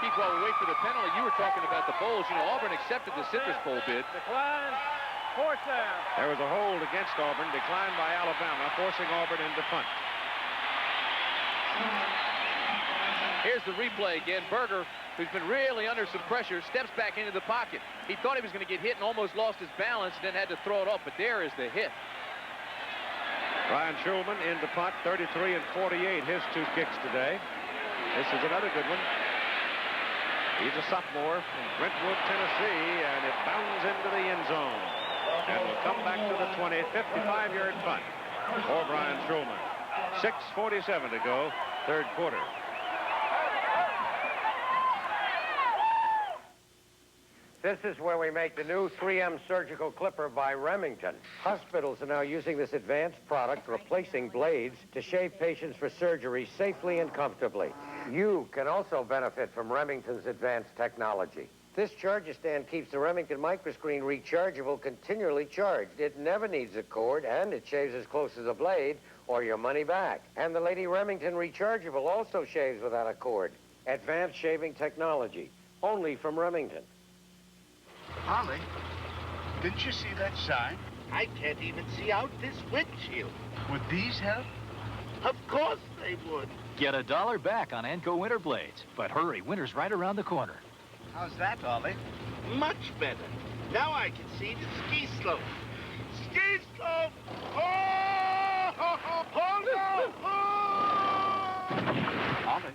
Speaker 8: Keith, while we wait for the penalty, you were talking about the bowls. You know, Auburn accepted the Citrus Bowl bid.
Speaker 1: Decline. 4th down. There was a hold against Auburn, declined by Alabama, forcing Auburn into punt.
Speaker 8: Here's the replay again. Berger, who's been really under some pressure, steps back into the pocket. He thought he was going to get hit and almost lost his balance, then had to throw it off, but there is the hit.
Speaker 1: Brian Schulman into punt, 33 and 48, his 2 kicks today. This is another good one. He's a sophomore from Brentwood, Tennessee, and it bounds into the end zone. And will come back to the 20, 55-yard punt for Brian Schulman. 6:47 to go, 3rd quarter.
Speaker 2: This is where we make the new 3M surgical clipper by Remington. Hospitals are now using this advanced product, replacing blades, to shave patients for surgery safely and comfortably. You can also benefit from Remington's advanced technology. This charger stand keeps the Remington microscreen rechargeable, continually charged. It never needs a cord, and it shaves as close as a blade, or your money back. And the Lady Remington rechargeable also shaves without a cord. Advanced shaving technology, only from Remington.
Speaker 3: Holly, didn't you see that sign? I can't even see out this windshield. Would these help? Of course they would.
Speaker 12: Get $1 back on Anco winter blades. But hurry, winter's right around the corner.
Speaker 3: How's that, Ollie? Much better. Now I can see the ski slope. Ski slope! Oh! Oh, no! Ollie,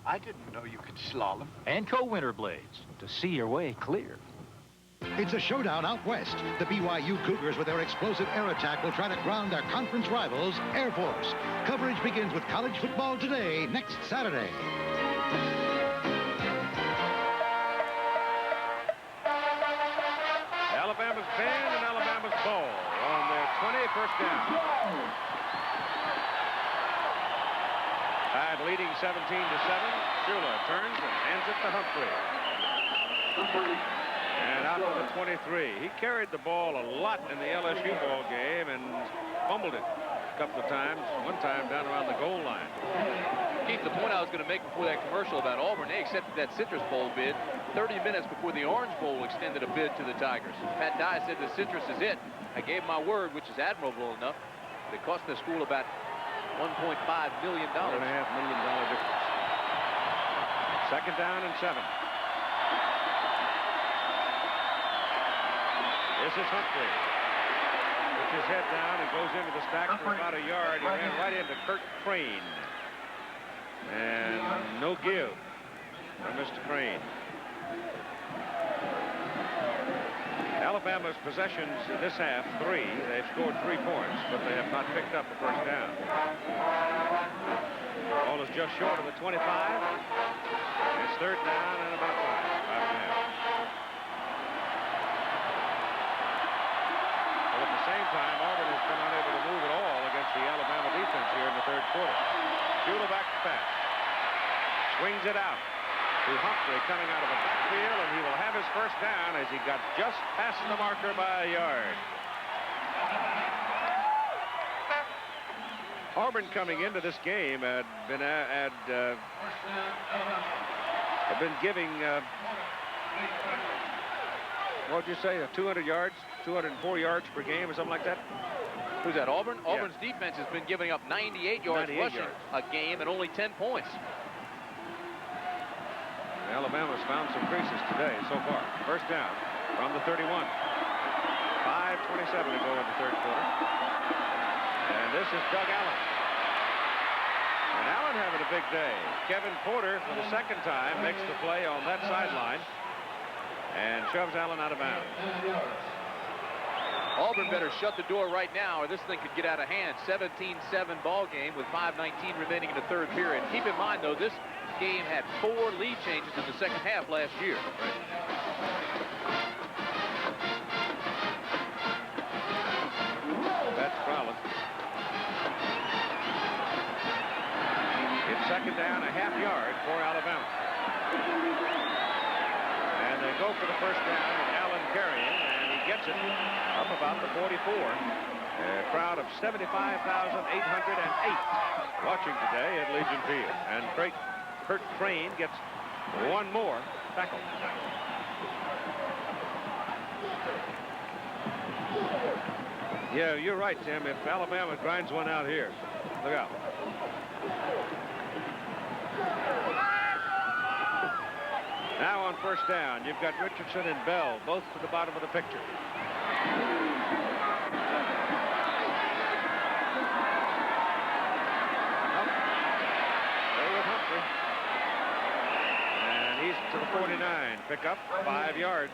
Speaker 3: I didn't know you could slalom.
Speaker 12: Anco winter blades. To see your way clear.
Speaker 18: It's a showdown out west. The BYU Cougars, with their explosive air attack, will try to ground their conference rivals, Air Force. Coverage begins with college football today, next Saturday.
Speaker 1: Alabama's band and Alabama's ball on their 21st down. Tide leading 17-7. Shula turns and hands it to Humphrey. And out to the 23. He carried the ball a lot in the LSU ball game and fumbled it a couple of times. One time down around the goal line.
Speaker 8: Keith, the point I was going to make before that commercial about Auburn, they accepted that Citrus Bowl bid 30 minutes before the Orange Bowl extended a bid to the Tigers. Pat Dye said the Citrus is it. I gave my word, which is admirable enough. It cost the school about $1.5 million.
Speaker 1: $1.5 million difference. Second down and 7. This is Humphrey. Puts his head down and goes into the stack for about a yard. He ran right into Kurt Crane. And no give from Mr. Crane. Alabama's possessions in this half, 3. They've scored 3 points, but they have not picked up a first down. Ball is just short of the 25. It's third down and about 5.5. Well, at the same time, Auburn has been unable to move at all against the Alabama defense here in the third quarter. Shula back to pass. Swings it out to Humphrey coming out of the backfield, and he will have his first down as he got just past the marker by a yard. Auburn coming into this game had been giving what would you say, 200 yards, 204 yards per game or something like that.
Speaker 8: Who's that, Auburn?
Speaker 1: Yeah.
Speaker 8: Auburn's defense has been giving up 98 yards rushing a game and only 10 points.
Speaker 1: Alabama's found some creases today so far. First down from the 31. 5:27 to go in the third quarter. And this is Doug Allen. And Allen having a big day. Kevin Porter, for the second time, makes the play on that sideline and shoves Allen out of bounds.
Speaker 8: Auburn better shut the door right now or this thing could get out of hand. 17-7 ball game with 5:19 remaining in the third period. Keep in mind, though, this game had 4 lead changes in the second half last year.
Speaker 1: Right. That's Crowley. It's second down, a half yard for Alabama. And they go for the first down with Allen carrying, and he gets it up about the 44. A crowd of 75,808 watching today at Legion Field. And Kurt Crane gets one more tackle. Yeah, you're right, Tim. If Alabama grinds one out here, look out. Now on first down, you've got Richardson and Bell, both to the bottom of the picture. To the 49, pick up 5 yards.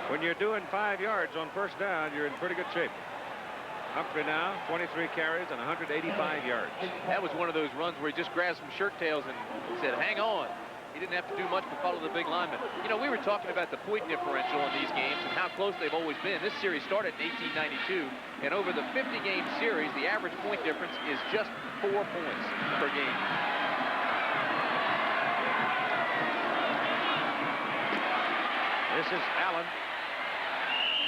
Speaker 1: When you're doing 5 yards on first down, you're in pretty good shape. Humphrey now, 23 carries and 185 yards.
Speaker 8: That was one of those runs where he just grabbed some shirt tails and said, hang on. He didn't have to do much but follow the big lineman. You know, we were talking about the point differential in these games and how close they've always been. This series started in 1892, and over the 50-game series, the average point difference is just 4 points per game.
Speaker 1: This is Allen,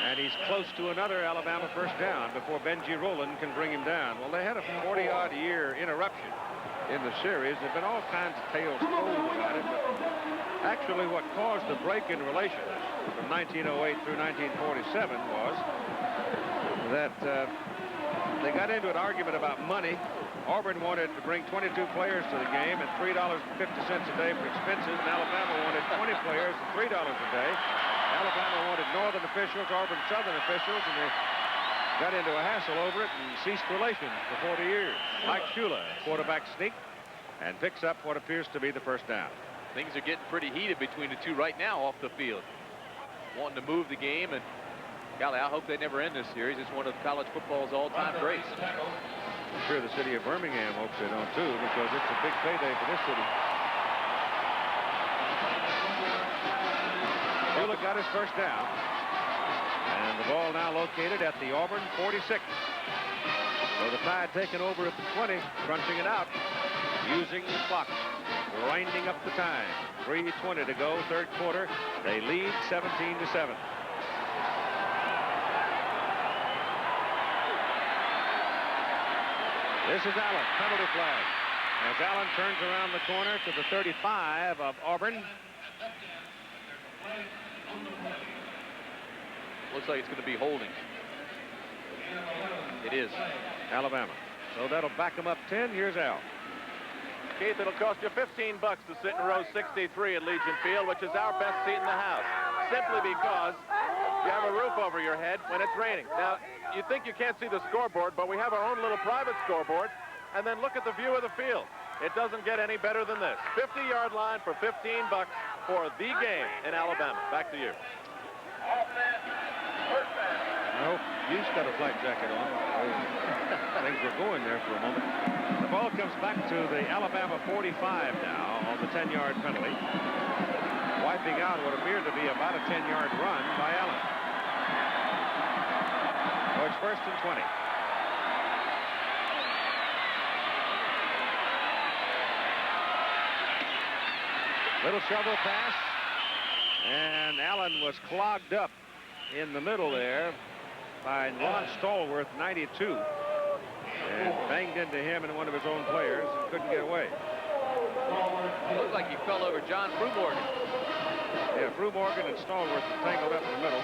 Speaker 1: and he's close to another Alabama first down before Benji Rowland can bring him down. Well, they had a 40-odd year interruption in the series. There have been all kinds of tales told about it, but actually what caused the break in relations from 1908 through 1947 was that they got into an argument about money. Auburn wanted to bring 22 players to the game at $3.50 a day for expenses, and Alabama wanted 20 players at $3 a day. Alabama wanted northern officials, Auburn southern officials, and they got into a hassle over it and ceased relations for 40 years. Mike Shula, quarterback sneak, and picks up what appears to be the first down.
Speaker 8: Things are getting pretty heated between the two right now off the field. Wanting to move the game, and golly, I hope they never end this series. It's one of college football's all-time greats.
Speaker 1: I'm sure the city of Birmingham hopes they don't too, because it's a big payday for this city. Shula got his first down, and the ball now located at the Auburn 46. So the Tide taking over at the 20, crunching it out, using the clock. grinding up the time. 3:20 to go, third quarter. They lead 17-7. This is Allen, penalty flag. As Allen turns around the corner to the 35 of Auburn.
Speaker 8: Looks like it's going to be holding. It is.
Speaker 1: Alabama. So that'll back them up 10. Here's Al.
Speaker 19: Keith, it'll cost you $15 to sit in row 63 at Legion Field, which is our best seat in the house, simply because you have a roof over your head when it's raining. Now, you think you can't see the scoreboard, but we have our own little private scoreboard, and then look at the view of the field. It doesn't get any better than this. 50-yard line for $15 for the game in Alabama. Back to you.
Speaker 1: No, he's got a black jacket on. Things were going there for a moment. The ball comes back to the Alabama 45 now on the 10-yard penalty. Wiping out what appeared to be about a 10-yard run by Allen. So it's 1st and 20. Little shovel pass. And Allen was clogged up in the middle there by Lon Stallworth, 92. And banged into him and one of his own players and couldn't get away.
Speaker 8: Looked like he fell over John Frumorgan.
Speaker 1: Yeah, Frumorgan and Stallworth tangled up in the middle.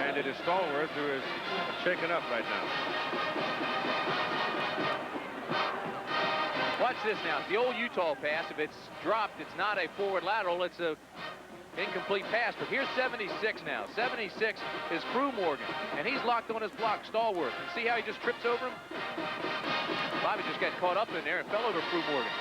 Speaker 1: And it is Stallworth who is shaken up right now.
Speaker 8: Watch this now. It's the old Utah pass. If it's dropped, it's not a forward lateral. It's a incomplete pass. But here's 76 now. 76 is Frumorgan. And he's locked on his block, Stallworth. And see how he just trips over him? Bobby just got caught up in there and fell over Frumorgan.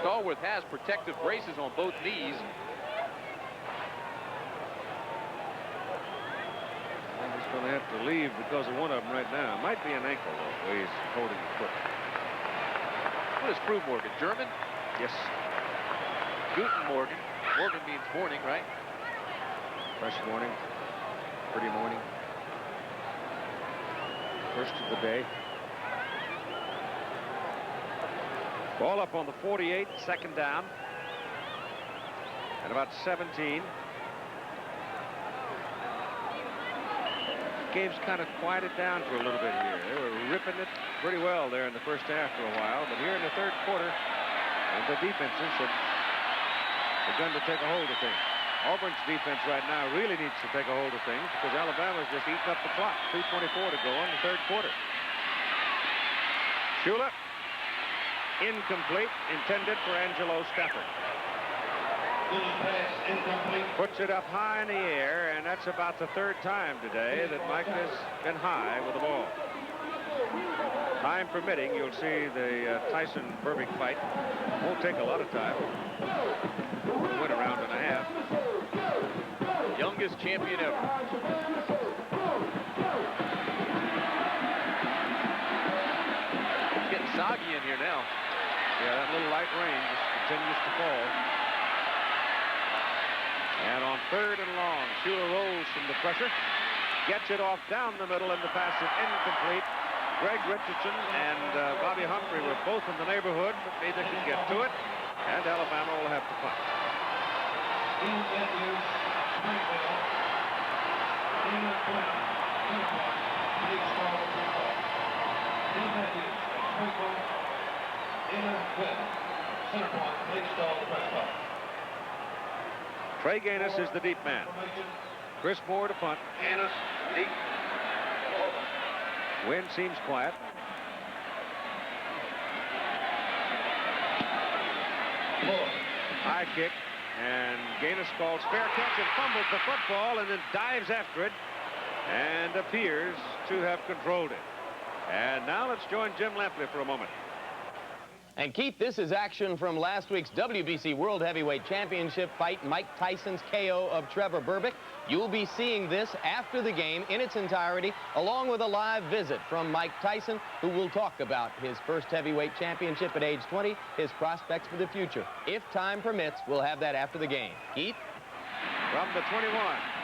Speaker 8: Stallworth has protective braces on both knees.
Speaker 1: He's going to have to leave because of one of them right now. Might be an ankle, though, where he's holding his foot.
Speaker 8: What is Frumorgan? German?
Speaker 1: Yes.
Speaker 8: Guten Morgen. Morgen means morning, right?
Speaker 1: Fresh morning. Pretty morning. First of the day. Ball up on the 48, second down. At about 17. Game's kind of quieted down for a little bit here. They were ripping it pretty well there in the first half for a while, but here in the third quarter, the defenses have begun to take a hold of things. Auburn's defense right now really needs to take a hold of things because Alabama's just eating up the clock. 2:24 to go in the third quarter. Shula, incomplete, intended for Angelo Stafford. Puts it up high in the air, and that's about the third time today that Mike has been high with the ball. Time permitting, you'll see the Tyson-Burbick fight. Won't take a lot of time. We'll win a round and a half.
Speaker 8: Youngest champion ever. It's getting soggy in here now.
Speaker 1: Yeah, that little light rain just continues to fall. And on third and long, Shula rolls from the pressure, gets it off down the middle, and the pass is incomplete. Greg Richardson and Bobby Humphrey were both in the neighborhood, but neither could get to it, and Alabama will have to punt. Trey Gaines is the deep man. Chris Moore to punt.
Speaker 3: Gaines, deep.
Speaker 1: Wind seems quiet. High kick, and Gaines calls fair catch and fumbles the football and then dives after it and appears to have controlled it. And now let's join Jim Lampley for a moment.
Speaker 14: And Keith, this is action from last week's WBC World Heavyweight Championship fight, Mike Tyson's KO of Trevor Berbick. You'll be seeing this after the game in its entirety, along with a live visit from Mike Tyson, who will talk about his first heavyweight championship at age 20, his prospects for the future. If time permits, we'll have that after the game. Keith?
Speaker 1: From the 21,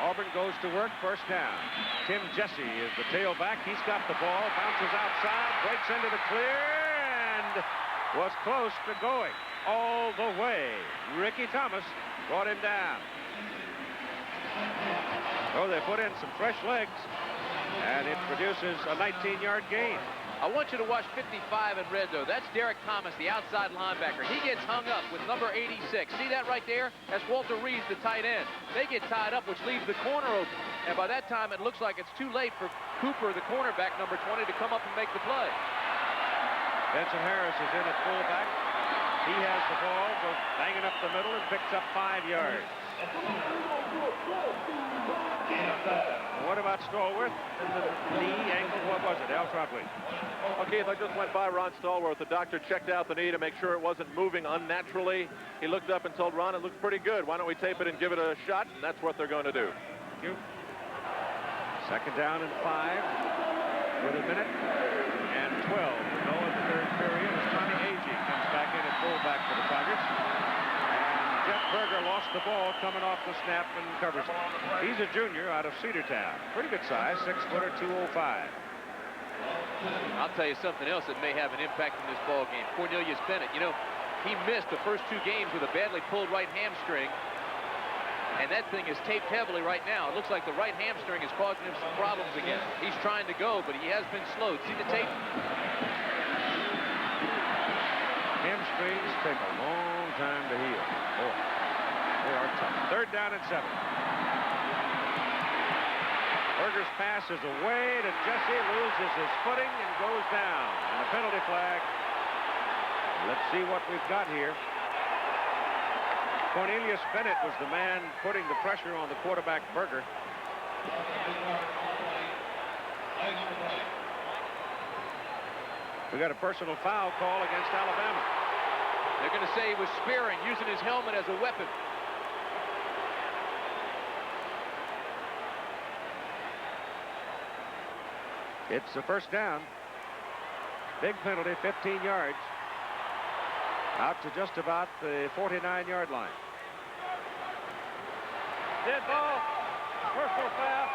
Speaker 1: Auburn goes to work, first down. Tim Jesse is the tailback. He's got the ball, bounces outside, breaks into the clear, and was close to going all the way. Ricky Thomas brought him down. So they put in some fresh legs, and it produces a 19-yard gain.
Speaker 8: I want you to watch 55 in red, though. That's Derek Thomas, the outside linebacker. He gets hung up with number 86. See that right there? That's Walter Reeves, the tight end. They get tied up, which leaves the corner open. And by that time, it looks like it's too late for Cooper, the cornerback, number 20, to come up and make the play.
Speaker 1: Benson Harris is in at fullback. He has the ball, goes banging up the middle, and picks up 5 yards. What about Stallworth? Knee, ankle, what was it? Al Trombley.
Speaker 19: Well, Keith, I just went by Ron Stallworth. The doctor checked out the knee to make sure it wasn't moving unnaturally. He looked up and told Ron, it looks pretty good. Why don't we tape it and give it a shot? And that's what they're going to do.
Speaker 1: Thank you. Second down and 5 with a minute and 12 to go in the third period as Tommy Agee comes back in at fullback for the Tigers. Jeff Berger lost the ball coming off the snap and covers it. He's a junior out of Cedartown. Pretty good size, 6-footer, 205.
Speaker 8: I'll tell you something else that may have an impact in this ball game. Cornelius Bennett, you know, he missed the first 2 games with a badly pulled right hamstring. And that thing is taped heavily right now. It looks like the right hamstring is causing him some problems again. He's trying to go, but he has been slowed. See the tape?
Speaker 1: Hamstrings take a long time to heal. Boy, they are tough. Third down and 7. Berger's pass is away to Jesse, loses his footing and goes down. And a penalty flag. Let's see what we've got here. Cornelius Bennett was the man putting the pressure on the quarterback, Berger. We got a personal foul call against Alabama.
Speaker 8: They're going to say he was spearing, using his helmet as a weapon.
Speaker 1: It's a first down. Big penalty, 15 yards. Out to just about the 49-yard line.
Speaker 15: Dead ball. Personal foul.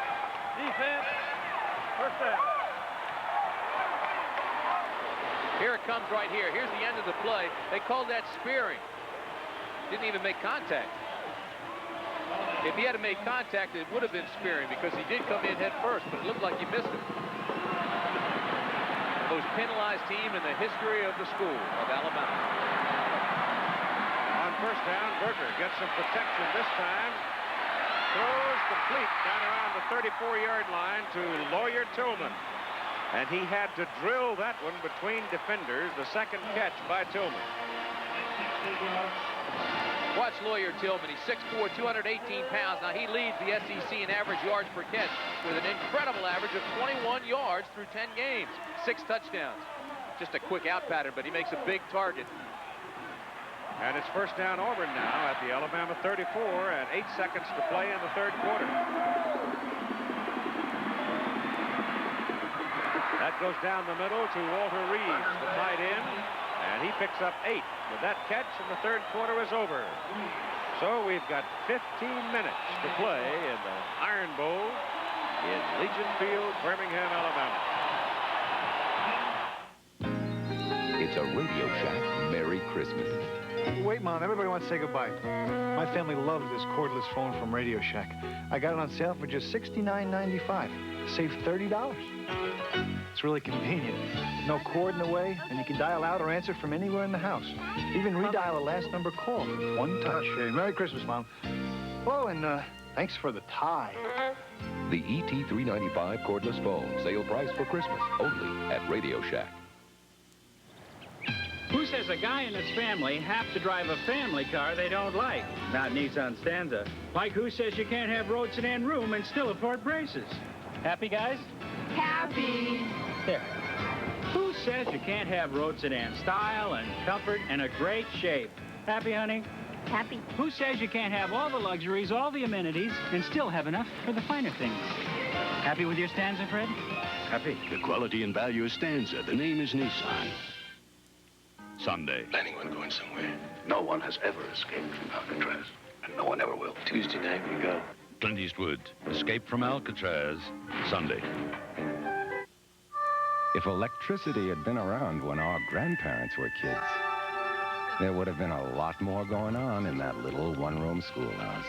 Speaker 15: Defense. First down.
Speaker 8: Here it comes right here. Here's the end of the play. They called that spearing. Didn't even make contact. If he had made contact, it would have been spearing because he did come in head first, but it looked like he missed it. The most penalized team in the history of the school of Alabama.
Speaker 1: On first down, Berger gets some protection this time. Throws complete down around the 34-yard line to Lawyer Tillman. And he had to drill that one between defenders, the second catch by Tillman.
Speaker 8: Watch Lawyer Tillman. He's 6'4", 218 pounds. Now, he leads the SEC in average yards per catch with an incredible average of 21 yards through 10 games. 6 touchdowns. Just a quick out pattern, but he makes a big target.
Speaker 1: And it's first down Auburn now at the Alabama 34 and 8 seconds to play in the third quarter. That goes down the middle to Walter Reeves, the tight end, and he picks up 8 with that catch, and the third quarter is over. So we've got 15 minutes to play in the Iron Bowl in Legion Field, Birmingham, Alabama.
Speaker 16: It's a Radio Shack Merry Christmas.
Speaker 20: Wait, Mom, everybody wants to say goodbye. My family loves this cordless phone from Radio Shack. I got it on sale for just $69.95. Save $30. It's really convenient. No cord in the way, and you can dial out or answer from anywhere in the house. Even redial a last number call with one touch. Okay, Merry Christmas, Mom. Oh, and thanks for the tie.
Speaker 16: The ET395 cordless phone. Sale price for Christmas. Only at Radio Shack.
Speaker 21: Who says a guy and his family have to drive a family car they don't like? Not Nissan Stanza. Like who says you can't have road sedan room and still afford braces? Happy, guys?
Speaker 15: Happy.
Speaker 21: There. Who says you can't have road sedan style and comfort and a great shape? Happy, honey?
Speaker 23: Happy.
Speaker 21: Who says you can't have all the luxuries, all the amenities, and still have enough for the finer things? Happy with your Stanza, Fred?
Speaker 9: Happy. The quality and value of Stanza. The name is Nissan. Sunday.
Speaker 24: Planning on going somewhere? No one has ever escaped from Alcatraz.
Speaker 5: and no one ever will.
Speaker 4: Tuesday night we go.
Speaker 9: Clint Eastwood, Escape from Alcatraz, Sunday.
Speaker 13: If electricity had been around when our grandparents were kids, there would have been a lot more going on in that little one-room schoolhouse.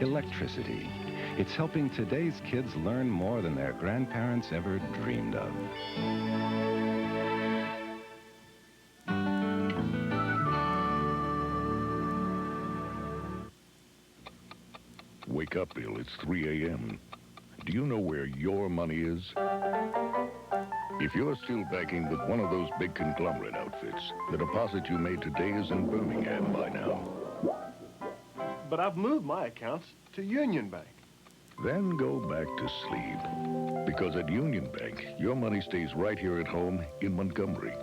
Speaker 13: Electricity. It's helping today's kids learn more than their grandparents ever dreamed of.
Speaker 5: Wake up, Bill. It's 3 a.m. Do you know where your money is? If you're still banking with one of those big conglomerate outfits, the deposit you made today is in Birmingham by now.
Speaker 20: But I've moved my accounts to Union Bank.
Speaker 5: Then go back to sleep. Because at Union Bank, your money stays right here at home in Montgomery.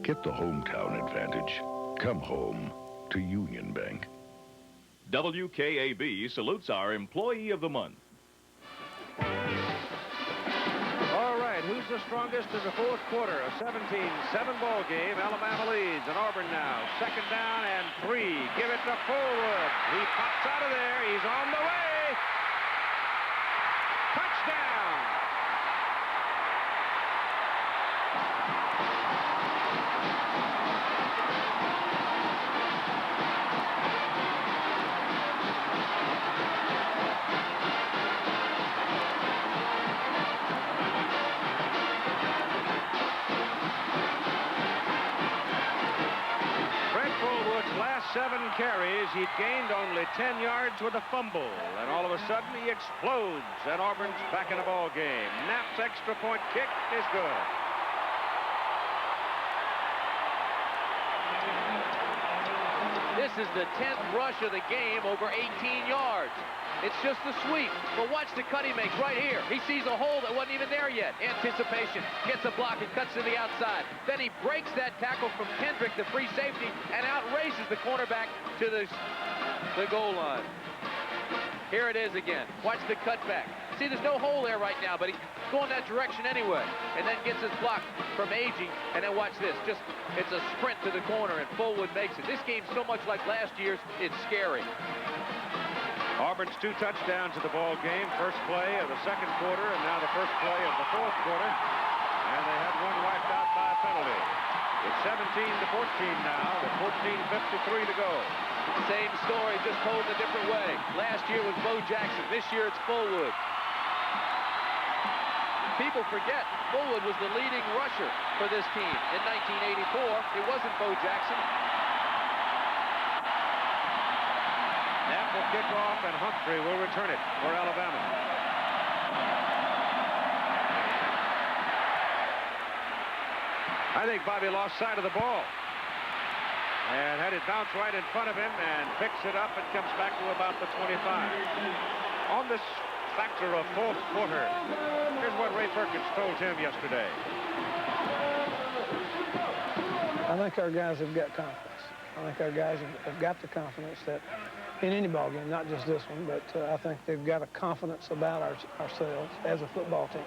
Speaker 5: Get the hometown advantage. Come home to Union Bank.
Speaker 23: WKAB salutes our Employee of the Month.
Speaker 1: All right, who's the strongest in the fourth quarter? A 17-7 ball game. Alabama leads, and Auburn now. Second down and 3. Give it to Fullwood. He pops out of there. He's on the way. Touchdown. Fred Fullwood's last 7 carries, he'd gained only 10 yards with a fumble, and all of a sudden he explodes, and Auburn's back in the ball game. Knapp's extra point kick is good.
Speaker 8: This is the 10th rush of the game, over 18 yards. It's just a sweep, but watch the cut he makes right here. He sees a hole that wasn't even there yet. Anticipation, gets a block and cuts to the outside. Then he breaks that tackle from Kendrick, the free safety, and outraces the cornerback to the goal line. Here it is again. Watch the cutback. See, there's no hole there right now, but he's going that direction anyway. And then gets his block from Agee. And then watch this. It's a sprint to the corner, and Fullwood makes it. This game's so much like last year's, it's scary.
Speaker 1: Auburn's 2 touchdowns in the ball game. First play of the second quarter, and now the first play of the fourth quarter. And they had one wiped out by a penalty. It's 17-14 now, with 14:53 to go.
Speaker 8: Same story, just told in a different way. Last year was Bo Jackson. This year it's Fullwood. People forget Fullwood was the leading rusher for this team in 1984. It wasn't Bo Jackson.
Speaker 1: Knapp will kick off, and Humphrey will return it for Alabama. I think Bobby lost sight of the ball and had it bounce right in front of him and picks it up and comes back to about the 25. On this factor of fourth quarter, here's what Ray Perkins told him yesterday.
Speaker 24: I think our guys have got confidence. I think our guys have got the confidence that in any ball game, not just this one, but I think they've got a confidence about ourselves as a football team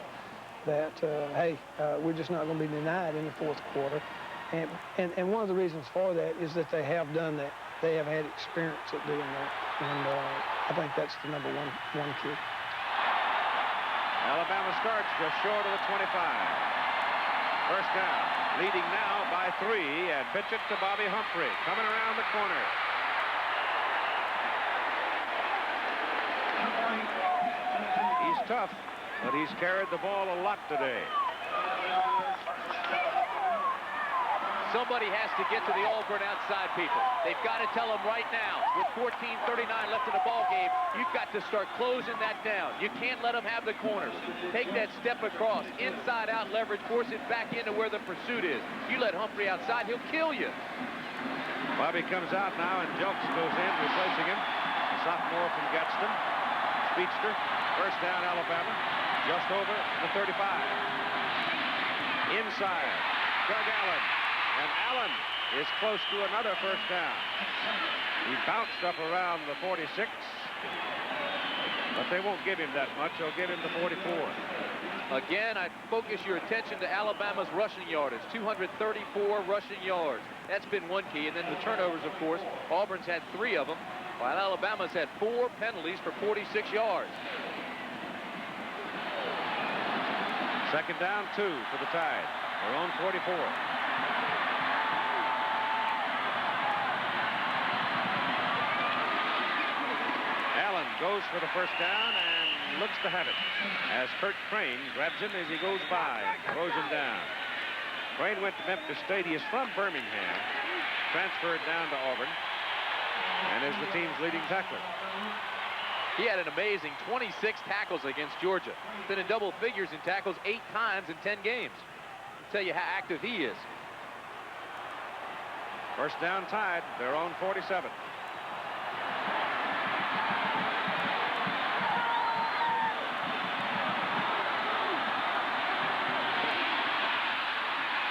Speaker 24: that, hey, we're just not going to be denied in the fourth quarter. And one of the reasons for that is that they have done that. They have had experience at doing that. And I think that's the number one key.
Speaker 1: Alabama starts just short of the 25. First down, leading now by 3, and pitch it to Bobby Humphrey, coming around the corner. He's tough, but he's carried the ball a lot today.
Speaker 8: Somebody has to get to the Auburn outside people. They've got to tell them right now, with 14:39 left in the ball game, you've got to start closing that down. You can't let them have the corners. Take that step across, inside out leverage, force it back into where the pursuit is. You let Humphrey outside, he'll kill you.
Speaker 1: Bobby comes out now, and Jelks goes in, replacing him. A sophomore from Gadsden. Speedster. First down, Alabama. Just over the 35. Inside, Doug Allen. And Allen is close to another first down. He bounced up around the 46. But they won't give him that much. They'll give him the 44.
Speaker 8: Again, I focus your attention to Alabama's rushing yardage, 234 rushing yards. That's been one key. And then the turnovers, of course. Auburn's had 3 of them, while Alabama's had 4 penalties for 46 yards.
Speaker 1: Second down, 2 for the Tide. Their own 44. Allen goes for the first down and looks to have it as Kurt Crane grabs him as he goes by and throws him down. Crane went to Memphis State. He is from Birmingham, transferred down to Auburn, and is the team's leading tackler.
Speaker 8: He had an amazing 26 tackles against Georgia. Been in double figures in tackles 8 times in 10 games. I'll tell you how active he is.
Speaker 1: First down, Tide, their own 47.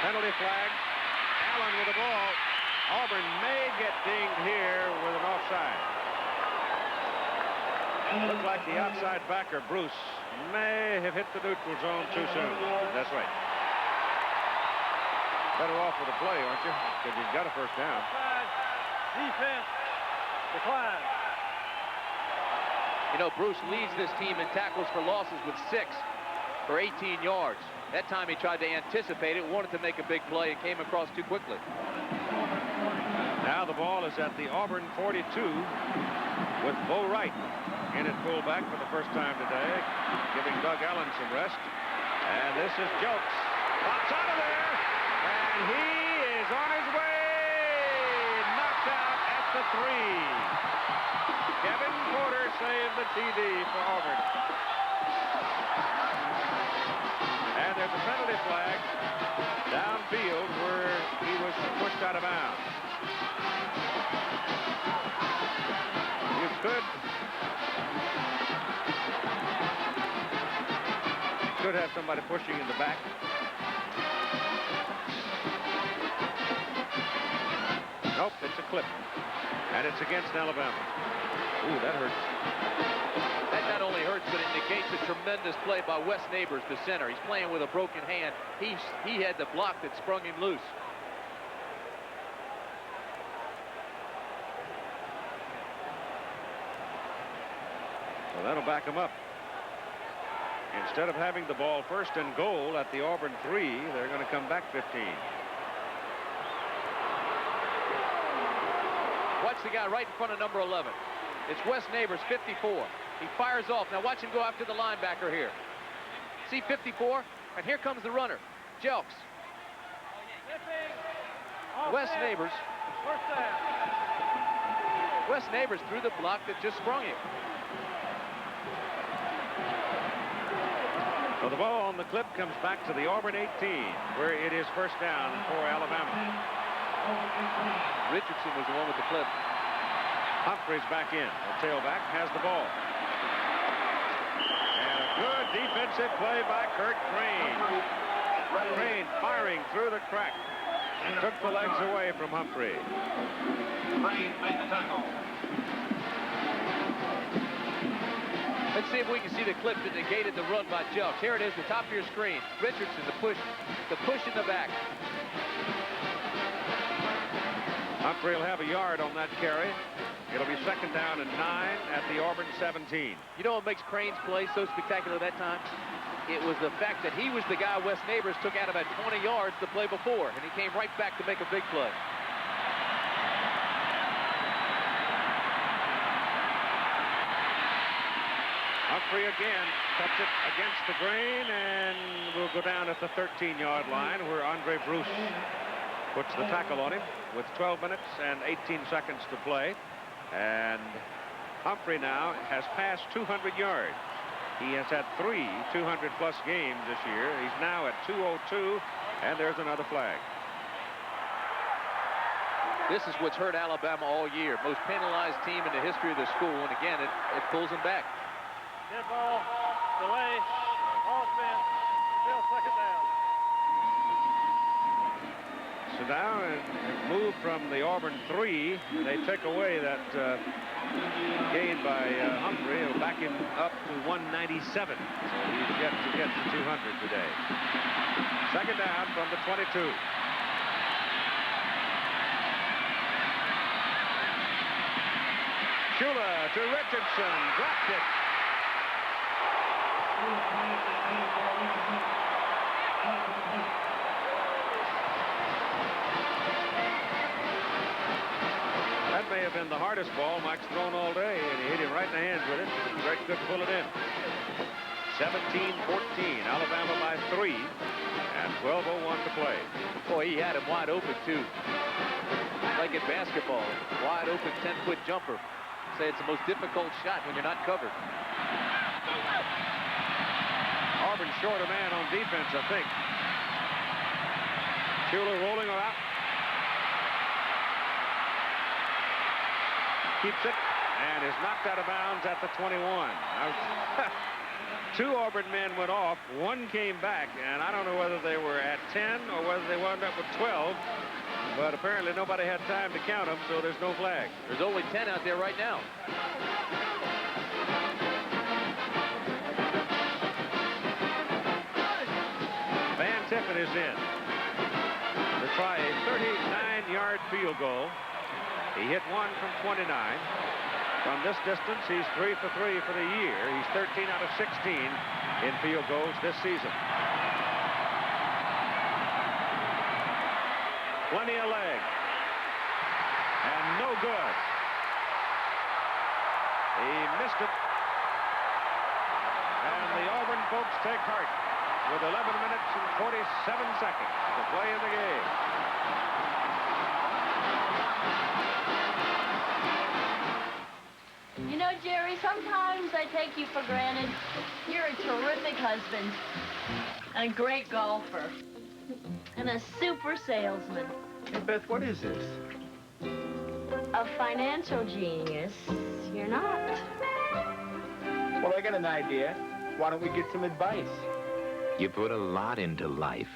Speaker 1: Penalty flag. Allen with the ball. Auburn may get dinged here with an offside. Looked like the outside backer, Bruce, may have hit the neutral zone too soon. That's right. Better off with a play, aren't you? Because you've got a first down.
Speaker 19: Defense. Decline.
Speaker 8: You know, Bruce leads this team in tackles for losses with 6 for 18 yards. That time he tried to anticipate it, wanted to make a big play, and came across too quickly.
Speaker 1: Now the ball is at the Auburn 42 with Bo Wright in at fullback for the first time today, giving Doug Allen some rest. And this is Jelks. Pops out of there, and he is on his way. Knocked out at the 3. Kevin Porter saved the TD for Auburn. And there's a penalty flag downfield where he was pushed out of bounds. You could have somebody pushing in the back. Nope, it's a clip. And it's against Alabama. Ooh, that hurts.
Speaker 8: That not only hurts, but it negates a tremendous play by Wes Neighbors, the center. He's playing with a broken hand. He had the block that sprung him loose.
Speaker 1: Well, that'll back him up. Instead of having the ball first and goal at the Auburn 3, they're going to come back 15.
Speaker 8: Watch the guy right in front of number 11. It's Wes Neighbors, 54. He fires off. Now watch him go after the linebacker here. See 54? And here comes the runner, Jelks. Wes Neighbors. Wes Neighbors threw the block that just sprung him.
Speaker 1: So the ball on the clip comes back to the Auburn 18, where it is first down for Alabama.
Speaker 8: Richardson was the one with the clip.
Speaker 1: Humphreys back in. The tailback has the ball. And a good defensive play by Kurt Crane. Crane firing through the crack. Took the legs away from Humphrey.
Speaker 15: Crane made the tackle.
Speaker 8: Let's see if we can see the clip that negated the run by Jelks. Here it is, the top of your screen. Richardson, the push in the back.
Speaker 1: Humphrey will have a yard on that carry. It'll be second down and 9 at the Auburn 17.
Speaker 8: You know what makes Crane's play so spectacular that time? It was the fact that he was the guy Wes Neighbors took out about 20 yards the play before, and he came right back to make a big play.
Speaker 1: Humphrey again cuts it against the grain and will go down at the 13-yard line where Andre Bruce puts the tackle on him with 12 minutes and 18 seconds to play. And Humphrey now has passed 200 yards. He has had 3 200-plus games this year. He's now at 202, and there's another flag.
Speaker 8: This is what's hurt Alabama all year. Most penalized team in the history of the school, and again, it pulls them back.
Speaker 19: Dead ball, delay, offense, still second down.
Speaker 1: So now move from the Auburn 3, and they take away that gain by Humphrey. It'll back him up to 197. So he's yet to get to 200 today. Second down from the 22. Shula to Richardson, dropped it. That may have been the hardest ball Mike's thrown all day, and he hit him right in the hands with it. Greg couldn't pull it in. 17-14, Alabama by 3, and 12:01 to play.
Speaker 8: Boy, he had him wide open, too. Like in basketball, wide open 10-foot jumper. Say it's the most difficult shot when you're not covered.
Speaker 1: Auburn short a man on defense, I think. Shula rolling her out. Keeps it and is knocked out of bounds at the 21. Two Auburn men went off. One came back, and I don't know whether they were at 10 or whether they wound up with 12. But apparently nobody had time to count them, so there's no flag.
Speaker 8: There's only 10 out there right now.
Speaker 1: Van Tiffin is in to try a 39-yard field goal. He hit one from 29. From this distance, he's 3 for 3 for the year. He's 13 out of 16 in field goals this season. Plenty of leg. And no good. He missed it. And the Auburn folks take heart with 11 minutes and 47 seconds to play in the game.
Speaker 4: You know, Jerry, sometimes I take you for granted. You're a terrific husband, a great golfer, and a super salesman.
Speaker 10: Hey, Beth, what is this?
Speaker 4: A financial genius. You're not.
Speaker 10: Well, I got an idea. Why don't we get some advice?
Speaker 6: You put a lot into life.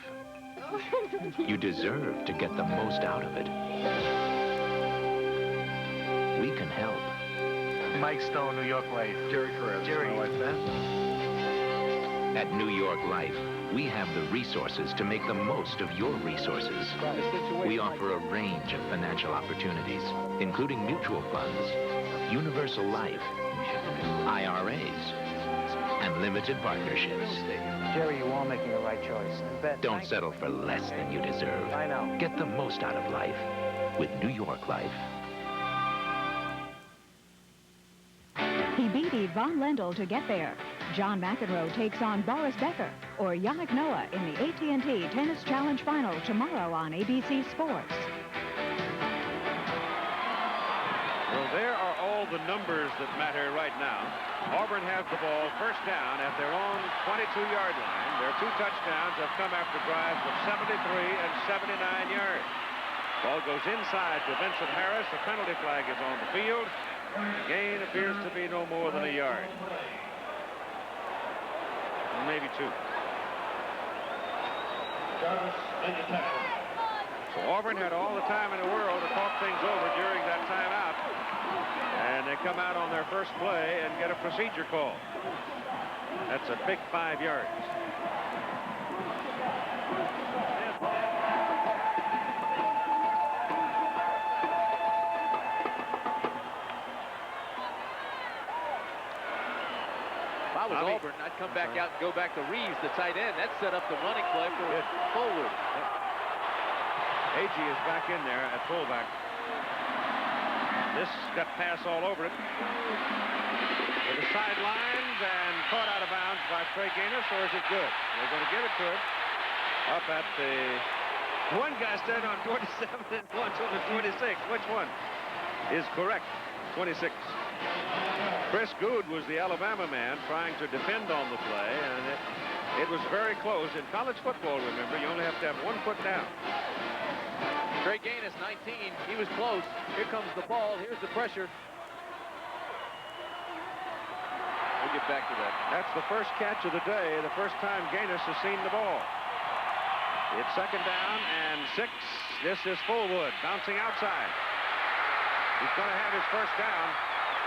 Speaker 6: You deserve to get the most out of it. We can help.
Speaker 20: Mike Stone, New York Life.
Speaker 10: Jerry Carrera.
Speaker 20: Jerry.
Speaker 10: My wife, Beth.
Speaker 6: At New York Life, we have the resources to make the most of your resources. We offer a range of financial opportunities, including mutual funds, universal life, IRAs, and limited partnerships.
Speaker 20: Jerry, you are making the right choice.
Speaker 6: Don't settle for less than you deserve.
Speaker 20: I know.
Speaker 6: Get the most out of life with New York Life.
Speaker 7: He beat Yves Von Lendl to get there. John McEnroe takes on Boris Becker or Yannick Noah in the AT&T Tennis Challenge Final tomorrow on ABC Sports.
Speaker 1: Well, there are all the numbers that matter right now. Auburn has the ball first down at their own 22-yard line. Their two touchdowns have come after drives of 73 and 79 yards. Ball goes inside to Vincent Harris. The penalty flag is on the field. The gain appears to be no more than a yard. Maybe two. So Auburn had all the time in the world to talk things over during that timeout. And they come out on their first play and get a procedure call. That's a big 5 yards.
Speaker 8: If I was Auburn, I'd come back out and go back to Reeves, the tight end. That set up the running play for Fullwood.
Speaker 1: Agee is back in there at fullback. This got pass all over it. To the sidelines and caught out of bounds by Trey Gaines, or is it good? They're going to give it to him. Up at the... One guy standing on 27 and one's on the 26. Which one is correct? 26. Chris Good was the Alabama man trying to defend on the play, and it was very close. In college football, remember, you only have to have 1 foot down.
Speaker 8: Trey Gaines, 19. He was close. Here comes the ball. Here's the pressure. We'll get back to that.
Speaker 1: That's the first catch of the day, the first time Gaines has seen the ball. It's 2nd down and 6. This is Fullwood bouncing outside. He's going to have his first down.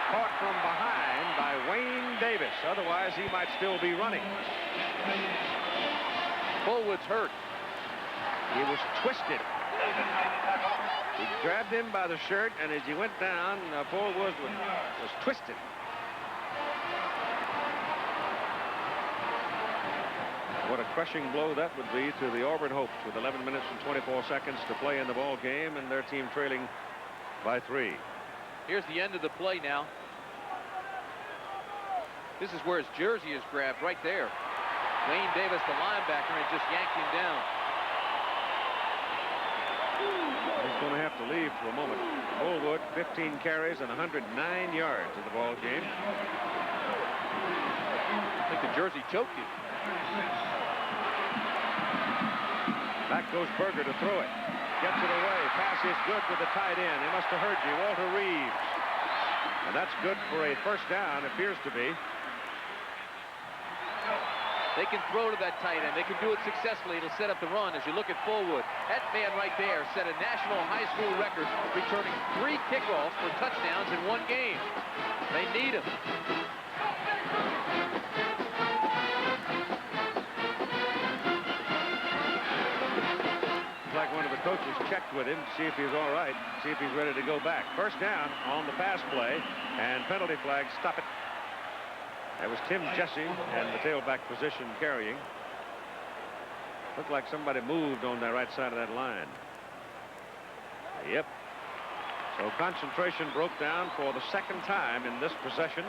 Speaker 1: Caught from behind by Wayne Davis. Otherwise, he might still be running.
Speaker 8: Fullwood's hurt.
Speaker 1: He was twisted. He grabbed him by the shirt, and as he went down, Fullwood was twisted. What a crushing blow that would be to the Auburn hopes with 11 minutes and 24 seconds to play in the ball game, and their team trailing by 3.
Speaker 8: Here's the end of the play now. This is where his jersey is grabbed right there. Wayne Davis, the linebacker, and just yanked him down.
Speaker 1: He's going to have to leave for a moment. Fullwood, 15 carries and 109 yards in the ball game.
Speaker 8: I think the jersey choked him.
Speaker 1: Back goes Berger to throw it. Gets it away. Pass is good with the tight end. They must have heard you, Walter Reeves. And that's good for a first down, appears to be.
Speaker 8: They can throw to that tight end. They can do it successfully. It'll set up the run as you look at Fullwood. That man right there set a national high school record, returning 3 kickoffs for touchdowns in 1 game. They need him.
Speaker 1: Like one of the coaches checked with him to see if he's all right, see if he's ready to go back. First down on the pass play, and penalty flag, stop it. That was Tim Jesse and the tailback position carrying. Looked like somebody moved on the right side of that line. Yep. So concentration broke down for the 2nd time in this possession.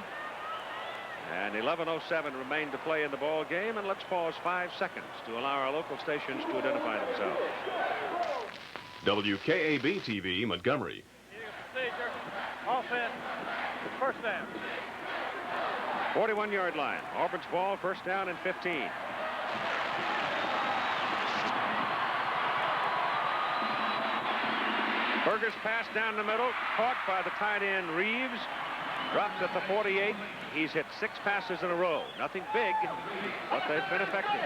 Speaker 1: And 11:07 remained to play in the ball game, and let's pause 5 seconds to allow our local stations to identify themselves.
Speaker 2: WKAB TV, Montgomery.
Speaker 19: Procedure. Offense. First down.
Speaker 1: 41-yard line. Auburn's ball, first down and 15. Berger's pass down the middle, caught by the tight end Reeves. Dropped at the 48. He's hit 6 passes in a row. Nothing big, but they've been effective.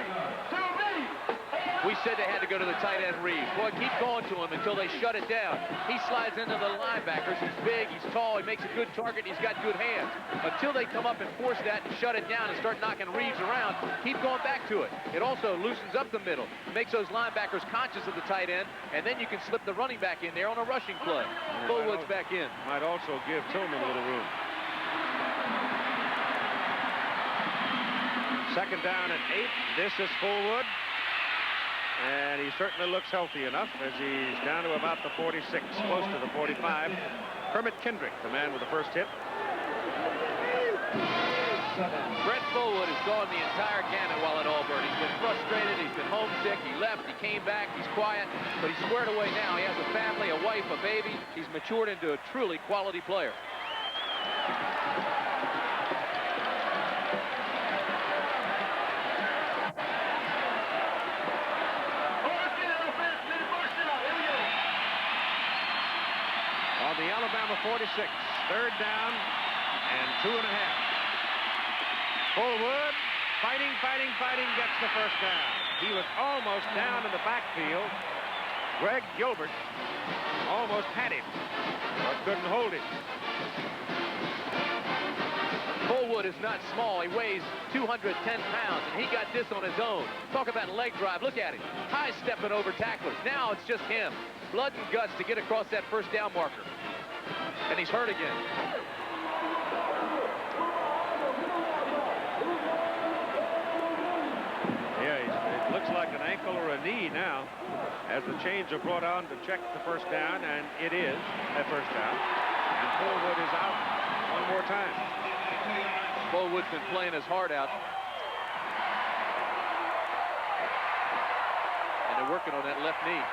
Speaker 8: We said they had to go to the tight end Reeves. Boy, keep going to him until they shut it down. He slides into the linebackers. He's big, he's tall, he makes a good target, he's got good hands. Until they come up and force that and shut it down and start knocking Reeves around, keep going back to it. It also loosens up the middle, makes those linebackers conscious of the tight end, and then you can slip the running back in there on a rushing play. Fullwood's back in.
Speaker 1: Might also give Tillman a little room. 2nd down and 8. This is Fullwood. And he certainly looks healthy enough as he's down to about the 46, close to the 45. Kermit Kendrick, the man with the first hit.
Speaker 8: Brett Fullwood has gone the entire gamut while at Auburn. He's been frustrated, he's been homesick, he left, he came back, he's quiet, but he's squared away now. He has a family, a wife, a baby. He's matured into a truly quality player.
Speaker 1: The Alabama 46, 3rd down and 2.5. Fullwood fighting, gets the first down. He was almost down in the backfield. Greg Gilbert almost had him, but couldn't hold him.
Speaker 8: Fullwood is not small. He weighs 210 pounds, and he got this on his own. Talk about leg drive. Look at him. High stepping over tacklers. Now it's just him. Blood and guts to get across that first down marker. And he's hurt again.
Speaker 1: Yeah, it looks like an ankle or a knee now as the chains are brought on to check the first down, and it is a first down. And Fullwood is out one more time.
Speaker 8: Fullwood's been playing his heart out. And they're working on that left knee.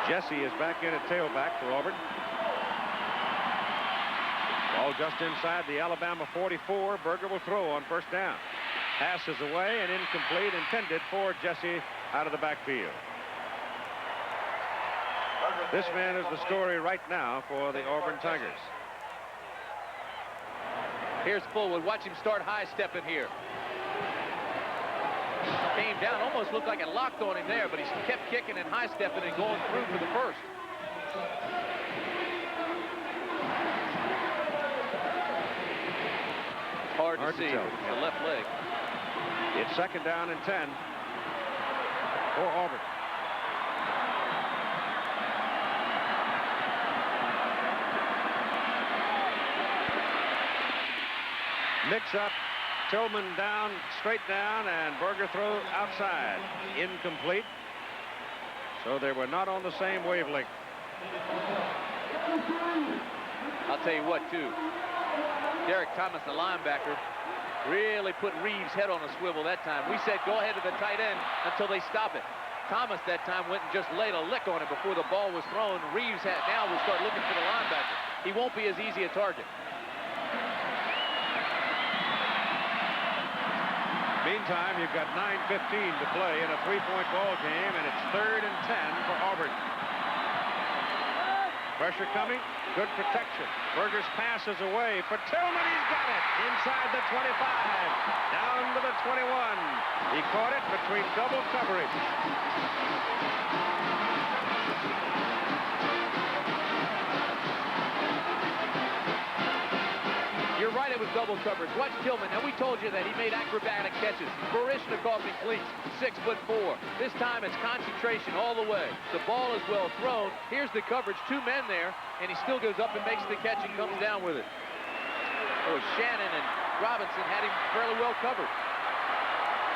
Speaker 1: Jesse is back in at tailback for Auburn. Ball just inside the Alabama 44. Berger will throw on first down. Pass is away and incomplete, intended for Jesse out of the backfield. This man is the story right now for the Auburn Tigers.
Speaker 8: Here's Fullwood. Watch him start high-stepping here. Came down, almost looked like it locked on him there, but he kept kicking and high-stepping and going through for the first. Hard to see. The left leg.
Speaker 1: It's 2nd down and 10 for Auburn. Mix up, Tillman down, straight down, and Berger throw outside. Incomplete. So they were not on the same wavelength.
Speaker 8: I'll tell you what, too. Derek Thomas, the linebacker, really put Reeves' head on a swivel that time. We said go ahead to the tight end until they stop it. Thomas that time went and just laid a lick on it before the ball was thrown. Reeves now will start looking for the linebacker. He won't be as easy a target.
Speaker 1: Meantime, you've got 9:15 to play in a 3-point ball game, and it's 3rd and 10 for Auburn. Pressure coming, good protection. Berger's pass is away for Tillman. He's got it inside the 25, down to the 21. He caught it between double coverage.
Speaker 8: You're right, it was double coverage. Watch Tillman. Now, we told you that he made acrobatic catches. Baryshnikov in cleats, 6'4". This time, it's concentration all the way. The ball is well thrown. Here's the coverage. 2 men there, and he still goes up and makes the catch and comes down with it. Oh, Shannon and Robinson had him fairly well covered.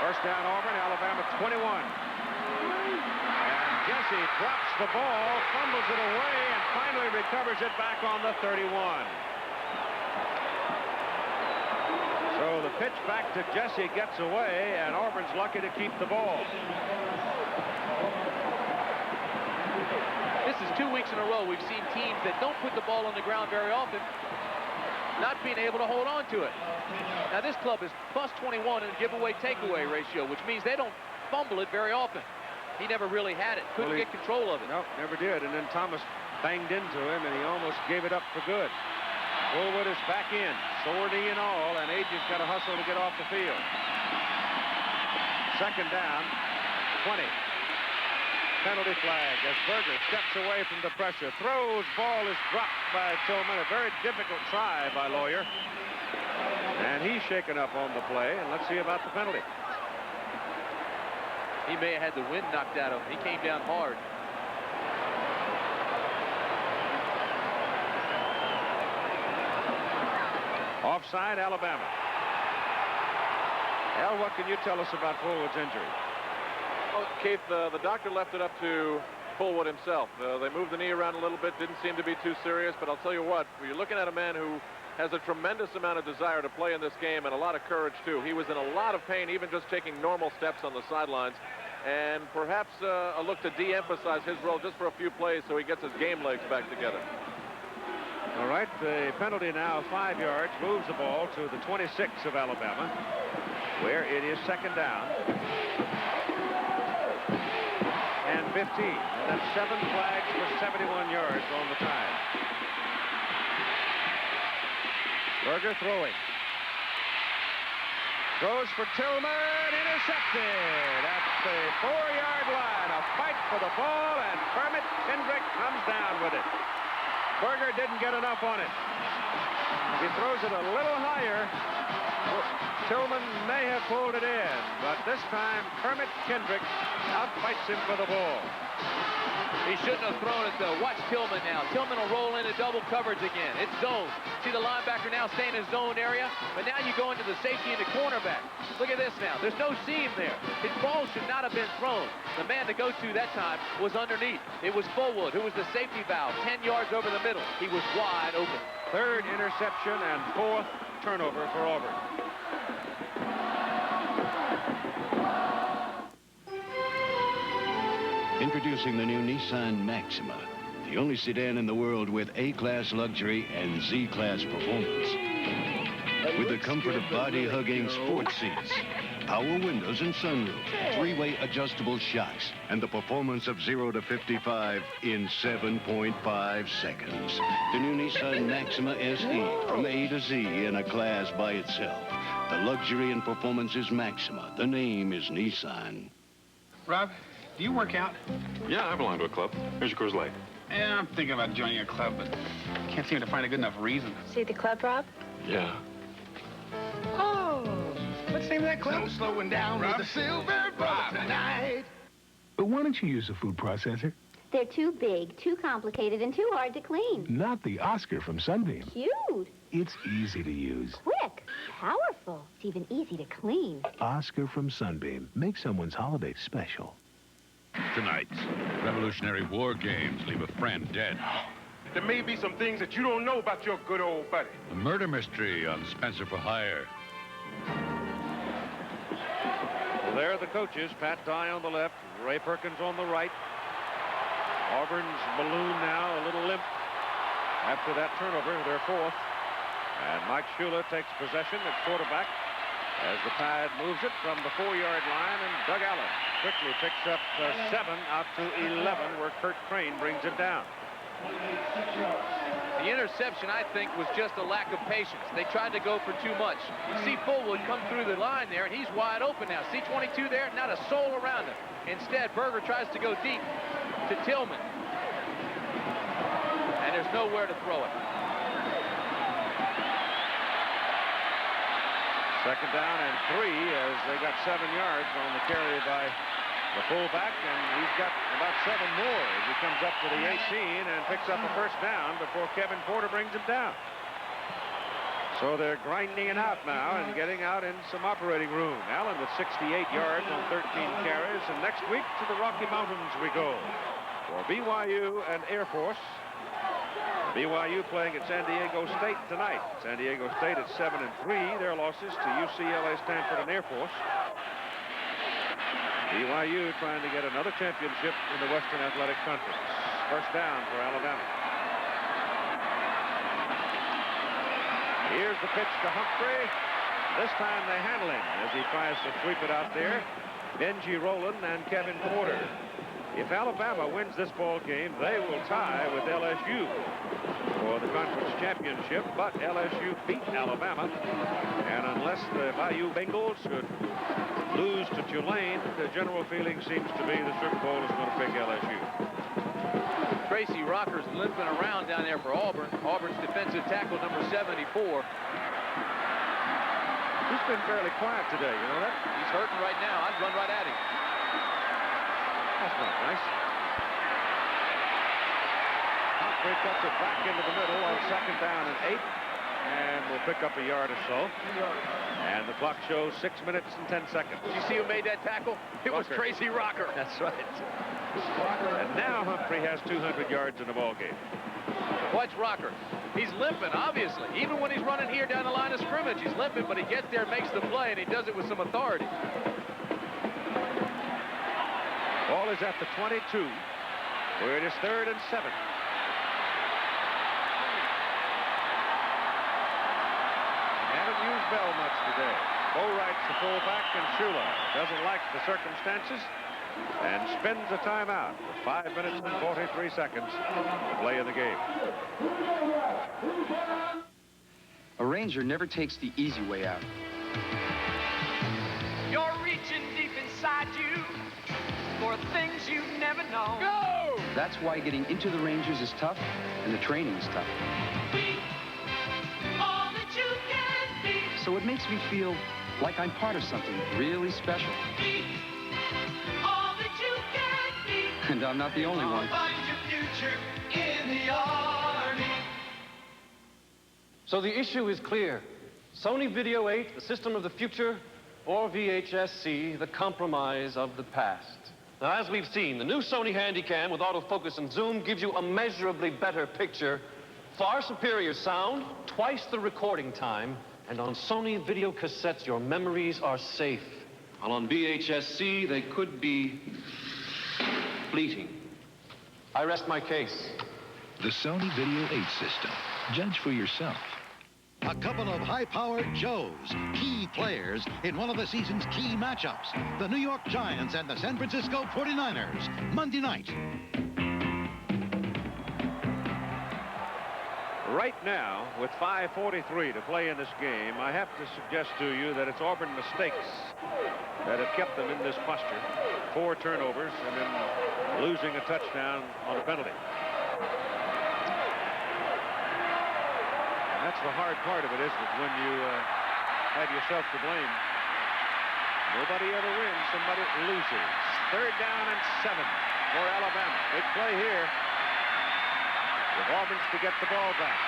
Speaker 1: First down, Auburn, Alabama 21. And Jesse drops the ball, fumbles it away, and finally recovers it back on the 31. So the pitch back to Jesse gets away, and Auburn's lucky to keep the ball.
Speaker 8: This is 2 weeks in a row we've seen teams that don't put the ball on the ground very often not being able to hold on to it. Now this club is plus 21 in giveaway takeaway ratio, which means they don't fumble it very often. He never really had it. Couldn't get control of it.
Speaker 1: Nope, never did. And then Thomas banged into him, and he almost gave it up for good. Fullwood is back in, sore knee and all, and Agee's got to hustle to get off the field. 2nd down, 20. Penalty flag as Berger steps away from the pressure. Throws, ball is dropped by Tillman. A very difficult try by Lawyer. And he's shaken up on the play, and let's see about the penalty.
Speaker 8: He may have had the wind knocked out of him. He came down hard.
Speaker 1: Offside, Alabama. Al, what can you tell us about Fullwood's injury?
Speaker 19: Well, Keith, the doctor left it up to Fullwood himself. They moved the knee around a little bit, didn't seem to be too serious, but I'll tell you what, you're looking at a man who has a tremendous amount of desire to play in this game and a lot of courage, too. He was in a lot of pain, even just taking normal steps on the sidelines, and perhaps a look to de-emphasize his role just for a few plays so he gets his game legs back together.
Speaker 1: All right, the penalty now 5 yards, moves the ball to the 26 of Alabama, where it is 2nd down and 15. And that's 7 flags for 71 yards on the time. Berger throwing. Throws for Tillman, intercepted at the 4-yard line. A fight for the ball, and Kermit Kendrick comes down with it. Berger didn't get enough on it. He throws it a little higher. Tillman may have pulled it in, but this time Kermit Kendrick outfights him for the ball.
Speaker 8: He shouldn't have thrown it, though. Watch Tillman now. Tillman will roll into double coverage again. It's zone. See the linebacker now staying in his zone area, but now you go into the safety and the cornerback. Look at this now. There's no seam there. His ball should not have been thrown. The man to go to that time was underneath. It was Fullwood, who was the safety valve, 10 yards over the middle. He was wide open.
Speaker 1: 3rd interception and 4th turnover for Auburn.
Speaker 11: Introducing the new Nissan Maxima, the only sedan in the world with A-Class luxury and Z-Class performance. With the comfort of body-hugging sports seats, power windows and sunroof, three-way adjustable shocks, and the performance of 0 to 55 in 7.5 seconds. The new Nissan Maxima SE, from A to Z in a class by itself. The luxury and performance is Maxima. The name is Nissan.
Speaker 12: Rob, do you work out?
Speaker 2: Yeah, I belong to a club. Here's your Coors Light.
Speaker 12: Yeah, I'm thinking about joining a club, but can't seem to find a good enough reason.
Speaker 17: See the club, Rob?
Speaker 2: Yeah.
Speaker 12: Oh, what's the name of that club?
Speaker 3: No slowing down
Speaker 12: Rob?
Speaker 3: with the silver bullet tonight.
Speaker 18: But why don't you use a food processor?
Speaker 22: They're too big, too complicated, and too hard to clean.
Speaker 18: Not the Oscar from Sunbeam.
Speaker 22: Cute.
Speaker 18: It's easy to use.
Speaker 22: Quick. Powerful. It's even easy to clean.
Speaker 18: Oscar from Sunbeam. Make someone's holiday special.
Speaker 25: Tonight, Revolutionary War games leave a friend dead.
Speaker 26: There may be some things that you don't know about your good old buddy.
Speaker 25: A murder mystery on Spencer for Hire.
Speaker 1: Well, there are the coaches. Pat Dye on the left, Ray Perkins on the right. Auburn's balloon now a little limp after that turnover, their fourth. And Mike Shula takes possession at quarterback as the Tide moves it from the 4-yard line, and Doug Allen quickly picks up 7 out to 11, where Kurt Crane brings it down.
Speaker 8: The interception, I think, was just a lack of patience. They tried to go for too much. You see Fullwood come through the line there, and he's wide open now. See 22 there? Not a soul around him. Instead, Berger tries to go deep to Tillman. And there's nowhere to throw it.
Speaker 1: Second down and 3 as they got 7 yards on the carry by the fullback, and he's got about 7 more as he comes up to the 18 and picks up a first down before Kevin Porter brings him down. So they're grinding it out now and getting out in some operating room. Allen with 68 yards on 13 carries, and next week to the Rocky Mountains we go for BYU and Air Force. BYU playing at San Diego State tonight. San Diego State at 7-3. Their losses to UCLA, Stanford, and Air Force. BYU trying to get another championship in the Western Athletic Conference. First down for Alabama. Here's the pitch to Humphrey. This time they handle him as he tries to sweep it out there. Benji Rowland and Kevin Porter. If Alabama wins this ball game, they will tie with LSU for the conference championship, but LSU beat Alabama, and unless the Bayou Bengals should lose to Tulane, the general feeling seems to be the Sugar Bowl is going to pick LSU.
Speaker 8: Tracy Rocker's limping around down there for Auburn. Auburn's defensive tackle number 74.
Speaker 1: He's been fairly quiet today, you know that?
Speaker 8: He's hurting right now. I'd run right at him.
Speaker 1: That's not nice. Humphrey cuts it back into the middle on 2nd down and 8, and we'll pick up a yard or so. And the clock shows 6 minutes and 10 seconds.
Speaker 8: Did you see who made that tackle? It was Tracy Rocker.
Speaker 1: That's right. And now Humphrey has 200 yards in the ball game.
Speaker 8: Watch Rocker. He's limping, obviously. Even when he's running here down the line of scrimmage, he's limping, but he gets there, makes the play, and he does it with some authority.
Speaker 1: Ball is at the 22, where it is 3rd and 7. Haven't used Bell much today. Bo Wright's the fullback, and Shula doesn't like the circumstances and spends a timeout with 5 minutes and 43 seconds to play in the game.
Speaker 27: A Ranger never takes the easy way out.
Speaker 15: You're reaching deep inside you for things you've never known.
Speaker 27: Go! That's why getting into the Rangers is tough, and the training is tough.
Speaker 15: Be all that you can be.
Speaker 27: So it makes me feel like I'm part of something really special.
Speaker 15: Be all that you can be.
Speaker 27: And I'm not the only one.
Speaker 15: Find your future in the Army.
Speaker 28: So the issue is clear. Sony Video 8, the system of the future, or VHS-C, the compromise of the past. Now, as we've seen, the new Sony Handycam with autofocus and zoom gives you a measurably better picture, far superior sound, twice the recording time, and on Sony video cassettes, your memories are safe. While on VHS-C, they could be fleeting. I rest my case.
Speaker 5: The Sony Video 8 system. Judge for yourself.
Speaker 9: A couple of high-powered Joes, key players in one of the season's key matchups. The New York Giants and the San Francisco 49ers, Monday night.
Speaker 1: Right now, with 5:43 to play in this game, I have to suggest to you that it's Auburn mistakes that have kept them in this posture. 4 turnovers and then losing a touchdown on a penalty. That's the hard part of it, isn't it, when you have yourself to blame. Nobody ever wins, somebody loses. 3rd down and 7 for Alabama. Big play here. With Auburn's to get the ball back.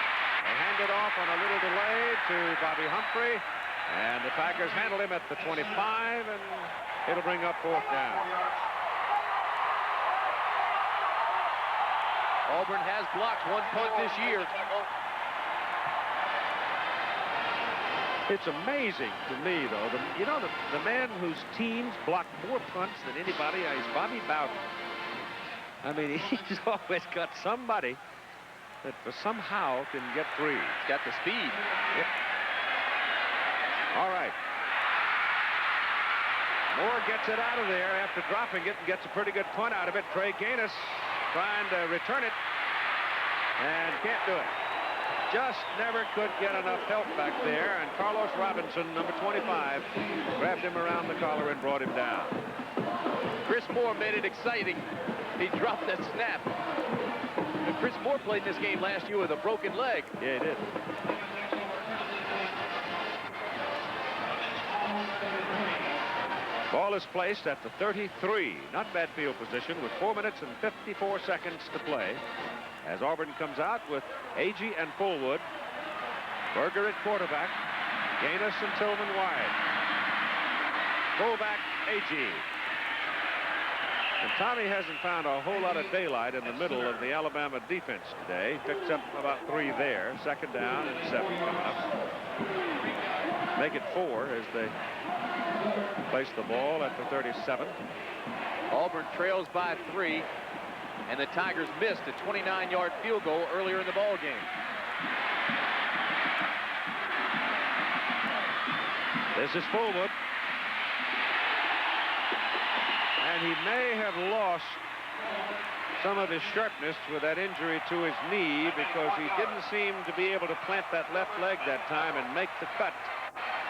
Speaker 1: They hand it off on a little delay to Bobby Humphrey, and the Packers handle him at the 25, and it'll bring up 4th down.
Speaker 8: Auburn has blocked 1 punt this year.
Speaker 1: It's amazing to me, though. The man whose teams block more punts than anybody is Bobby Bowden. I mean, he's always got somebody that somehow can get free.
Speaker 8: He's got the speed.
Speaker 1: Yep. All right. Moore gets it out of there after dropping it and gets a pretty good punt out of it. Trey Gaines trying to return it and can't do it. Just never could get enough help back there, and Carlos Robinson, number 25, grabbed him around the collar and brought him down.
Speaker 8: Chris Moore made it exciting. He dropped that snap. And Chris Moore played this game last year with a broken leg.
Speaker 1: Yeah, he did. Ball is placed at the 33. Not bad field position with 4 minutes and 54 seconds to play. As Auburn comes out with Agee and Fullwood. Berger at quarterback. Gaines and Tillman wide. Fullback Agee. And Tommy hasn't found a whole lot of daylight in the middle of the Alabama defense today. Picks up about 3 there. 2nd down and 7 coming up. Make it 4 as they place the ball at the 37.
Speaker 8: Auburn trails by 3, and the Tigers missed a 29-yard field goal earlier in the ball game.
Speaker 1: This is Fullwood. And he may have lost some of his sharpness with that injury to his knee, because he didn't seem to be able to plant that left leg that time and make the cut.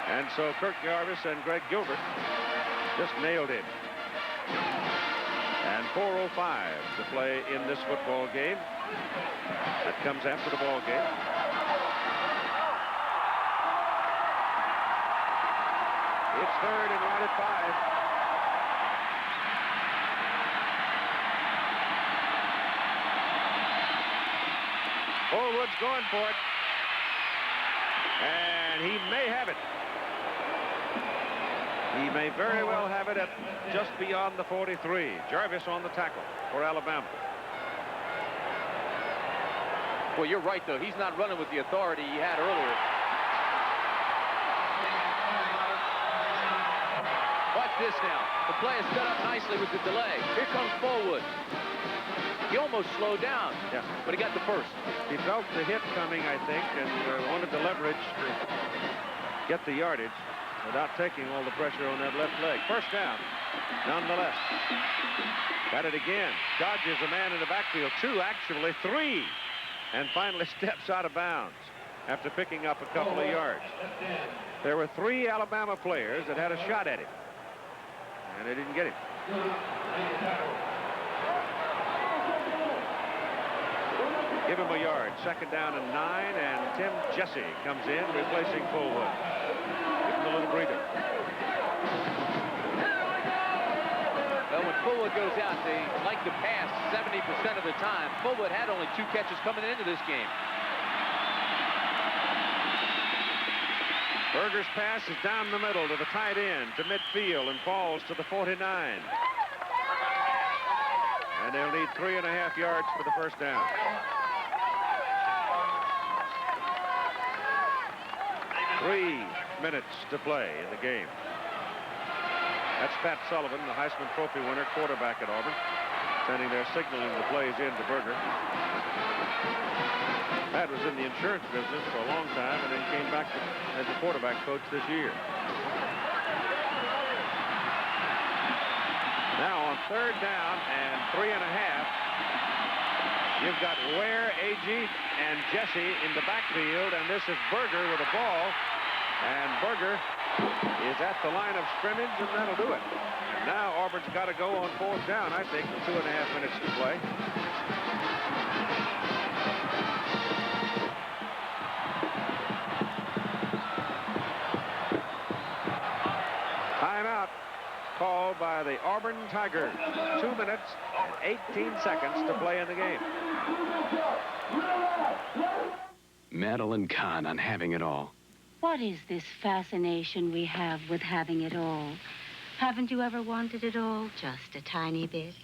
Speaker 1: And so Kirk Jarvis and Greg Gilbert just nailed him. And 4:05 to play in this football game. That comes after the ball game. It's 3rd and right at 5. Fullwood's going for it. And he may have it. He may very well have it at just beyond the 43. Jarvis on the tackle for Alabama.
Speaker 8: Well, you're right, though. He's not running with the authority he had earlier. Watch this now. The play is set up nicely with the delay. Here comes Fullwood. He almost slowed down, but he got the first.
Speaker 1: He felt the hit coming, I think, and wanted to leverage to get the yardage without taking all the pressure on that left leg. 1st down, nonetheless. Got it again. Dodges a man in the backfield. 2, actually 3. And finally steps out of bounds after picking up a couple of yards. There were 3 Alabama players that had a shot at him, and they didn't get him. Give him a yard. 2nd down and 9, and Tim Jesse comes in, replacing Fullwood. Give him a little breather.
Speaker 8: Well, when Fullwood goes out, they like to pass 70% of the time. Fullwood had only 2 catches coming into this game.
Speaker 1: Berger's pass is down the middle to the tight end, to midfield, and falls to the 49. And they'll need 3.5 yards for the 1st down. Three minutes to play in the game. That's Pat Sullivan, the Heisman Trophy winner, quarterback at Auburn. Standing there signaling the plays in to Berger. Pat was in the insurance business for a long time and then came back as a quarterback coach this year. Now on 3rd down and 3.5, you've got Ware, Agee, and Jesse in the backfield, and this is Berger with a ball, and Berger is at the line of scrimmage, and that'll do it. Now Auburn's got to go on 4th down, I think, with 2.5 minutes to play. Timeout called by the Auburn Tigers. 2 minutes and 18 seconds to play in the game.
Speaker 4: Madeline Kahn on Having It All.
Speaker 13: What is this fascination we have with having it all? Haven't you ever wanted it all? Just a tiny bit.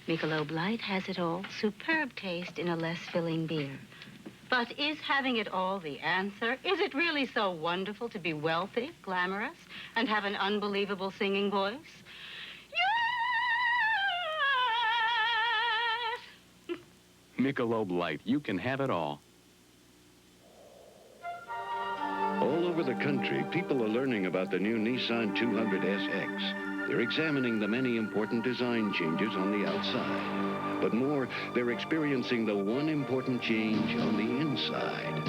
Speaker 13: Michelob Light has it all. Superb taste in a less filling beer. But is having it all the answer? Is it really so wonderful to be wealthy, glamorous, and have an unbelievable singing voice? Yes!
Speaker 4: Michelob Light, you can have it all.
Speaker 11: All over the country, people are learning about the new Nissan 200SX. They're examining the many important design changes on the outside. But more, they're experiencing the one important change on the inside.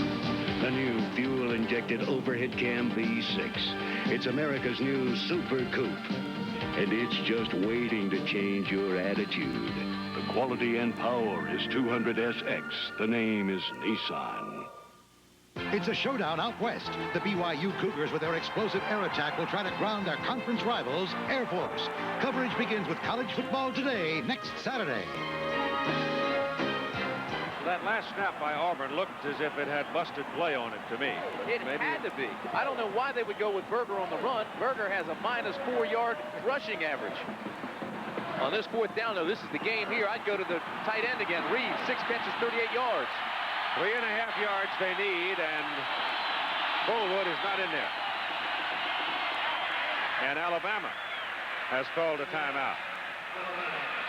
Speaker 11: The new fuel-injected overhead cam V6. It's America's new Super Coupe. And it's just waiting to change your attitude.
Speaker 5: The quality and power is 200SX. The name is Nissan.
Speaker 9: It's a showdown out west. The BYU Cougars, with their explosive air attack, will try to ground their conference rivals, Air Force. Coverage begins with college football today, next Saturday.
Speaker 1: That last snap by Auburn looked as if it had busted play on it to me.
Speaker 8: It had to be. I don't know why they would go with Berger on the run. Berger has a -4-yard rushing average. On this 4th down, though, this is the game here. I'd go to the tight end again. Reeves, 6 catches, 38 yards.
Speaker 1: 3.5 yards they need, and Fullwood is not in there. And Alabama has called a timeout.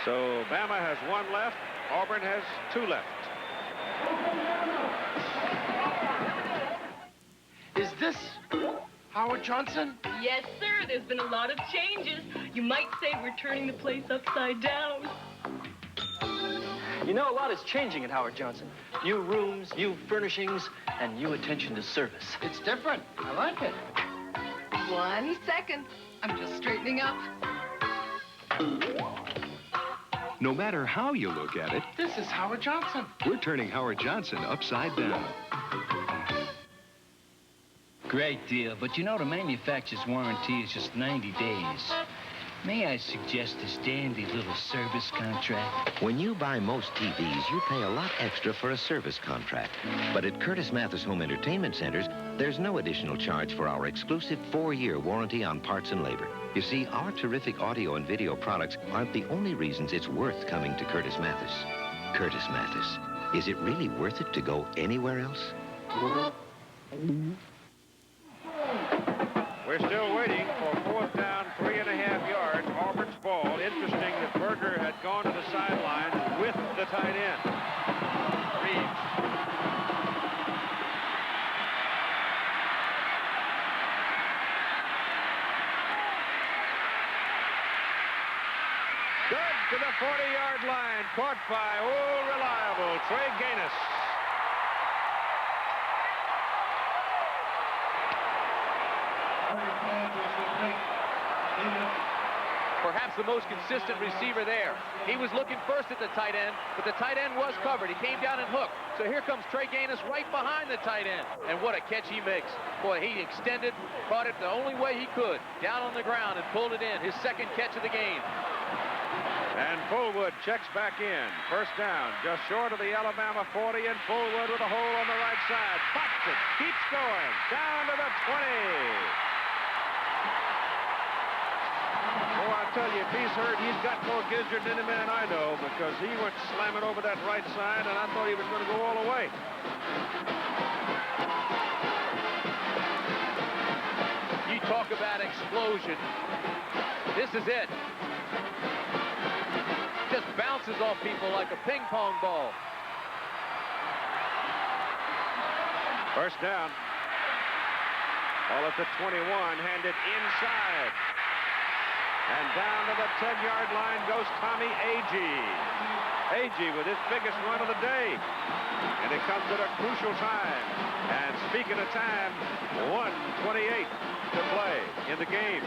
Speaker 1: So Bama has 1 left. Auburn has 2 left.
Speaker 3: Is this Howard Johnson?
Speaker 14: Yes, sir. There's been a lot of changes. You might say we're turning the place upside down.
Speaker 27: You know, a lot is changing at Howard Johnson. New rooms, new furnishings, and new attention to service.
Speaker 3: It's different. I like it.
Speaker 14: 1 second. I'm just straightening up.
Speaker 18: No matter how you look at it,
Speaker 3: This is Howard Johnson.
Speaker 18: we're turning Howard Johnson upside down.
Speaker 16: Great deal, but you know the manufacturer's warranty is just 90 days. May I suggest this dandy little service contract?
Speaker 6: When you buy most TVs, you pay a lot extra for a service contract. But at Curtis Mathis Home Entertainment Centers, there's no additional charge for our exclusive 4-year warranty on parts and labor. You see, our terrific audio and video products aren't the only reasons it's worth coming to Curtis Mathis. Curtis Mathis. Is it really worth it to go anywhere else?
Speaker 1: We're still waiting for 4th down, 3.5 yards. Auburn's ball. Interesting that Berger had gone to the sideline with the tight end. Reeves. Good to the 40-yard line. Caught by old reliable Trey Gaines.
Speaker 8: Perhaps the most consistent receiver there. He was looking first at the tight end, but the tight end was covered. He came down and hooked. So here comes Trey Gaines right behind the tight end. And what a catch he makes. Boy, he extended, caught it the only way he could, down on the ground and pulled it in. His 2nd catch of the game.
Speaker 1: And Fullwood checks back in. 1st down, just short of the Alabama 40, and Fullwood with a hole on the right side. Pops it, keeps going, down to the 20. Oh, I tell you, if he's hurt, he's got more gizzard than any man I know, because he went slamming over that right side, and I thought he was going to go all the way.
Speaker 8: You talk about explosion. This is it. Just bounced bounces off people like a ping pong ball.
Speaker 1: First down. Ball at the 21, handed inside. And down to the 10-yard line goes Tommy Agee. Agee with his biggest run of the day. And it comes at a crucial time. And speaking of time, 1:28 to play in the game.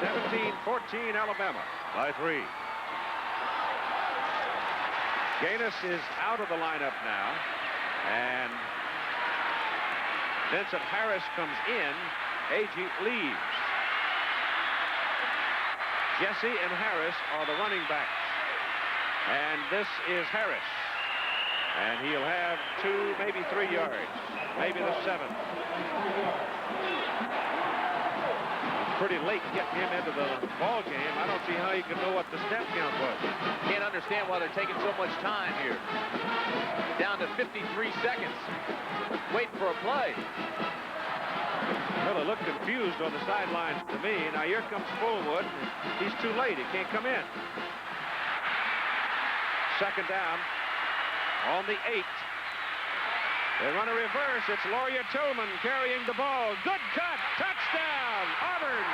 Speaker 1: 17-14 Alabama by 3. Gaines is out of the lineup now. And Vincent Harris comes in. Agee leaves. Jesse and Harris are the running backs. And this is Harris. And he'll have 2, maybe 3 yards. Maybe the 7. It's pretty late getting him into the ball game. I don't see how you can know what the snap count was.
Speaker 8: Can't understand why they're taking so much time here. Down to 53 seconds. Waiting for a play.
Speaker 1: Well, they look confused on the sidelines to me. Now here comes Fullwood. He's too late. He can't come in. Second down on the 8. They run a reverse. It's Lawyer Tillman carrying the ball. Good cut. Touchdown, Auburn.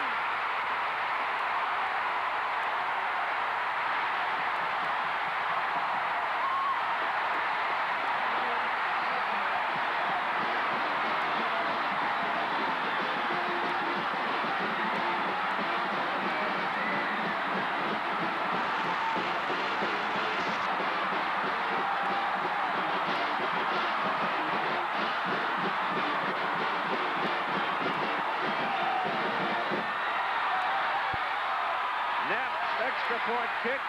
Speaker 1: Point kick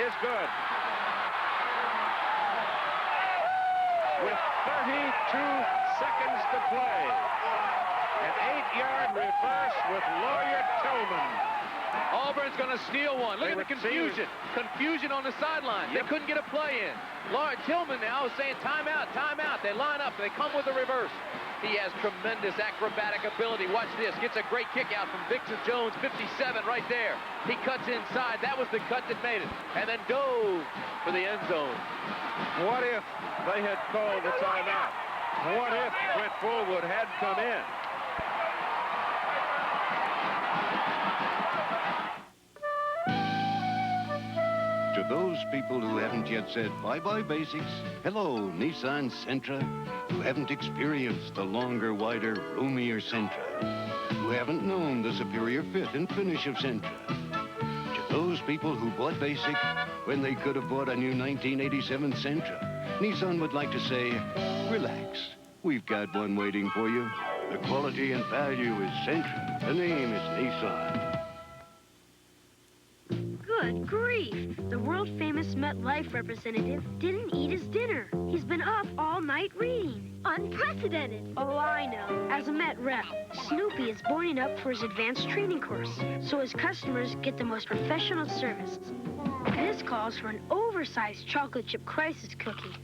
Speaker 1: is good. With 32 seconds to play. An 8-yard reverse with Lawyer Tillman.
Speaker 8: Auburn's going to steal one. Look at the confusion. Confusion on the sideline. They couldn't get a play in. Lawyer Tillman now is saying timeout, timeout. They line up. They come with a reverse. He has tremendous acrobatic ability. Watch this. Gets a great kick out from Victor Jones, 57 right there. He cuts inside. That was the cut that made it. And then dove for the end zone.
Speaker 1: What if they had called the timeout? What if Brent Fullwood had come in?
Speaker 11: To those people who haven't yet said bye-bye basics, hello, Nissan Sentra, who haven't experienced the longer, wider, roomier Sentra, who haven't known the superior fit and finish of Sentra. To those people who bought basic when they could have bought a new 1987 Sentra, Nissan would like to say, relax. We've got one waiting for you. The quality and value is Sentra. The name is Nissan.
Speaker 7: Good grief! The world-famous MetLife representative didn't eat his dinner. He's been up all night reading. Unprecedented! Oh, I know. As a Met rep, Snoopy is boarding up for his advanced training course, so his customers get the most professional service. This calls for an oversized chocolate chip crisis cookie.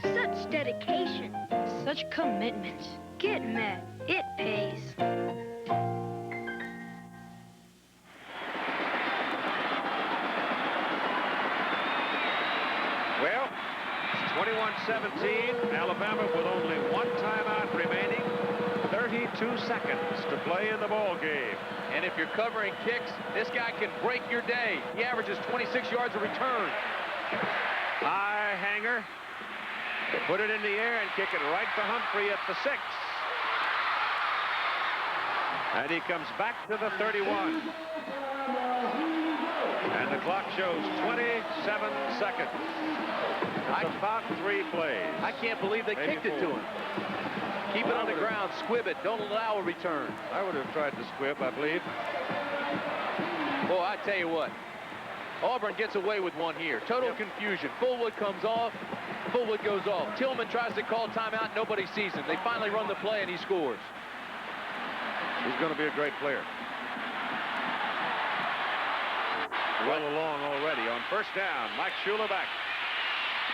Speaker 7: Such dedication. Such commitment. Get Met. It pays.
Speaker 1: Well, it's 21-17. Alabama with only one timeout remaining. 32 seconds to play in the ball game.
Speaker 8: And if you're covering kicks, this guy can break your day. He averages 26 yards a return.
Speaker 1: High hanger. Put it in the air and kick it right to Humphrey at the 6. And he comes back to the 31. And the clock shows 27 seconds. That's about 3 plays.
Speaker 8: I can't believe they kicked it to him. Keep it on the ground, squib it. Don't allow a return.
Speaker 1: I would have tried to squib, I believe.
Speaker 8: Boy, I tell you what. Auburn gets away with one here. Total confusion. Fullwood comes off. Fullwood goes off. Tillman tries to call timeout. Nobody sees him. They finally run the play, and he scores.
Speaker 1: He's going to be a great player. Well along already. On first down, Mike Shula back.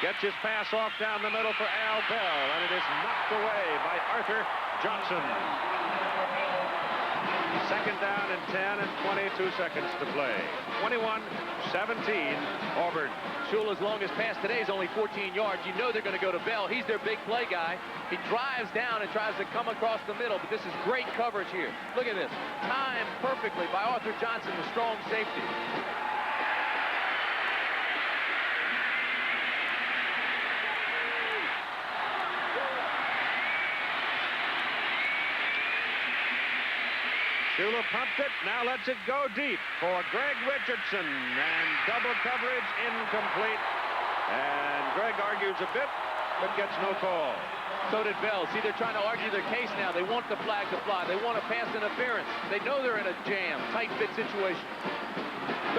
Speaker 1: Gets his pass off down the middle for Al Bell, and it is knocked away by Arthur Johnson. Second down and 10 and 22 seconds to play. 21-17, Auburn.
Speaker 8: Shula's longest pass today is only 14 yards. You know they're going to go to Bell. He's their big play guy. He drives down and tries to come across the middle, but this is great coverage here. Look at this. Timed perfectly by Arthur Johnson, the strong safety.
Speaker 1: Shula pumped it, now lets it go deep for Greg Richardson, and double coverage incomplete. And Greg argues a bit, but gets no call.
Speaker 8: So did Bell. See, they're trying to argue their case now. They want the flag to fly. They want a pass interference. They know they're in a jam, tight fit situation.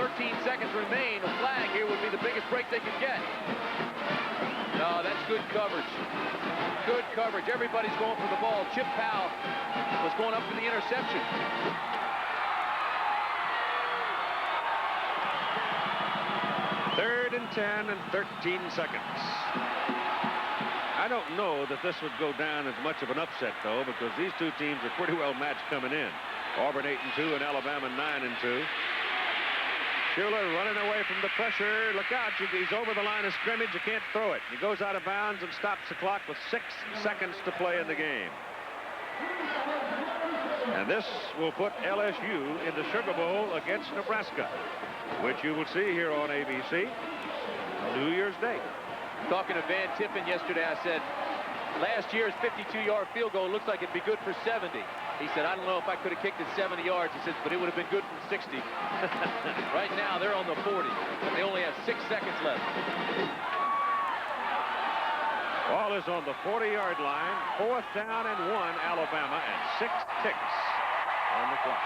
Speaker 8: 13 seconds remain. A flag here would be the biggest break they could get. No, that's good coverage. Good coverage. Everybody's going for the ball. Chip Powell was going up for the interception.
Speaker 1: Third and 10 and 13 seconds. I don't know that this would go down as much of an upset, though, because these two teams are pretty well matched coming in. Auburn 8-2 and Alabama 9-2. Shula running away from the pressure. Look out, he's over the line of scrimmage. You can't throw it. He goes out of bounds and stops the clock with 6 seconds to play in the game. And this will put LSU in the Sugar Bowl against Nebraska, which you will see here on ABC New Year's Day.
Speaker 8: Talking to Van Tiffin yesterday, I said, last year's 52-yard field goal looks like it'd be good for 70. He said, I don't know if I could have kicked it 70 yards. He said, but it would have been good from 60. Right now, they're on the 40. They only have 6 seconds left.
Speaker 1: Ball is on the 40-yard line. 4th down and 1, Alabama, and 6 ticks on the clock.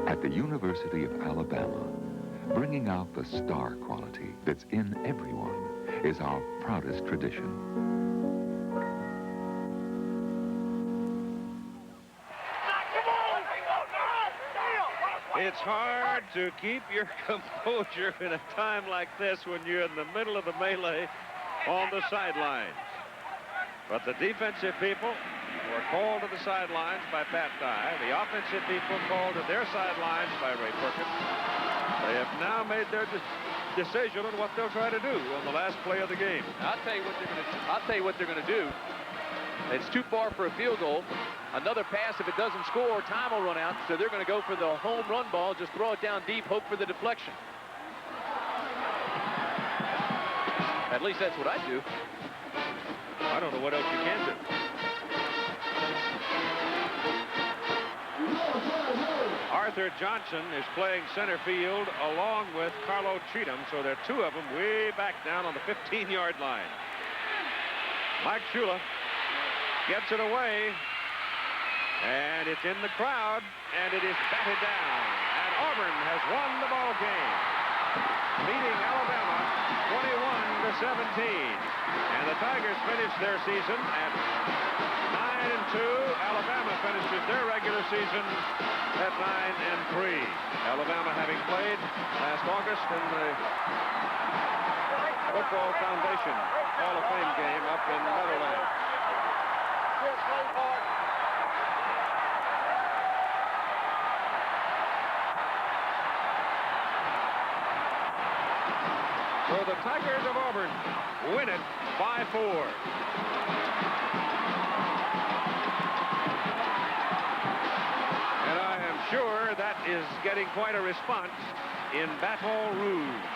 Speaker 2: At the University of Alabama, bringing out the star quality that's in everyone is our proudest tradition.
Speaker 1: It's hard to keep your composure in a time like this when you're in the middle of the melee on the sidelines. But the defensive people were called to the sidelines by Pat Dye. The offensive people called to their sidelines by Ray Perkins. They have now made their decision on what they'll try to do on the last play of the game.
Speaker 8: I'll tell you what they're going to do. It's too far for a field goal. Another pass, if it doesn't score, time will run out. So they're going to go for the home run ball, just throw it down deep, hope for the deflection. At least that's what I do.
Speaker 1: I don't know what else you can do. Arthur Johnson is playing center field along with Carlo Cheatham, so there are 2 of them way back down on the 15-yard line. Mike Shula gets it away, and it's in the crowd, and it is batted down. And Auburn has won the ball game, beating Alabama 21-17. And the Tigers finish their season at 9-2. Alabama finishes their regular season at 9-3. Alabama having played last August in the Football Foundation Hall of Fame game up in Meadowlands. So the Tigers of Auburn win it 5-4. And I am sure that is getting quite a response in Baton Rouge.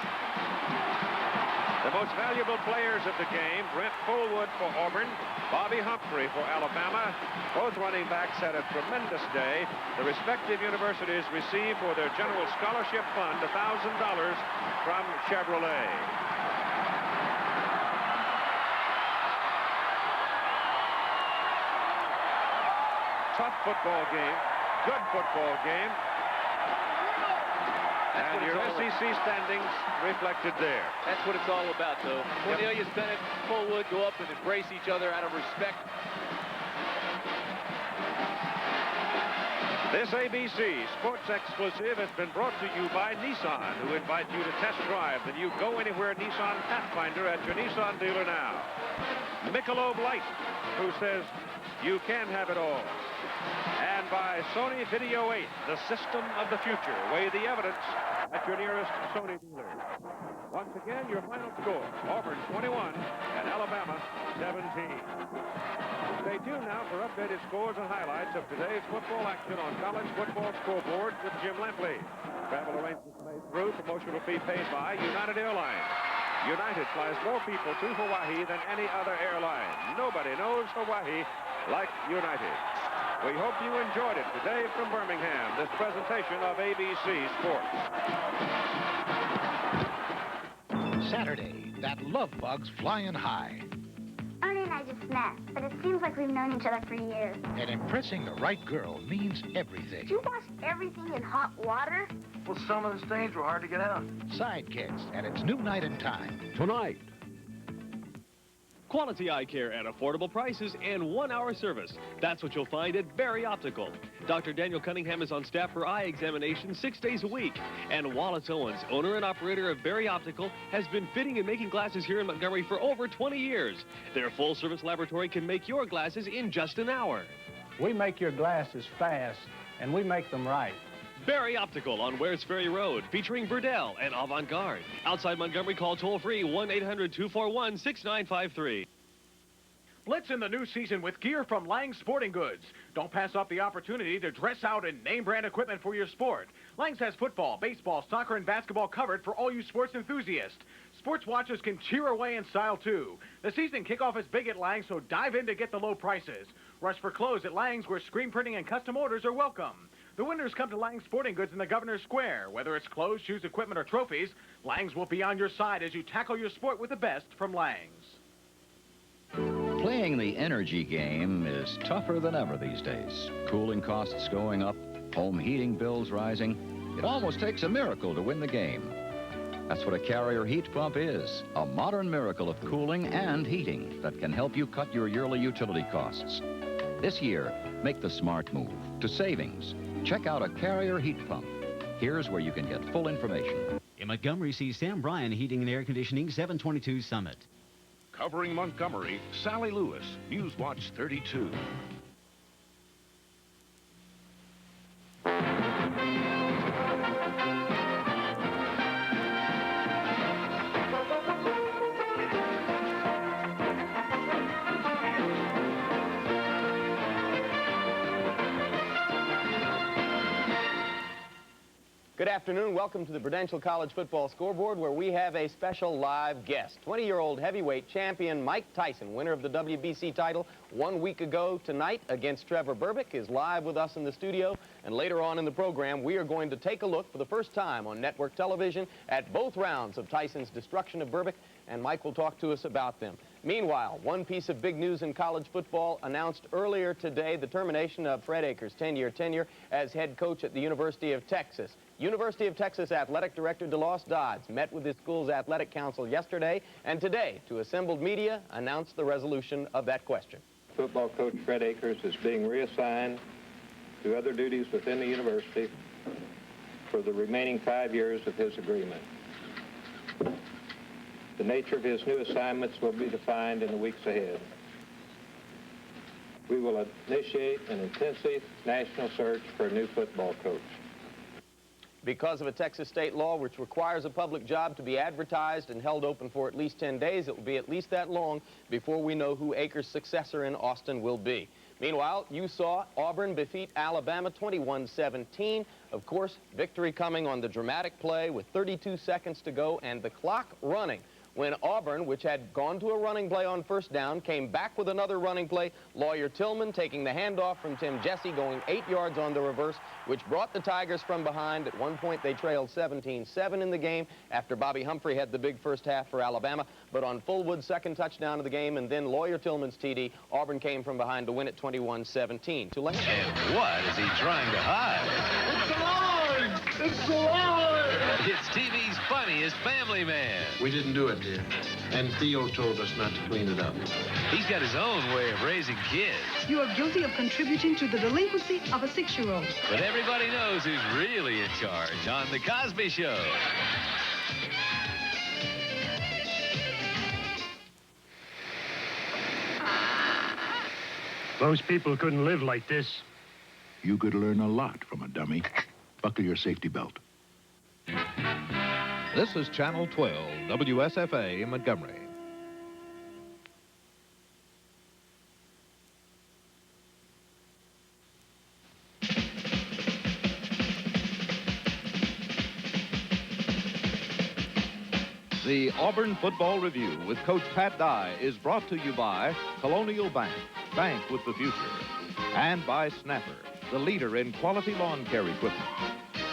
Speaker 1: The most valuable players of the game, Brent Fullwood for Auburn, Bobby Humphrey for Alabama. Both running backs had a tremendous day. The respective universities received for their general scholarship fund $1,000 from Chevrolet. Tough football game, good football game. And your SEC standings reflected there.
Speaker 8: That's what it's all about, though. Cornelius Bennett, Fullwood go up and embrace each other out of respect.
Speaker 1: This ABC Sports Exclusive has been brought to you by Nissan, who invite you to test drive the new Go Anywhere Nissan Pathfinder at your Nissan dealer now. Michelob Light, who says you can have it all. And by Sony Video 8, the system of the future. Weigh the evidence at your nearest Sony dealer. Once again, your final score, Auburn 21 and Alabama 17. Stay tuned now for updated scores and highlights of today's football action on College Football Scoreboard with Jim Lampley. Travel arrangements made through, promotional fee paid by United Airlines. United flies more people to Hawaii than any other airline. Nobody knows Hawaii like United. We hope you enjoyed it today from Birmingham, this presentation of ABC Sports.
Speaker 9: Saturday, that love bug's flying high.
Speaker 22: Ernie and I just met, but it seems like we've known each other for years.
Speaker 9: And impressing the right girl means everything.
Speaker 22: Did you wash everything in hot water?
Speaker 27: Well, some of the stains were hard to get out.
Speaker 9: Sidekicks, and it's new night and time.
Speaker 10: Tonight. Quality eye care at affordable prices and 1-hour service. That's what you'll find at Berry Optical. Dr. Daniel Cunningham is on staff for eye examinations 6 days a week. And Wallace Owens, owner and operator of Berry Optical, has been fitting and making glasses here in Montgomery for over 20 years. Their full-service laboratory can make your glasses in just an hour.
Speaker 12: We make your glasses fast, and we make them right.
Speaker 10: Berry Optical on Wares Ferry Road, featuring Burdell and Avant-Garde. Outside Montgomery, call toll-free 1-800-241-6953.
Speaker 17: Blitz in the new season with gear from Lang's Sporting Goods. Don't pass up the opportunity to dress out in name-brand equipment for your sport. Lang's has football, baseball, soccer, and basketball covered for all you sports enthusiasts. Sports watchers can cheer away in style, too. The season kickoff is big at Lang's, so dive in to get the low prices. Rush for clothes at Lang's, where screen printing and custom orders are welcome. The winners come to Lang's Sporting Goods in the Governor's Square. Whether it's clothes, shoes, equipment, or trophies, Lang's will be on your side as you tackle your sport with the best from Lang's.
Speaker 19: Playing the energy game is tougher than ever these days. Cooling costs going up, home heating bills rising. It almost takes a miracle to win the game. That's what a Carrier heat pump is, a modern miracle of cooling and heating that can help you cut your yearly utility costs. This year, make the smart move to savings. Check out a Carrier heat pump. Here's where you can get full information.
Speaker 20: In Montgomery, see Sam Bryan Heating and Air Conditioning, 722 Summit.
Speaker 5: Covering Montgomery, Sally Lewis, Newswatch 32.
Speaker 21: Good afternoon. Welcome to the Prudential College Football Scoreboard, where we have a special live guest. 20-year-old heavyweight champion Mike Tyson, winner of the WBC title 1 week ago tonight against Trevor Berbick, is live with us in the studio. And later on in the program, we are going to take a look for the first time on network television at both rounds of Tyson's destruction of Berbick, and Mike will talk to us about them. Meanwhile, one piece of big news in college football announced earlier today, the termination of Fred Akers' 10-year tenure as head coach at the University of Texas. University of Texas Athletic Director DeLoss Dodds met with his school's athletic council yesterday, and today, to assembled media, announced the resolution of that question.
Speaker 23: Football coach Fred Akers is being reassigned to other duties within the university for the remaining 5 years of his agreement. The nature of his new assignments will be defined in the weeks ahead. We will initiate an intensive national search for a new football coach.
Speaker 21: Because of a Texas state law which requires a public job to be advertised and held open for at least 10 days, it will be at least that long before we know who Akers' successor in Austin will be. Meanwhile, you saw Auburn defeat Alabama 21-17. Of course, victory coming on the dramatic play with 32 seconds to go and the clock running, when Auburn, which had gone to a running play on first down, came back with another running play. Lawyer Tillman taking the handoff from Tim Jesse, going 8 yards on the reverse, which brought the Tigers from behind. At one point, they trailed 17-7 in the game after Bobby Humphrey had the big first half for Alabama. But on Fullwood's second touchdown of the game and then Lawyer Tillman's TD, Auburn came from behind to win at 21-17.
Speaker 6: And what is he trying to hide?
Speaker 15: It's the line!
Speaker 8: It's TV's funniest family man.
Speaker 3: We didn't do it, dear. And Theo told us not to clean it up.
Speaker 8: He's got his own way of raising kids.
Speaker 4: You are guilty of contributing to the delinquency of a 6-year-old.
Speaker 8: But everybody knows who's really in charge on The Cosby Show.
Speaker 18: Most people couldn't live like this.
Speaker 5: You could learn a lot from a dummy. Buckle your safety belt.
Speaker 13: This is Channel 12, WSFA, Montgomery. The Auburn Football Review with Coach Pat Dye is brought to you by Colonial Bank, bank with the future, and by Snapper, the leader in quality lawn care equipment,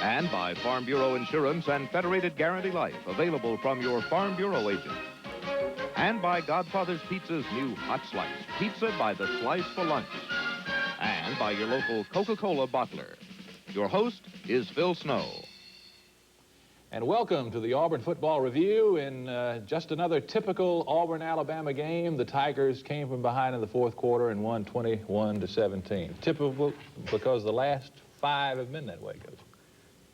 Speaker 13: and by Farm Bureau Insurance and Federated Guarantee Life, available from your Farm Bureau agent, and by Godfather's Pizza's new Hot Slice, pizza by the slice for lunch, and by your local Coca-Cola bottler. Your host is Phil Snow.
Speaker 14: And welcome to the Auburn Football Review. In just another typical Auburn-Alabama game, the Tigers came from behind in the fourth quarter and won 21-17. Typical because the last 5 have been that way, Coach.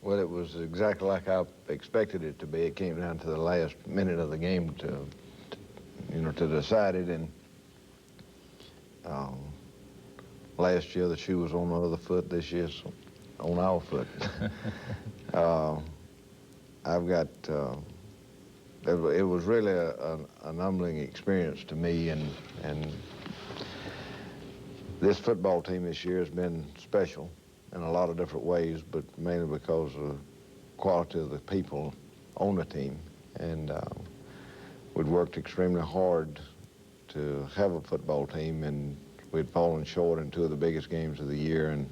Speaker 24: Well, it was exactly like I expected it to be. It came down to the last minute of the game to decide it. And last year the shoe was on the other foot. This year's on our foot. I've got, it was really an humbling experience to me, and this football team this year has been special in a lot of different ways, but mainly because of the quality of the people on the team. And we'd worked extremely hard to have a football team, and we'd fallen short in 2 of the biggest games of the year, and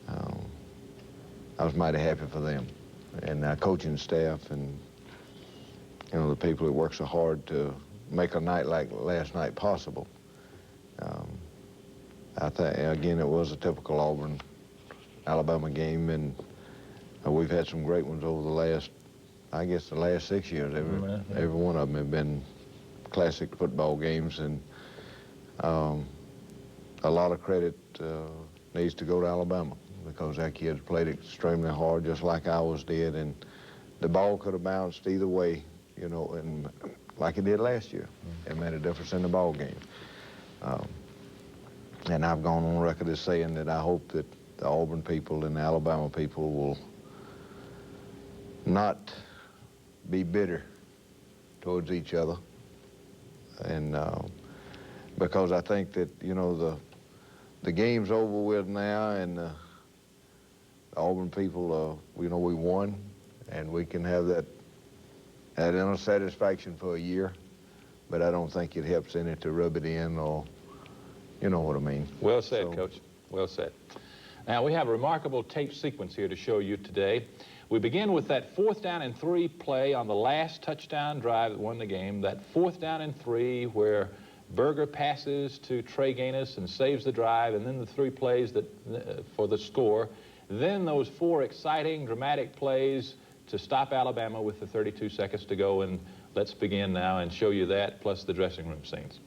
Speaker 24: I was mighty happy for them. And our coaching staff and, the people who work so hard to make a night like last night possible. I think, again, it was a typical Auburn-Alabama game, and we've had some great ones over the last 6 years. Every one of them have been classic football games, and a lot of credit needs to go to Alabama, because our kids played extremely hard, just like ours did, and the ball could have bounced either way, and like it did last year. It made a difference in the ball game. And I've gone on record as saying that I hope that the Auburn people and the Alabama people will not be bitter towards each other, and because I think that, the game's over with now, and the Auburn people, we won, and we can have that inner satisfaction for a year, but I don't think it helps any to rub it in, or, you know what I mean.
Speaker 14: Well said, Coach. Well said. Now, we have a remarkable tape sequence here to show you today. We begin with that 4th down and 3 play on the last touchdown drive that won the game, that 4th down and 3 where Berger passes to Trey Gaines and saves the drive, and then the 3 plays for the score. Then those 4 exciting, dramatic plays to stop Alabama with the 32 seconds to go. And let's begin now and show you that, plus the dressing room scenes.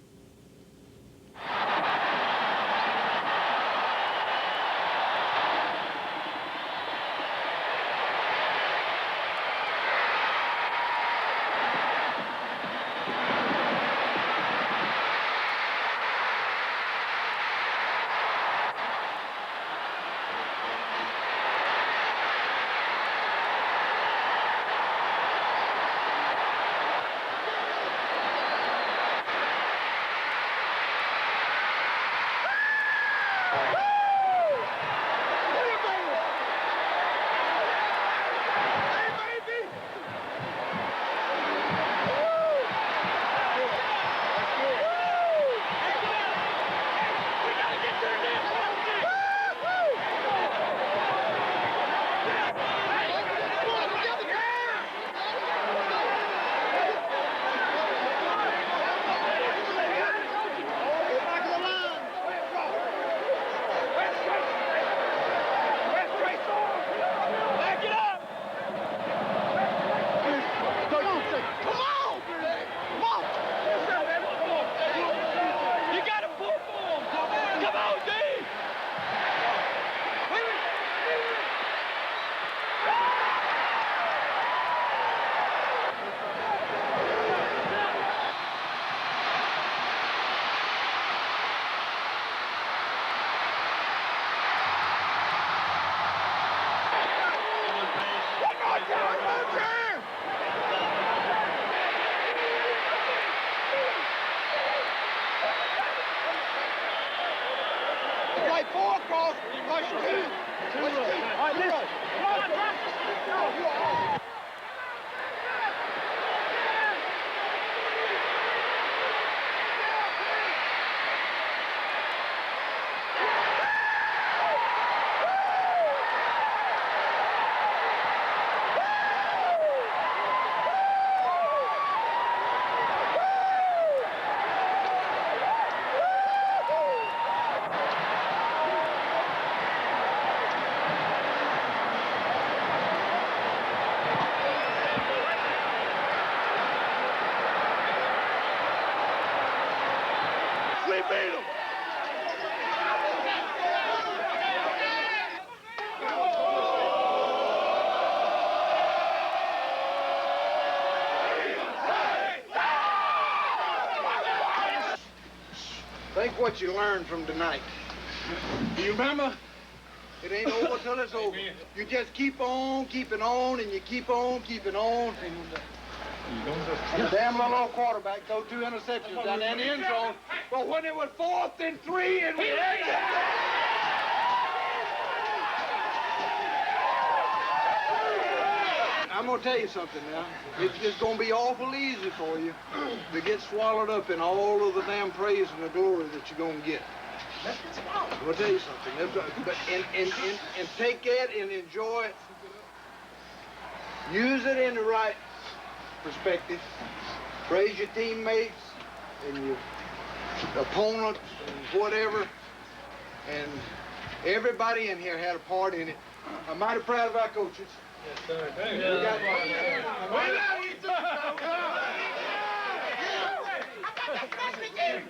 Speaker 1: right, 4 across. Rush 2. Rush 2.
Speaker 15: All right, listen. Come on, Rush.
Speaker 1: We beat them.
Speaker 2: Think what you learned from tonight. Do you remember? It ain't over till it's over. You just keep on keeping on, and you keep on keeping on. And the damn little old quarterback threw 2 interceptions down there in the end zone. But when it was 4th and 3, and we had I'm gonna tell you something now. It's just gonna be awful easy for you to get swallowed up in all of the damn praise and the glory that you're gonna get. I'm gonna tell you something. And take that and enjoy it. Use it in the right perspective. Praise your teammates and your opponents and whatever. And everybody in here had a part in it. I'm mighty proud of our coaches. Yes, sir. Hey, we got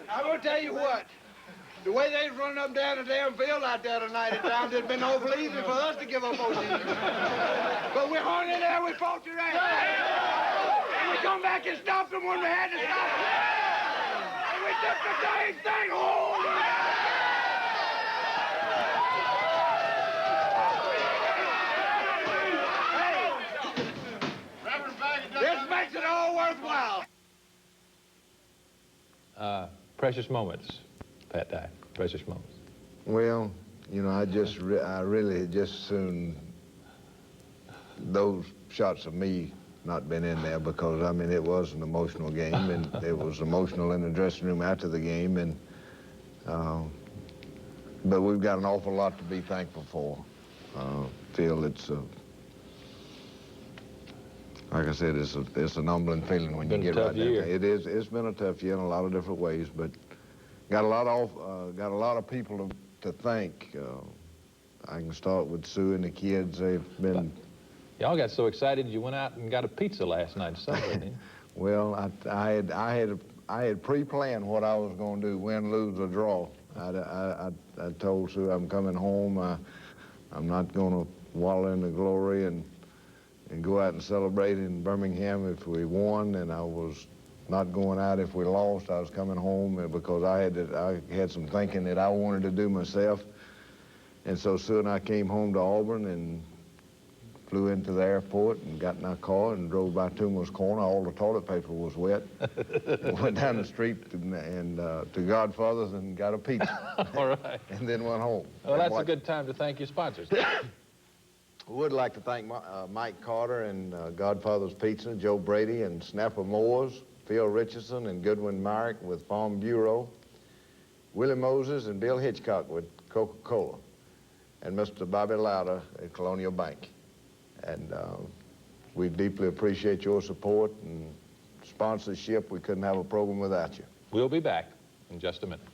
Speaker 2: I'm gonna tell you what. The way they was running up and down the damn field out there tonight at times, it'd been awful easy for us to give up those innings. But we hung in there, we fought your ass. And we come back and stopped them when we had to stop them. And we took the dang thing home. This makes it all worthwhile.
Speaker 14: Precious moments, Pat Dye. Precious moments.
Speaker 24: Well, you know, I really just soon those shots of me not been in there because, I mean, it was an emotional game, and it was emotional in the dressing room after the game, and but we've got an awful lot to be thankful for. Feel it's like I said, it's an humbling feeling when you get right there. It is. It's been a tough year in a lot of different ways, but got a lot of people to thank. I can start with Sue and the kids. They've been.
Speaker 14: Y'all got so excited you went out and got a pizza last night to celebrate, didn't you?
Speaker 24: Well, I had pre-planned what I was going to do, win, lose, or draw. I told Sue I'm coming home. I'm not going to wallow in the glory and go out and celebrate in Birmingham if we won, and I was not going out if we lost. I was coming home because I had some thinking that I wanted to do myself. And so Sue and I came home to Auburn and flew into the airport and got in our car and drove by Toomer's Corner. All the toilet paper was wet. And went down the street to Godfather's and got a pizza.
Speaker 14: All right.
Speaker 24: And then went home.
Speaker 14: Well, that's a good time to thank your sponsors.
Speaker 24: I would like to thank Mike Carter and Godfather's Pizza, Joe Brady and Snapper Moores, Phil Richardson and Goodwin Myrick with Farm Bureau, Willie Moses and Bill Hitchcock with Coca-Cola, and Mr. Bobby Lauder at Colonial Bank. And we deeply appreciate your support and sponsorship. We couldn't have a program without you.
Speaker 14: We'll be back in just a minute.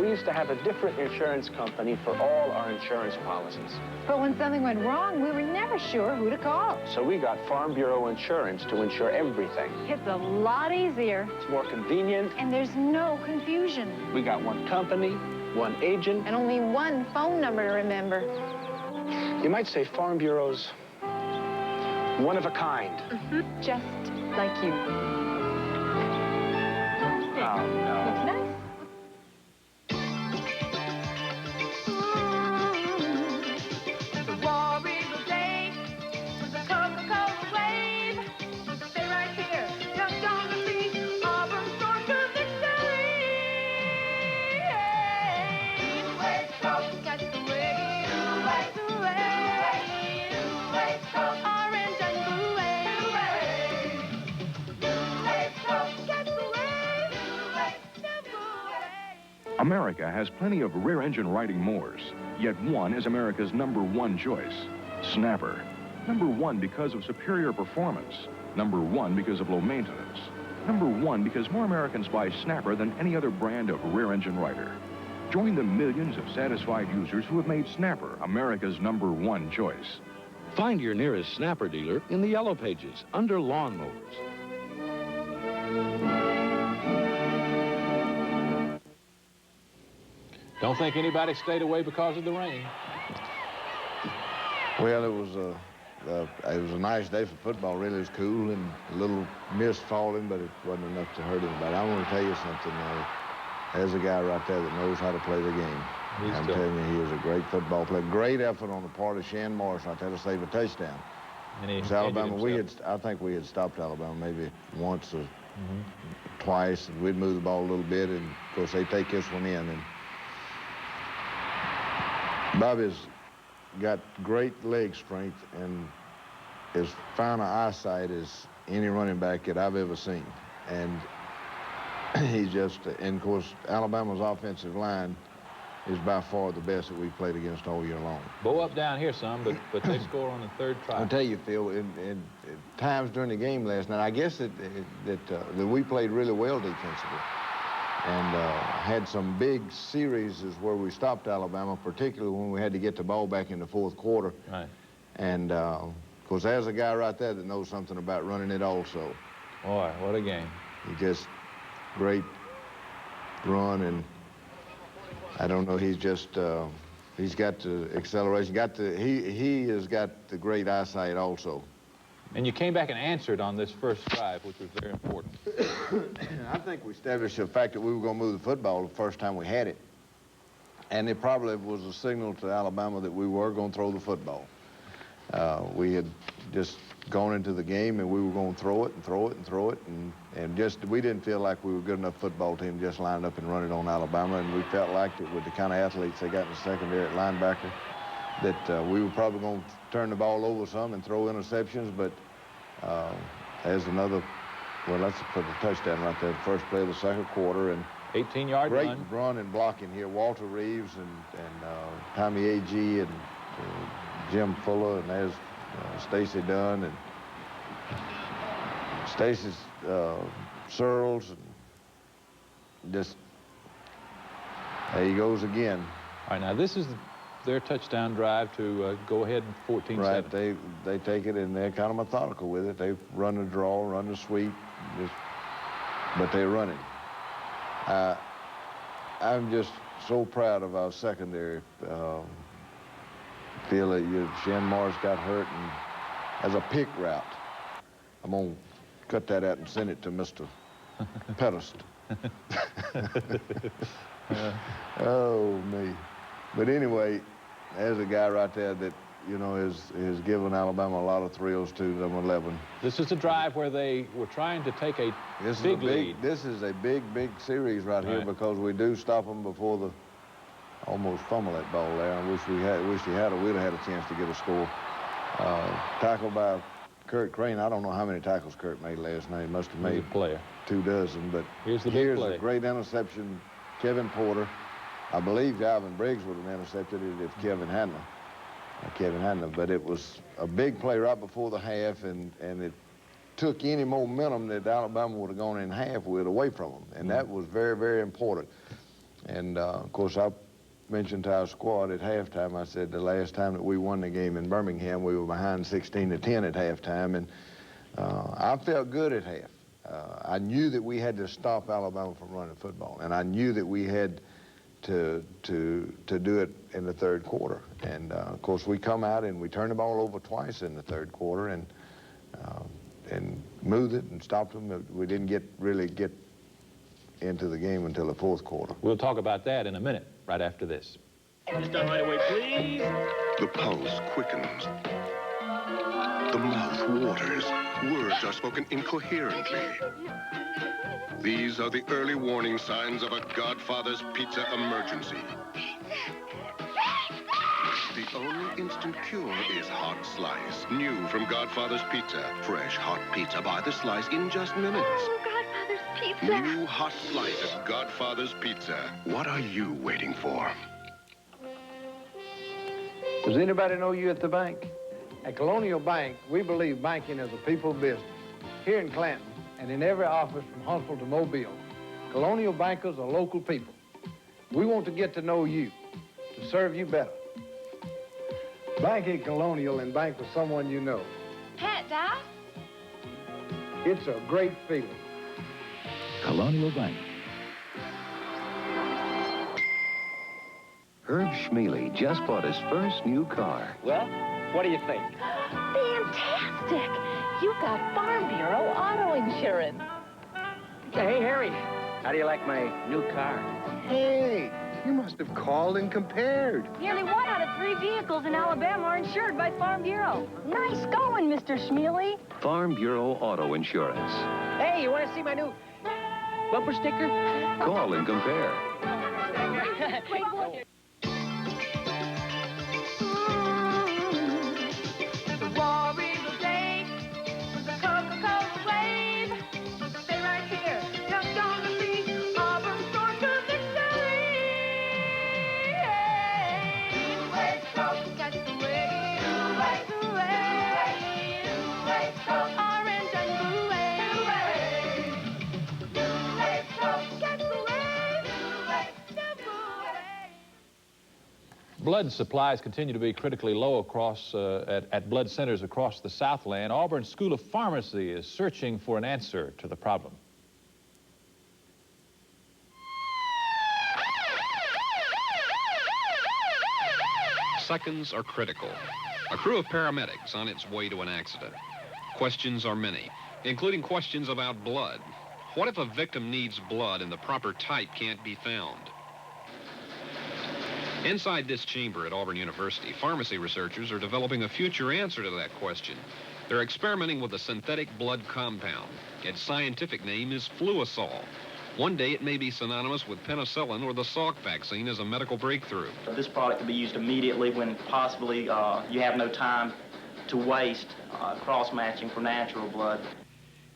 Speaker 7: We used to have a different insurance company for all our insurance policies.
Speaker 11: But when something went wrong, we were never sure who to call.
Speaker 7: So we got Farm Bureau Insurance to insure everything.
Speaker 11: It's a lot easier.
Speaker 7: It's more convenient.
Speaker 11: And there's no confusion.
Speaker 7: We got one company, one agent.
Speaker 11: And only one phone number to remember.
Speaker 7: You might say Farm Bureau's one of a kind.
Speaker 11: Mm-hmm. Just like you.
Speaker 7: Oh, no.
Speaker 11: Looks nice.
Speaker 5: America has plenty of rear-engine riding mowers, yet one is America's #1 choice, Snapper. #1 because of superior performance. #1 because of low maintenance. #1 because more Americans buy Snapper than any other brand of rear-engine rider. Join the millions of satisfied users who have made Snapper America's #1 choice.
Speaker 9: Find your nearest Snapper dealer in the Yellow Pages under lawnmowers.
Speaker 14: Don't think anybody stayed away because of the rain.
Speaker 24: Well, it was a nice day for football. Really, it was cool and a little mist falling, but it wasn't enough to hurt anybody. I want to tell you something. There's a guy right there that knows how to play the game. I'm telling you, he is a great football player. Great effort on the part of Shan Morris right there to save a touchdown.
Speaker 14: And he
Speaker 24: Alabama, I think we had stopped Alabama maybe once or twice, and we'd move the ball a little bit, and of course they take this one in. And Bobby's got great leg strength and as fine an eyesight as any running back that I've ever seen. And he's just, and of course, Alabama's offensive line is by far the best that we've played against all year long.
Speaker 14: Bow up down here some, but they score on the third try.
Speaker 24: I'll tell you, Phil, in times during the game last night, I guess that we played really well defensively. And had some big series where we stopped Alabama, particularly when we had to get the ball back in the fourth quarter.
Speaker 14: Right.
Speaker 24: And, of course, there's a guy right there that knows something about running it also.
Speaker 14: Boy, what a game.
Speaker 24: He just great run, and I don't know, he's just, he's got the acceleration, he has got the great eyesight also.
Speaker 14: And you came back and answered on this first drive, which was very important.
Speaker 24: I think we established the fact that we were going to move the football the first time we had it. And it probably was a signal to Alabama that we were going to throw the football. We had just gone into the game and we were going to throw it and throw it and throw it. And just, we didn't feel like we were a good enough football team just lined up and run it on Alabama. And we felt like that with the kind of athletes they got in the secondary at linebacker, that we were probably going to turn the ball over some and throw interceptions. But there's another, well, that's for the touchdown right there, the first play of the second quarter. And
Speaker 14: 18-yard
Speaker 24: great
Speaker 14: run.
Speaker 24: Run and blocking here. Walter Reeves and Tommy A.G. and Jim Fuller, and there's Stacy Dunn and Stacy's Searles. And just, there he goes again.
Speaker 14: All right, now this is their touchdown drive to go ahead 14-7.
Speaker 24: Right, they take it and they're kind of methodical with it. They run the draw, run the sweep, but they're running. I'm just so proud of our secondary. Feel that Shan Morris got hurt, and as a pick route, I'm going to cut that out and send it to Mr. Pedestal. Oh, me. But anyway, there's a guy right there that, you know, is giving Alabama a lot of thrills to number 11.
Speaker 14: This is a drive where they were trying to take a big lead.
Speaker 24: This is a big series right here, because we do stop them before the almost fumble that ball there. I wish we'd have had a chance to get a score. Tackle by Kurt Crane. I don't know how many tackles Kurt made last night. He must have made 2 dozen. But
Speaker 14: here's a
Speaker 24: great interception. Kevin Porter. I believe Alvin Briggs would have intercepted it if Kevin hadn't. But it was a big play right before the half, and it took any momentum that Alabama would have gone in half with away from them. And that was very, very important. And, of course, I mentioned to our squad at halftime, I said the last time that we won the game in Birmingham, we were behind 16-10 at halftime, and I felt good at half. I knew that we had to stop Alabama from running football, and I knew that we had to do it in the third quarter. And, of course, we come out and we turned the ball over twice in the third quarter and moved it and stopped them. We didn't really get into the game until the fourth quarter.
Speaker 14: We'll talk about that in a minute, right after this.
Speaker 15: Just done right away, please.
Speaker 5: The pulse quickens. The mouth waters. Words are spoken incoherently. These are the early warning signs of a Godfather's Pizza emergency. The only instant cure is Hot Slice. New from Godfather's Pizza. Fresh hot pizza by the slice in just minutes.
Speaker 12: Oh, Godfather's Pizza.
Speaker 10: New hot slice of Godfather's Pizza. What are you waiting for?
Speaker 2: Does anybody know you at the bank? At Colonial Bank, we believe banking is a people business. Here in Clanton and in every office from Huntsville to Mobile, Colonial bankers are local people. We want to get to know you, to serve you better. Bank at Colonial and bank with someone you know.
Speaker 11: Pat, Doc?
Speaker 2: It's a great feeling.
Speaker 19: Colonial Bank.
Speaker 5: Herb Schmeely just bought his first new car.
Speaker 12: Well, what do you think?
Speaker 11: Fantastic! You got Farm Bureau auto insurance.
Speaker 12: Hey, Harry, how do you like my new car?
Speaker 2: Hey, you must have called and compared.
Speaker 11: Nearly 1 out of 3 vehicles in Alabama are insured by Farm Bureau. Nice going, Mr. Schmeely.
Speaker 5: Farm Bureau Auto Insurance.
Speaker 12: Hey, you want to see my new bumper sticker?
Speaker 5: Call and compare.
Speaker 14: Blood supplies continue to be critically low across at blood centers across the Southland. Auburn School of Pharmacy is searching for an answer to the problem.
Speaker 16: Seconds are critical. A crew of paramedics on its way to an accident. Questions are many, including questions about blood. What if a victim needs blood and the proper type can't be found? Inside this chamber at Auburn University, pharmacy researchers are developing a future answer to that question. They're experimenting with a synthetic blood compound. Its scientific name is Fluosol. One day it may be synonymous with penicillin or the Salk vaccine as a medical breakthrough.
Speaker 22: This product can be used immediately when possibly you have no time to waste cross-matching for natural blood.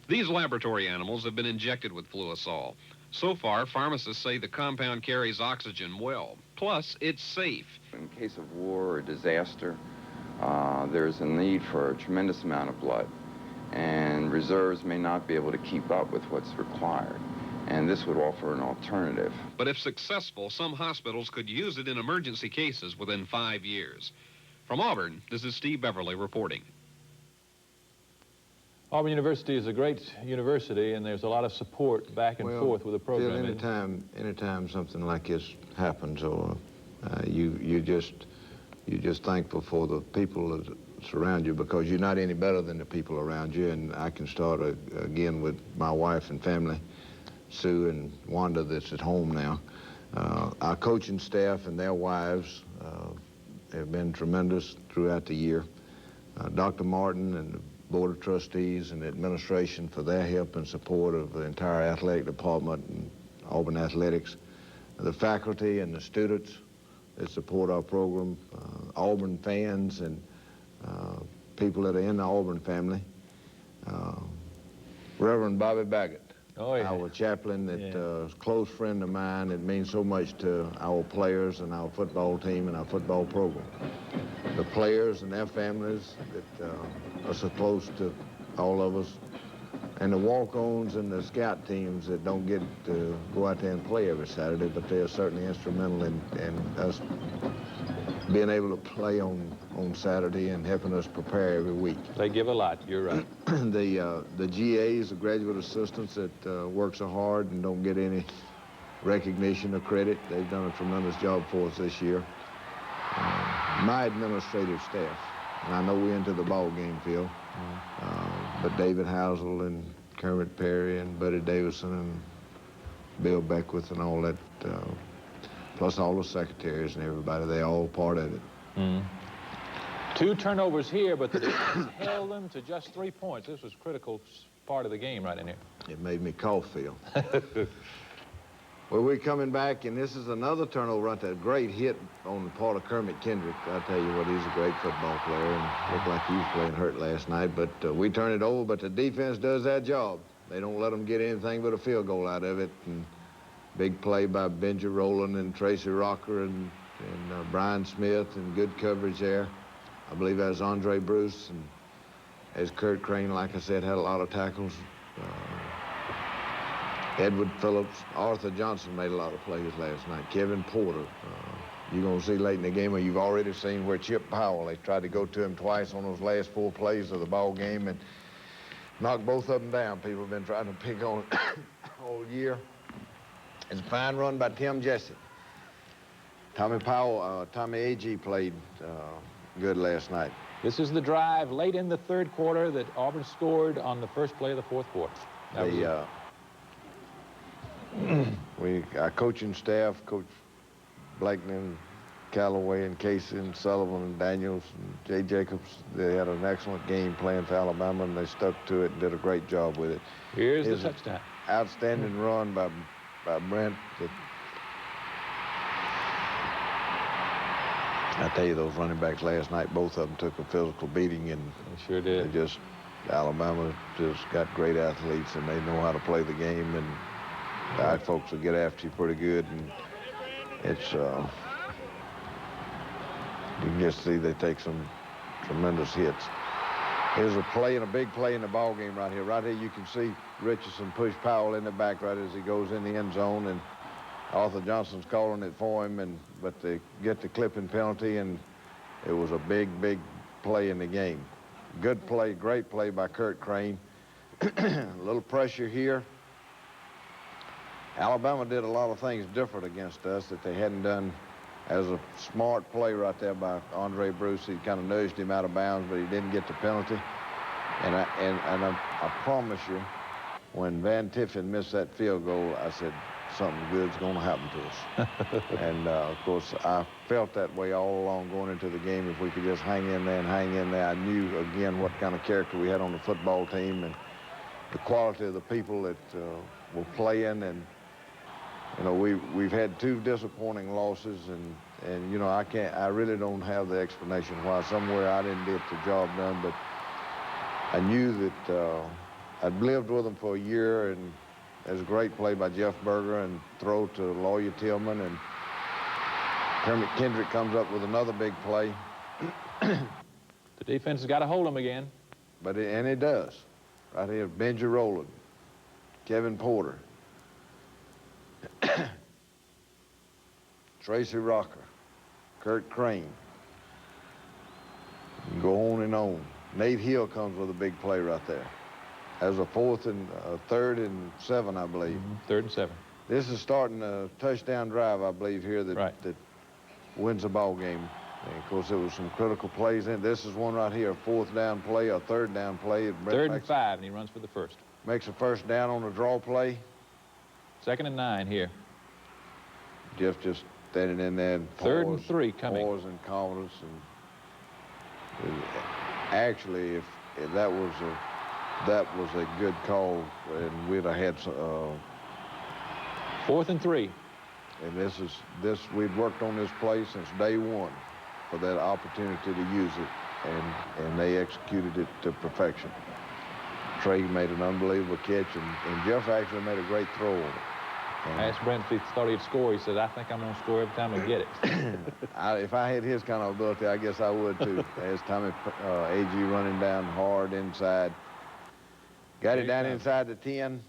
Speaker 16: These laboratory animals have been injected with Fluosol. So far, pharmacists say the compound carries oxygen well. Plus, it's safe.
Speaker 25: In case of war or disaster, there's a need for a tremendous amount of blood, and reserves may not be able to keep up with what's required, and this would offer an alternative.
Speaker 16: But if successful, some hospitals could use it in emergency cases within 5 years. From Auburn, this is Steve Beverly reporting.
Speaker 14: Auburn University is a great university, and there's a lot of support back and forth with the program.
Speaker 24: Anytime something like this happens, or you're just thankful for the people that surround you, because you're not any better than the people around you. And I can start again with my wife and family, Sue and Wanda, that's at home now. Our coaching staff and their wives have been tremendous throughout the year. Dr. Martin and the Board of Trustees and the administration for their help and support of the entire athletic department and Auburn Athletics. The faculty and the students that support our program, Auburn fans and people that are in the Auburn family. Reverend Bobby Baggett, our chaplain, that is a close friend of mine. It means so much to our players and our football team and our football program. The players and their families that are so close to all of us, and the walk-ons and the scout teams that don't get to go out there and play every Saturday, but they're certainly instrumental in us being able to play on Saturday and helping us prepare every week.
Speaker 14: They give a lot, you're right.
Speaker 24: The GAs, the graduate assistants that work so hard and don't get any recognition or credit, they've done a tremendous job for us this year. My administrative staff, and I know we're into the ball game, Phil, but David Housel and Kermit Perry and Buddy Davison and Bill Beckwith and all that, plus all the secretaries and everybody, they all part of it.
Speaker 14: 2 turnovers here, but the defense held them to just 3 points. This was a critical part of the game right in here.
Speaker 24: It made me cough, Phil. Well, we're coming back, and this is another turnover. A great hit on the part of Kermit Kendrick. I tell you what, he's a great football player, and looked like he was playing hurt last night. But we turn it over, but the defense does their job. They don't let them get anything but a field goal out of it. And big play by Benji Rowland and Tracy Rocker and Brian Smith, and good coverage there. I believe that was Andre Bruce, and as Kurt Crane, like I said, had a lot of tackles. Edward Phillips, Arthur Johnson made a lot of plays last night. Kevin Porter. You're going to see late in the game, or you've already seen where Chip Powell, they tried to go to him twice on those last 4 plays of the ball game and knock both of them down. People have been trying to pick on it all year. It's a fine run by Tim Jesse. Tommy Agee played good last night.
Speaker 14: This is the drive late in the 3rd quarter that Auburn scored on the first play of the 4th quarter.
Speaker 24: Our coaching staff, Coach Blakeney and Callaway and Casey and Sullivan and Daniels and Jay Jacobs, they had an excellent game playing for Alabama, and they stuck to it and did a great job with it.
Speaker 14: Here's the touchdown.
Speaker 24: Outstanding run by Brent. I tell you, those running backs last night, both of them took a physical beating, and
Speaker 14: they sure did.
Speaker 24: Alabama just got great athletes, and they know how to play the game, and the white folks will get after you pretty good, and it's you can just see they take some tremendous hits. Here's a play, and a big play in the ball game right here. Right here you can see Richardson push Powell in the back right as he goes in the end zone, and Arthur Johnson's calling it for him, but they get the clipping penalty, and it was a big play in the game. Good play, great play by Kurt Crane. A little pressure here. Alabama did a lot of things different against us that they hadn't done. As a smart play right there by Andre Bruce. He kind of nudged him out of bounds, but he didn't get the penalty. And I promise you, when Van Tiffin missed that field goal, I said, something good's going to happen to us. And, of course, I felt that way all along going into the game. If we could just hang in there and hang in there, I knew, again, what kind of character we had on the football team and the quality of the people that were playing. And, you know, we've had 2 disappointing losses, and you know, I really don't have the explanation why. Somewhere I didn't get the job done, but I knew that I'd lived with them for a year, and it was a great play by Jeff Berger and throw to Lawyer Tillman, and Kermit Kendrick comes up with another big play.
Speaker 14: The defense has got to hold them again.
Speaker 24: And it does. Right here, Benji Rowland, Kevin Porter, Tracy Rocker, Kurt Crane. You can go on and on. Nate Hill comes with a big play right there. As a 3rd and 7, I believe.
Speaker 14: 3rd and 7.
Speaker 24: This is starting a touchdown drive, I believe, here that wins the ball game. And of course, there was some critical plays in. This is one right here, a 4th down play, a 3rd down play.
Speaker 14: 3rd and 5, and he runs for the 1st.
Speaker 24: Makes a 1st down on a draw play.
Speaker 14: 2nd and 9 here.
Speaker 24: Jeff just standing in there. And
Speaker 14: 3rd and 3 coming.
Speaker 24: Pause and confidence. And actually, if that was a good call, and we'd have had
Speaker 14: 4th and 3.
Speaker 24: And we'd worked on this play since day one for that opportunity to use it, and they executed it to perfection. Trey made an unbelievable catch, and Jeff actually made a great throw on it.
Speaker 14: I asked Brent if he thought he'd score. He said, I think I'm going to score every time I get it.
Speaker 24: If I had his kind of ability, I guess I would, too. As Tommy Agee running down hard inside. Got it down inside the 10.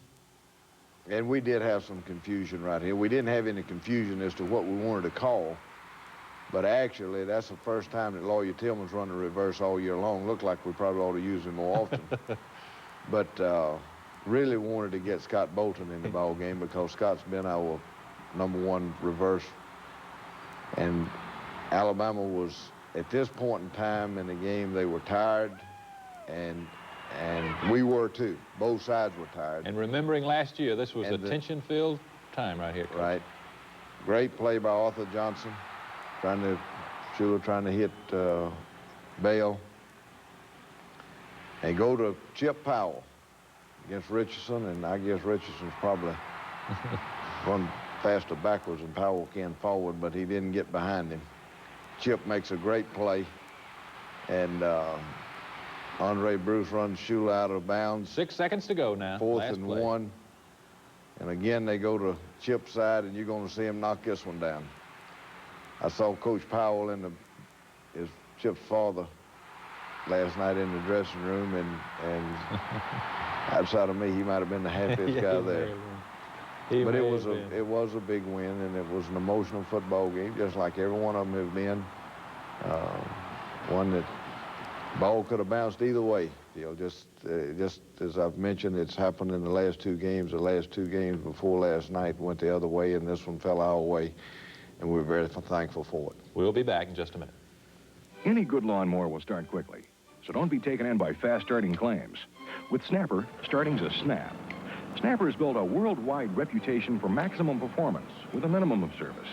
Speaker 24: And we did have some confusion right here. We didn't have any confusion as to what we wanted to call. But actually, that's the first time that Lawyer Tillman's run a reverse all year long. Looked like we probably ought to use him more often. But really wanted to get Scott Bolton in the ball game because Scott's been our #1 reverse. And Alabama was, at this point in time in the game, they were tired, and we were too. Both sides were tired.
Speaker 14: And remembering last year, this was a tension-filled time right here, Coach.
Speaker 24: Right. Great play by Arthur Johnson, trying to hit Bale. And go to Chip Powell against Richardson, and I guess Richardson's probably run faster backwards than Powell can forward, but he didn't get behind him. Chip makes a great play, and Andre Bruce runs Shula out of bounds.
Speaker 14: 6 seconds to go now.
Speaker 24: Fourth
Speaker 14: Last
Speaker 24: and
Speaker 14: play.
Speaker 24: 1. And again, they go to Chip's side, and you're going to see him knock this one down. I saw Coach Powell and his Chip's father last night in the dressing room, and outside of me, he might have been the happiest guy there. But it was a big win, and it was an emotional football game, just like every one of them have been. One that ball could have bounced either way. You know, just as I've mentioned, it's happened in the last two games. The last two games before last night went the other way, and this one fell our way, and we're very thankful for it.
Speaker 14: We'll be back in just a minute.
Speaker 5: Any good lawnmower will start quickly, so don't be taken in by fast-starting claims. With Snapper, starting's a snap. Snapper has built a worldwide reputation for maximum performance with a minimum of service.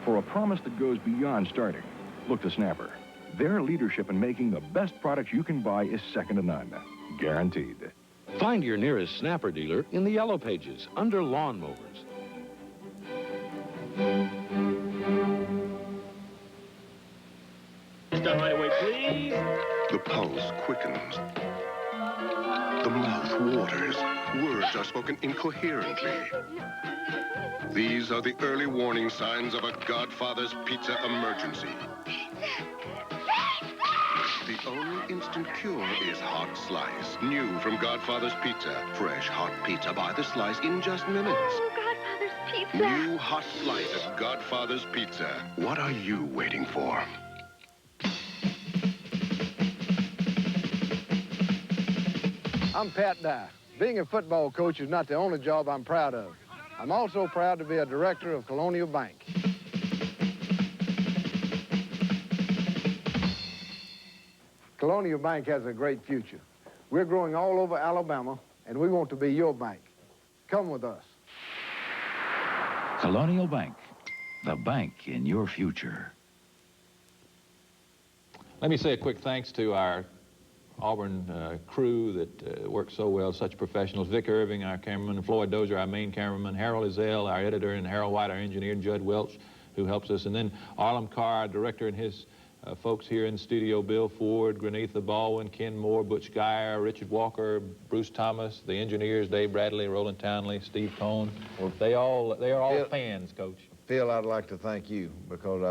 Speaker 5: For a promise that goes beyond starting, look to Snapper. Their leadership in making the best products you can buy is second to none. Guaranteed.
Speaker 9: Find your nearest Snapper dealer in the Yellow Pages under lawnmowers.
Speaker 15: Step right away, please.
Speaker 10: The pulse quickens. The mouth waters. Words are spoken incoherently. These are the early warning signs of a Godfather's Pizza emergency. The only instant cure is Hot Slice. New from Godfather's Pizza. Fresh hot pizza by the slice in just minutes.
Speaker 11: Oh, Godfather's Pizza.
Speaker 10: New Hot Slice at Godfather's Pizza. What are you waiting for?
Speaker 24: I'm Pat Dye. Being a football coach is not the only job I'm proud of. I'm also proud to be a director of Colonial Bank. Colonial Bank has a great future. We're growing all over Alabama, and we want to be your bank. Come with us.
Speaker 19: Colonial Bank, the bank in your future.
Speaker 14: Let me say a quick thanks to our Auburn crew that worked so well, such professionals. Vic Irving, our cameraman, Floyd Dozier, our main cameraman, Harold Ezell, our editor, and Harold White, our engineer, and Judd Welch, who helps us. And then Arlen Carr, our director, and his folks here in the studio, Bill Ford, Granitha Baldwin, Ken Moore, Butch Geyer, Richard Walker, Bruce Thomas, the engineers, Dave Bradley, Roland Townley, Steve Cohn. They are all fans, Coach.
Speaker 24: Phil, I'd like to thank you because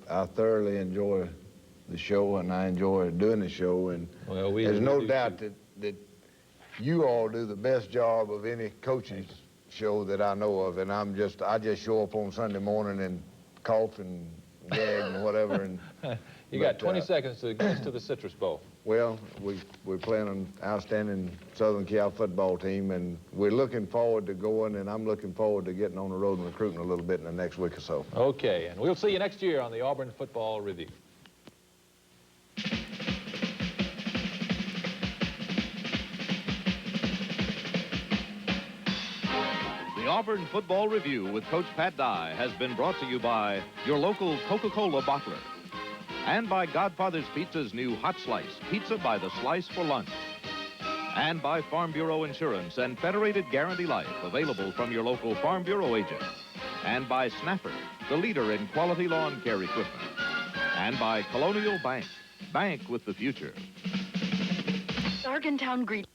Speaker 24: I thoroughly enjoy the show, and I enjoy doing the show, and there's no doubt that you all do the best job of any coaching show that I know of, and I just show up on Sunday morning and cough and gag and whatever. And
Speaker 14: you got 20 seconds to get us to the Citrus Bowl.
Speaker 24: Well, we're playing an outstanding Southern Cal football team, and we're looking forward to going, and I'm looking forward to getting on the road and recruiting a little bit in the next week or so.
Speaker 14: Okay, and we'll see you next year on the Auburn Football Review.
Speaker 13: The Auburn Football Review with Coach Pat Dye has been brought to you by your local Coca-Cola bottler and by Godfather's Pizza's new Hot Slice, pizza by the slice for lunch, and by Farm Bureau Insurance and Federated Guarantee Life, available from your local Farm Bureau agent, and by Snapper, the leader in quality lawn care equipment, and by Colonial Bank, bank with the future.
Speaker 4: Sargentown Greet.